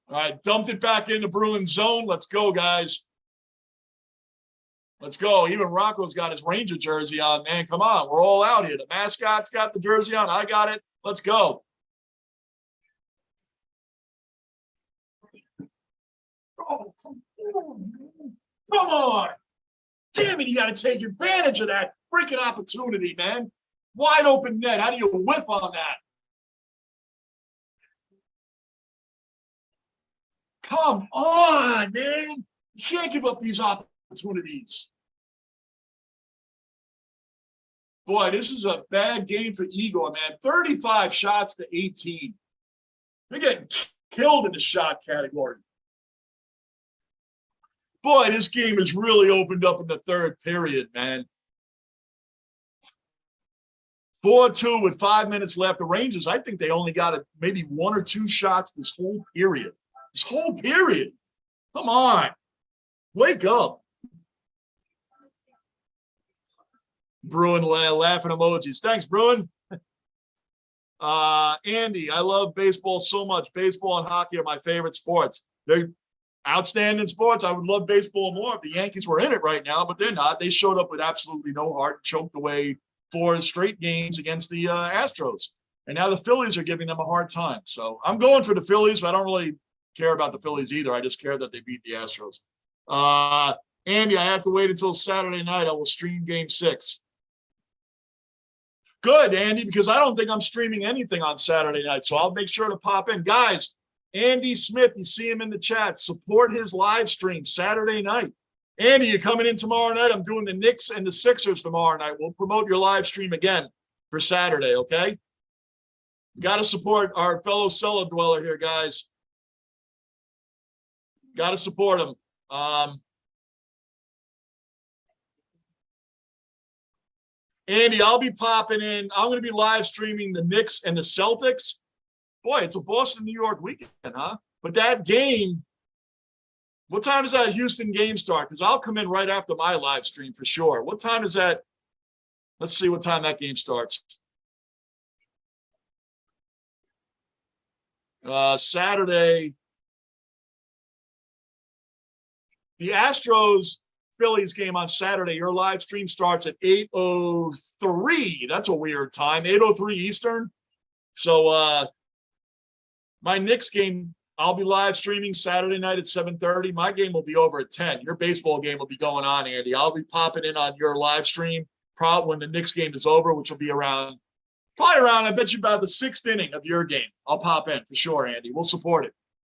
All right, dumped it back into Bruins zone. Let's go, guys. Let's go. Even Rocco's got his Ranger jersey on, man. Come on. We're all out here. The mascot's got the jersey on. I got it. Let's go. Oh, come on, man. Come on. Damn it. You got to take advantage of that freaking opportunity, man. Wide open net. How do you whiff on that? Come on, man. You can't give up these opportunities. Boy, this is a bad game for Igor, man. 35 shots to 18. They're getting killed in the shot category. Boy, this game has really opened up in the third period, man. 4-2 with 5 minutes left. The Rangers, I think they only got maybe 1 or 2 shots this whole period. This whole period. Come on. Wake up. Bruin laughing emojis. Thanks, Bruin. Andy, I love baseball so much. Baseball and hockey are my favorite sports. They're outstanding sports. I would love baseball more if the Yankees were in it right now, but they're not. They showed up with absolutely no heart, choked away 4 straight games against the Astros. And now the Phillies are giving them a hard time. So I'm going for the Phillies, but I don't really care about the Phillies either. I just care that they beat the Astros. Andy, I have to wait until Saturday night. I will stream game 6. Good, Andy, because I don't think I'm streaming anything on Saturday night. So I'll make sure to pop in. Guys, Andy Smith, you see him in the chat. Support his live stream Saturday night. Andy, you're coming in tomorrow night. I'm doing the Knicks and the Sixers tomorrow night. We'll promote your live stream again for Saturday, okay? Got to support our fellow cellar dweller here, guys. Got to support him. Andy, I'll be popping in. I'm going to be live streaming the Knicks and the Celtics. Boy, it's a Boston-New York weekend, huh? But that game, what time does that Houston game start? Because I'll come in right after my live stream for sure. What time is that? Let's see what time that game starts. Saturday. The Astros-Phillies game on Saturday, your live stream starts at 8:03. That's a weird time, 8:03 Eastern. So my Knicks game, I'll be live streaming Saturday night at 7:30. My game will be over at 10. Your baseball game will be going on, Andy. I'll be popping in on your live stream probably when the Knicks game is over, which will be probably around, I bet you about the 6th inning of your game. I'll pop in for sure, Andy. We'll support it.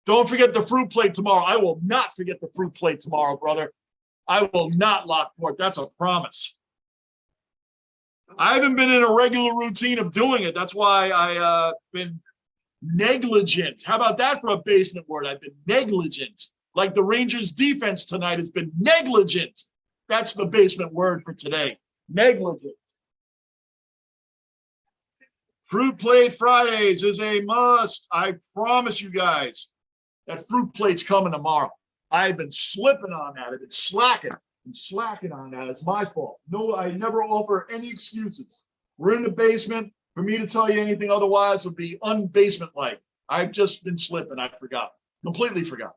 Don't forget the fruit plate tomorrow. I will not forget the fruit plate tomorrow, brother. I will not Lockport. That's a promise. I haven't been in a regular routine of doing it. That's why I've been negligent. How about that for a basement word? I've been negligent. Like the Rangers defense tonight has been negligent. That's the basement word for today. Negligent. Fruit plate Fridays is a must. I promise you guys that fruit plate's coming tomorrow. I've been slipping on that. I've been slacking on that. It's my fault. No, I never offer any excuses. We're in the basement. For me to tell you anything otherwise would be unbasement-like. I've just been slipping. I forgot. Completely forgot.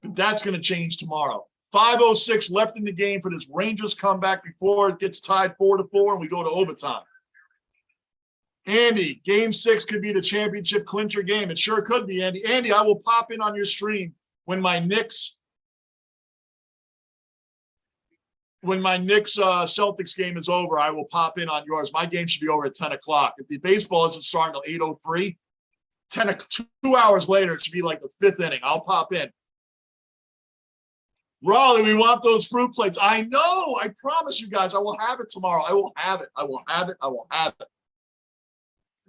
But that's going to change tomorrow. 5:06 left in the game for this Rangers comeback before it gets tied 4-4 and we go to overtime. Andy, game 6 could be the championship clincher game. It sure could be, Andy. Andy, I will pop in on your stream when my Knicks Celtics game is over. I will pop in on yours. My game should be over at 10 o'clock. If the baseball isn't starting until 8:03, 2 hours later, it should be like the 5th inning. I'll pop in. Raleigh, we want those fruit plates. I know. I promise you guys, I will have it tomorrow. I will have it. I will have it. I will have it.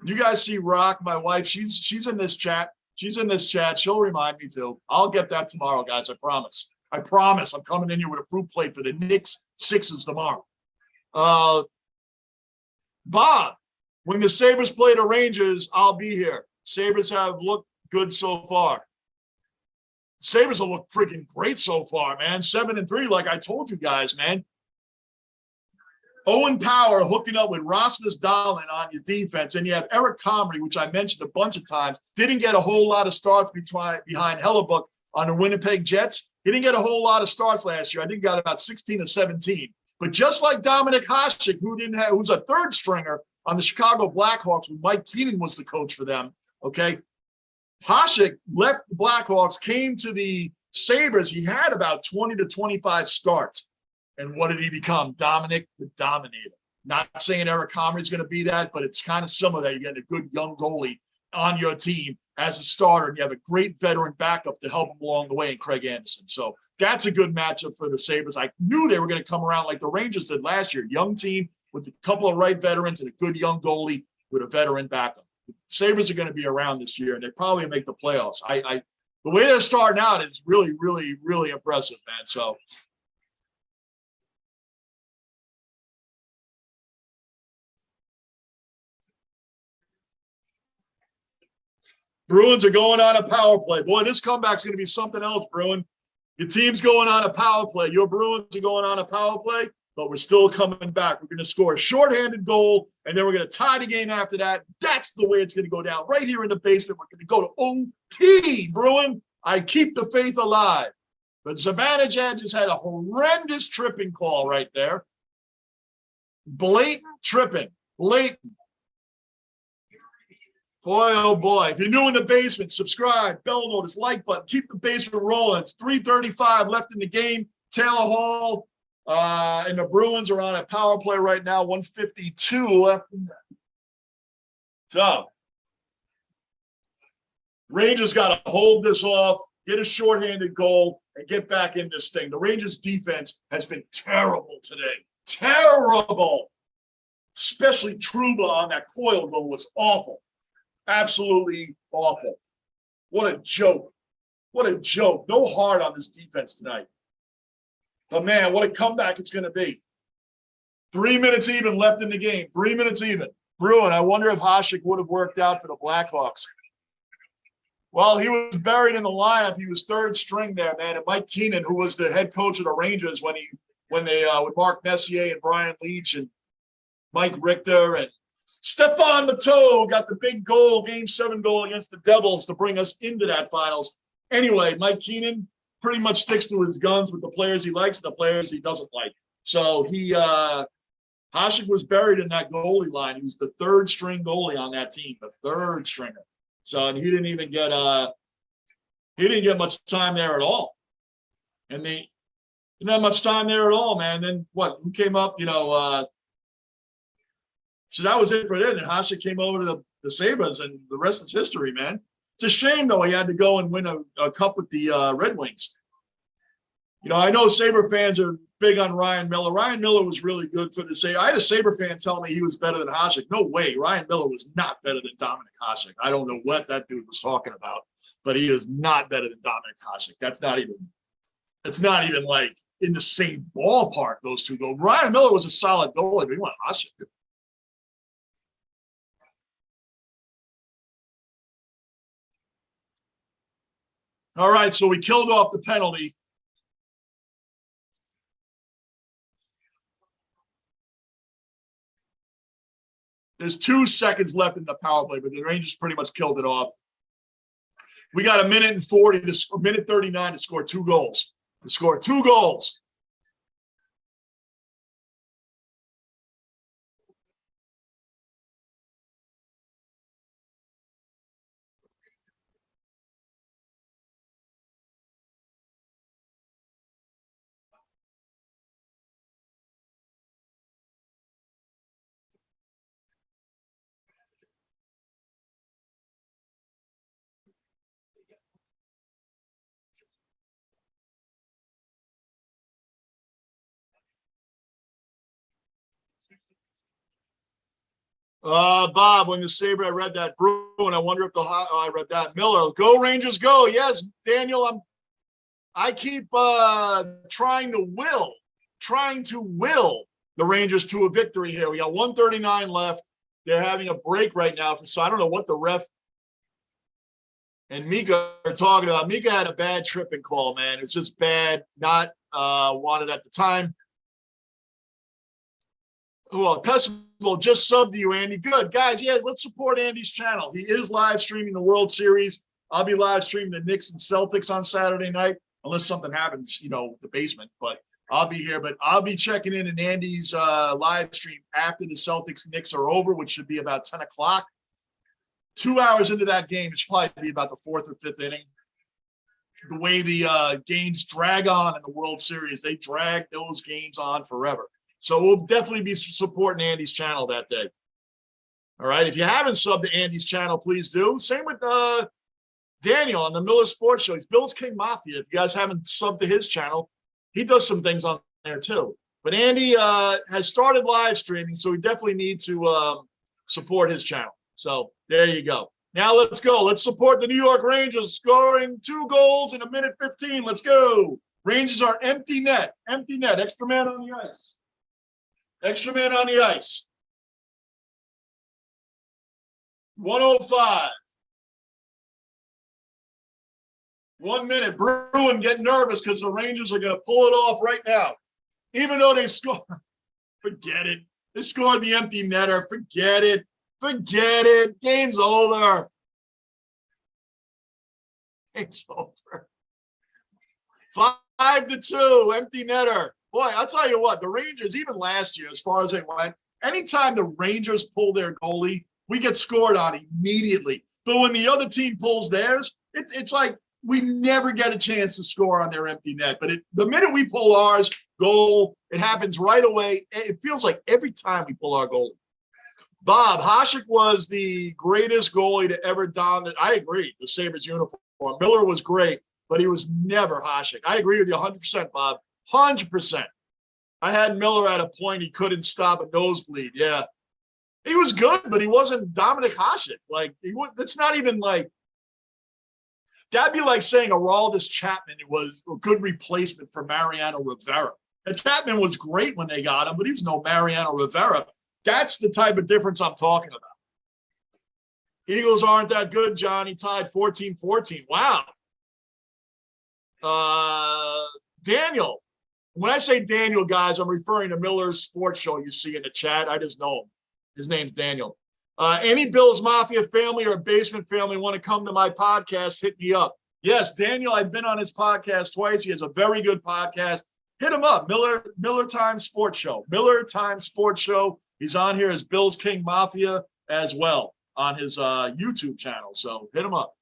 You guys see Rock, my wife. She's in this chat. She's in this chat. She'll remind me too. I'll get that tomorrow, guys. I promise. I promise. I'm coming in here with a fruit plate for the Knicks Sixers tomorrow. Bob, when the Sabres play the Rangers, I'll be here. Sabres have looked good so far. Sabres have looked freaking great so far, man. 7-3, like I told you guys, man. Owen Power hooking up with Rasmus Dahlin on your defense, and you have Eric Comrie, which I mentioned a bunch of times, didn't get a whole lot of starts behind Hellebuck on the Winnipeg Jets. He didn't get a whole lot of starts last year. I think he got about 16 or 17. But just like Dominic Hasek, who's a third stringer on the Chicago Blackhawks when Mike Keenan was the coach for them, okay? Hasek left the Blackhawks, came to the Sabres. He had about 20 to 25 starts. And what did he become? Dominic the Dominator. Not saying Eric Comrie is going to be that, but it's kind of similar that you get a good young goalie on your team as a starter, and you have a great veteran backup to help him along the way in Craig Anderson. So that's a good matchup for the Sabres. I knew they were going to come around like the Rangers did last year. Young team with a couple of right veterans and a good young goalie with a veteran backup. The Sabres are going to be around this year, and they probably make the playoffs. the way they're starting out is really, really, really impressive, man. So. Bruins are going on a power play. Boy, this comeback's going to be something else, Bruin. Your team's going on a power play. Your Bruins are going on a power play, but we're still coming back. We're going to score a shorthanded goal, and then we're going to tie the game after that. That's the way it's going to go down. Right here in the basement, we're going to go to OT, Bruin. I keep the faith alive. But Zibanejad just had a horrendous tripping call right there. Blatant tripping. Blatant. Boy, oh boy. If you're new in the basement, subscribe, bell notice, like button. Keep the basement rolling. It's 3:35 left in the game. Taylor Hall and the Bruins are on a power play right now. 1:52 left in that. So, Rangers got to hold this off, get a shorthanded goal, and get back in this thing. The Rangers defense has been terrible today. Terrible. Especially Trouba on that Coyle goal was awful. Absolutely awful. What a joke. What a joke. No heart on this defense tonight. But, man, what a comeback it's going to be. 3 minutes even left in the game. 3 minutes even. Bruin, I wonder if Hasek would have worked out for the Blackhawks. Well, he was buried in the lineup. He was third string there, man. And Mike Keenan, who was the head coach of the Rangers when they with Mark Messier and Brian Leetch and Mike Richter and Stephane Matteau got the big goal, Game 7 goal against the Devils to bring us into that finals. Anyway, Mike Keenan pretty much sticks to his guns with the players he likes and the players he doesn't like. So Hasek was buried in that goalie line. He was the third string goalie on that team, the third stringer. So, and he didn't even get much time there at all. And they didn't have much time there at all, man. Then what? Who came up? So that was it for them. And Hasek came over to the Sabres, and the rest is history, man. It's a shame, though, he had to go and win a cup with the Red Wings. I know Sabre fans are big on Ryan Miller. Ryan Miller was really good for the Sabres. I had a Sabre fan tell me he was better than Hasek. No way. Ryan Miller was not better than Dominic Hasek. I don't know what that dude was talking about, but he is not better than Dominic Hasek. That's not even like in the same ballpark, those two go. Ryan Miller was a solid goalie, but he went Hasek. All right, so we killed off the penalty. There's 2 seconds left in the power play, but the Rangers pretty much killed it off. We got a minute and 39 to score 2 goals. To score 2 goals. Bob, when the Sabre, I read that. Bruin, I wonder if I read that. Miller, go Rangers, go. Yes, Daniel, I keep trying to will the Rangers to a victory here. We got 1:39 left. They're having a break right now. So I don't know what the ref and Mika are talking about. Mika had a bad tripping call, man. It's just bad, not wanted at the time. Well, Pessimal just subbed to you, Andy. Good. Guys, yeah, let's support Andy's channel. He is live streaming the World Series. I'll be live streaming the Knicks and Celtics on Saturday night, unless something happens, the basement. But I'll be here. But I'll be checking in Andy's live stream after the Celtics-Knicks are over, which should be about 10 o'clock. 2 hours into that game, it should probably be about the 4th or 5th inning. The way the games drag on in the World Series, they drag those games on forever. So we'll definitely be supporting Andy's channel that day. All right. If you haven't subbed to Andy's channel, please do. Same with Daniel on the Miller Sports Show. He's Bill's King Mafia. If you guys haven't subbed to his channel, he does some things on there too. But Andy has started live streaming, so we definitely need to support his channel. So there you go. Now let's go. Let's support the New York Rangers, scoring 2 goals in a minute 15. Let's go. Rangers are empty net. Empty net. Extra man on the ice. Extra man on the ice. 1:05. 1 minute. Bruin getting nervous because the Rangers are going to pull it off right now. Even though they score. Forget it. They scored the empty netter. Forget it. Forget it. Game's over. Game's over. 5-2. Empty netter. Boy, I'll tell you what, the Rangers, even last year, as far as they went, anytime the Rangers pull their goalie, we get scored on immediately. But when the other team pulls theirs, it's like we never get a chance to score on their empty net. But the minute we pull ours, goal, it happens right away. It feels like every time we pull our goalie. Bob, Hasek was the greatest goalie to ever don it. I agree, the Sabres uniform. Miller was great, but he was never Hasek. I agree with you 100%, Bob. 100%. I had Miller at a point he couldn't stop a nosebleed. Yeah. He was good, but he wasn't Dominic Hasek. Like, that's not even like, that'd be like saying Aroldis Chapman was a good replacement for Mariano Rivera. And Chapman was great when they got him, but he was no Mariano Rivera. That's the type of difference I'm talking about. Eagles aren't that good, Johnny. Tied 14-14. Wow. Daniel. When I say Daniel, guys, I'm referring to Miller's sports show you see in the chat. I just know him. His name's Daniel. Any Bills Mafia family or basement family want to come to my podcast, hit me up. Yes, Daniel, I've been on his podcast twice. He has a very good podcast. Hit him up, Miller Time Sports Show. Miller Time Sports Show. He's on here as Bills King Mafia as well on his YouTube channel. So hit him up.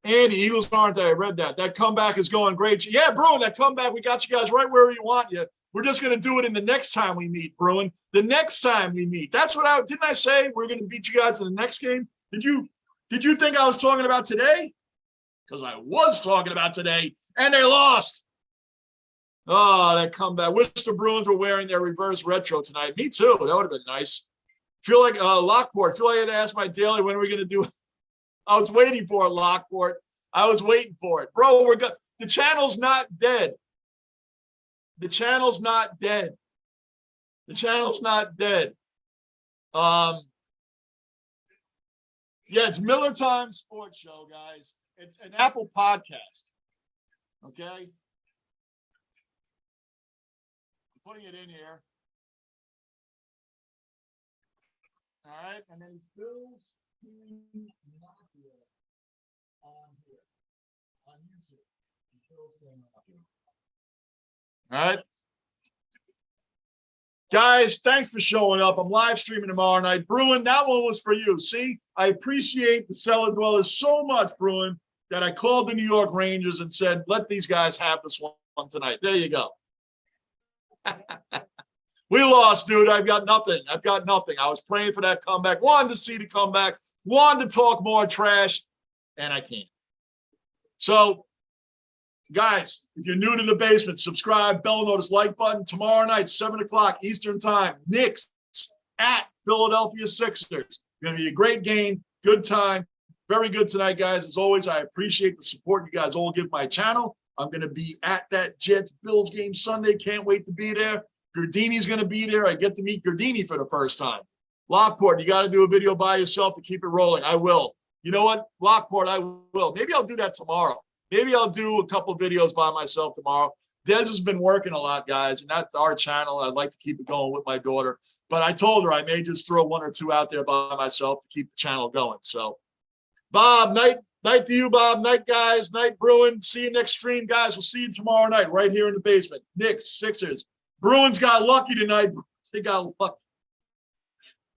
And the Eagles aren't there. I read that. That comeback is going great. Yeah, Bruin, that comeback, we got you guys right where we want you. We're just going to do it in the next time we meet, Bruin. The next time we meet. That's what didn't I say we're going to beat you guys in the next game? Did you think I was talking about today? Because I was talking about today, and they lost. Oh, that comeback. Wish the Bruins were wearing their reverse retro tonight. Me too. That would have been nice. Feel like Lockport. Feel like I had to ask my daily when are we going to do it. I was waiting for it, Lockport. I was waiting for it. Bro, we're good. The channel's not dead. The channel's not dead. The channel's not dead. Yeah, it's Miller Time Sports Show, guys. It's an Apple podcast. Okay? I'm putting it in here. All right, and then it's Bills King Mafia on here, on YouTube. Bills King Mafia. All right. Guys, thanks for showing up. I'm live streaming tomorrow night. Bruin, that one was for you. See, I appreciate the cellar dwellers so much, Bruin, that I called the New York Rangers and said, let these guys have this one tonight. There you go. We lost, dude. I've got nothing. I was praying for that comeback. Wanted to see the comeback. Wanted to talk more trash, and I can't. So, guys, if you're new to the basement, subscribe, bell notice, like button. Tomorrow night, 7 o'clock Eastern time, Knicks at Philadelphia Sixers. Going to be a great game, good time. Very good tonight, guys. As always, I appreciate the support you guys all give my channel. I'm going to be at that Jets-Bills game Sunday. Can't wait to be there. Gardini's going to be there. I get to meet Gardini for the first time. Lockport, you got to do a video by yourself to keep it rolling. I will. You know what? Lockport, I will. Maybe I'll do that tomorrow. Maybe I'll do a couple videos by myself tomorrow. Des has been working a lot, guys, and that's our channel. I'd like to keep it going with my daughter. But I told her I may just throw 1 or 2 out there by myself to keep the channel going. So, Bob, night to you, Bob. Night, guys. Night, Bruin. See you next stream, guys. We'll see you tomorrow night right here in the basement. Knicks, Sixers. Bruins got lucky tonight. They got lucky.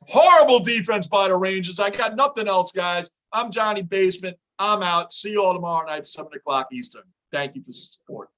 Horrible defense by the Rangers. I got nothing else, guys. I'm Johnny Basement. I'm out. See you all tomorrow night, 7 o'clock Eastern. Thank you for the support.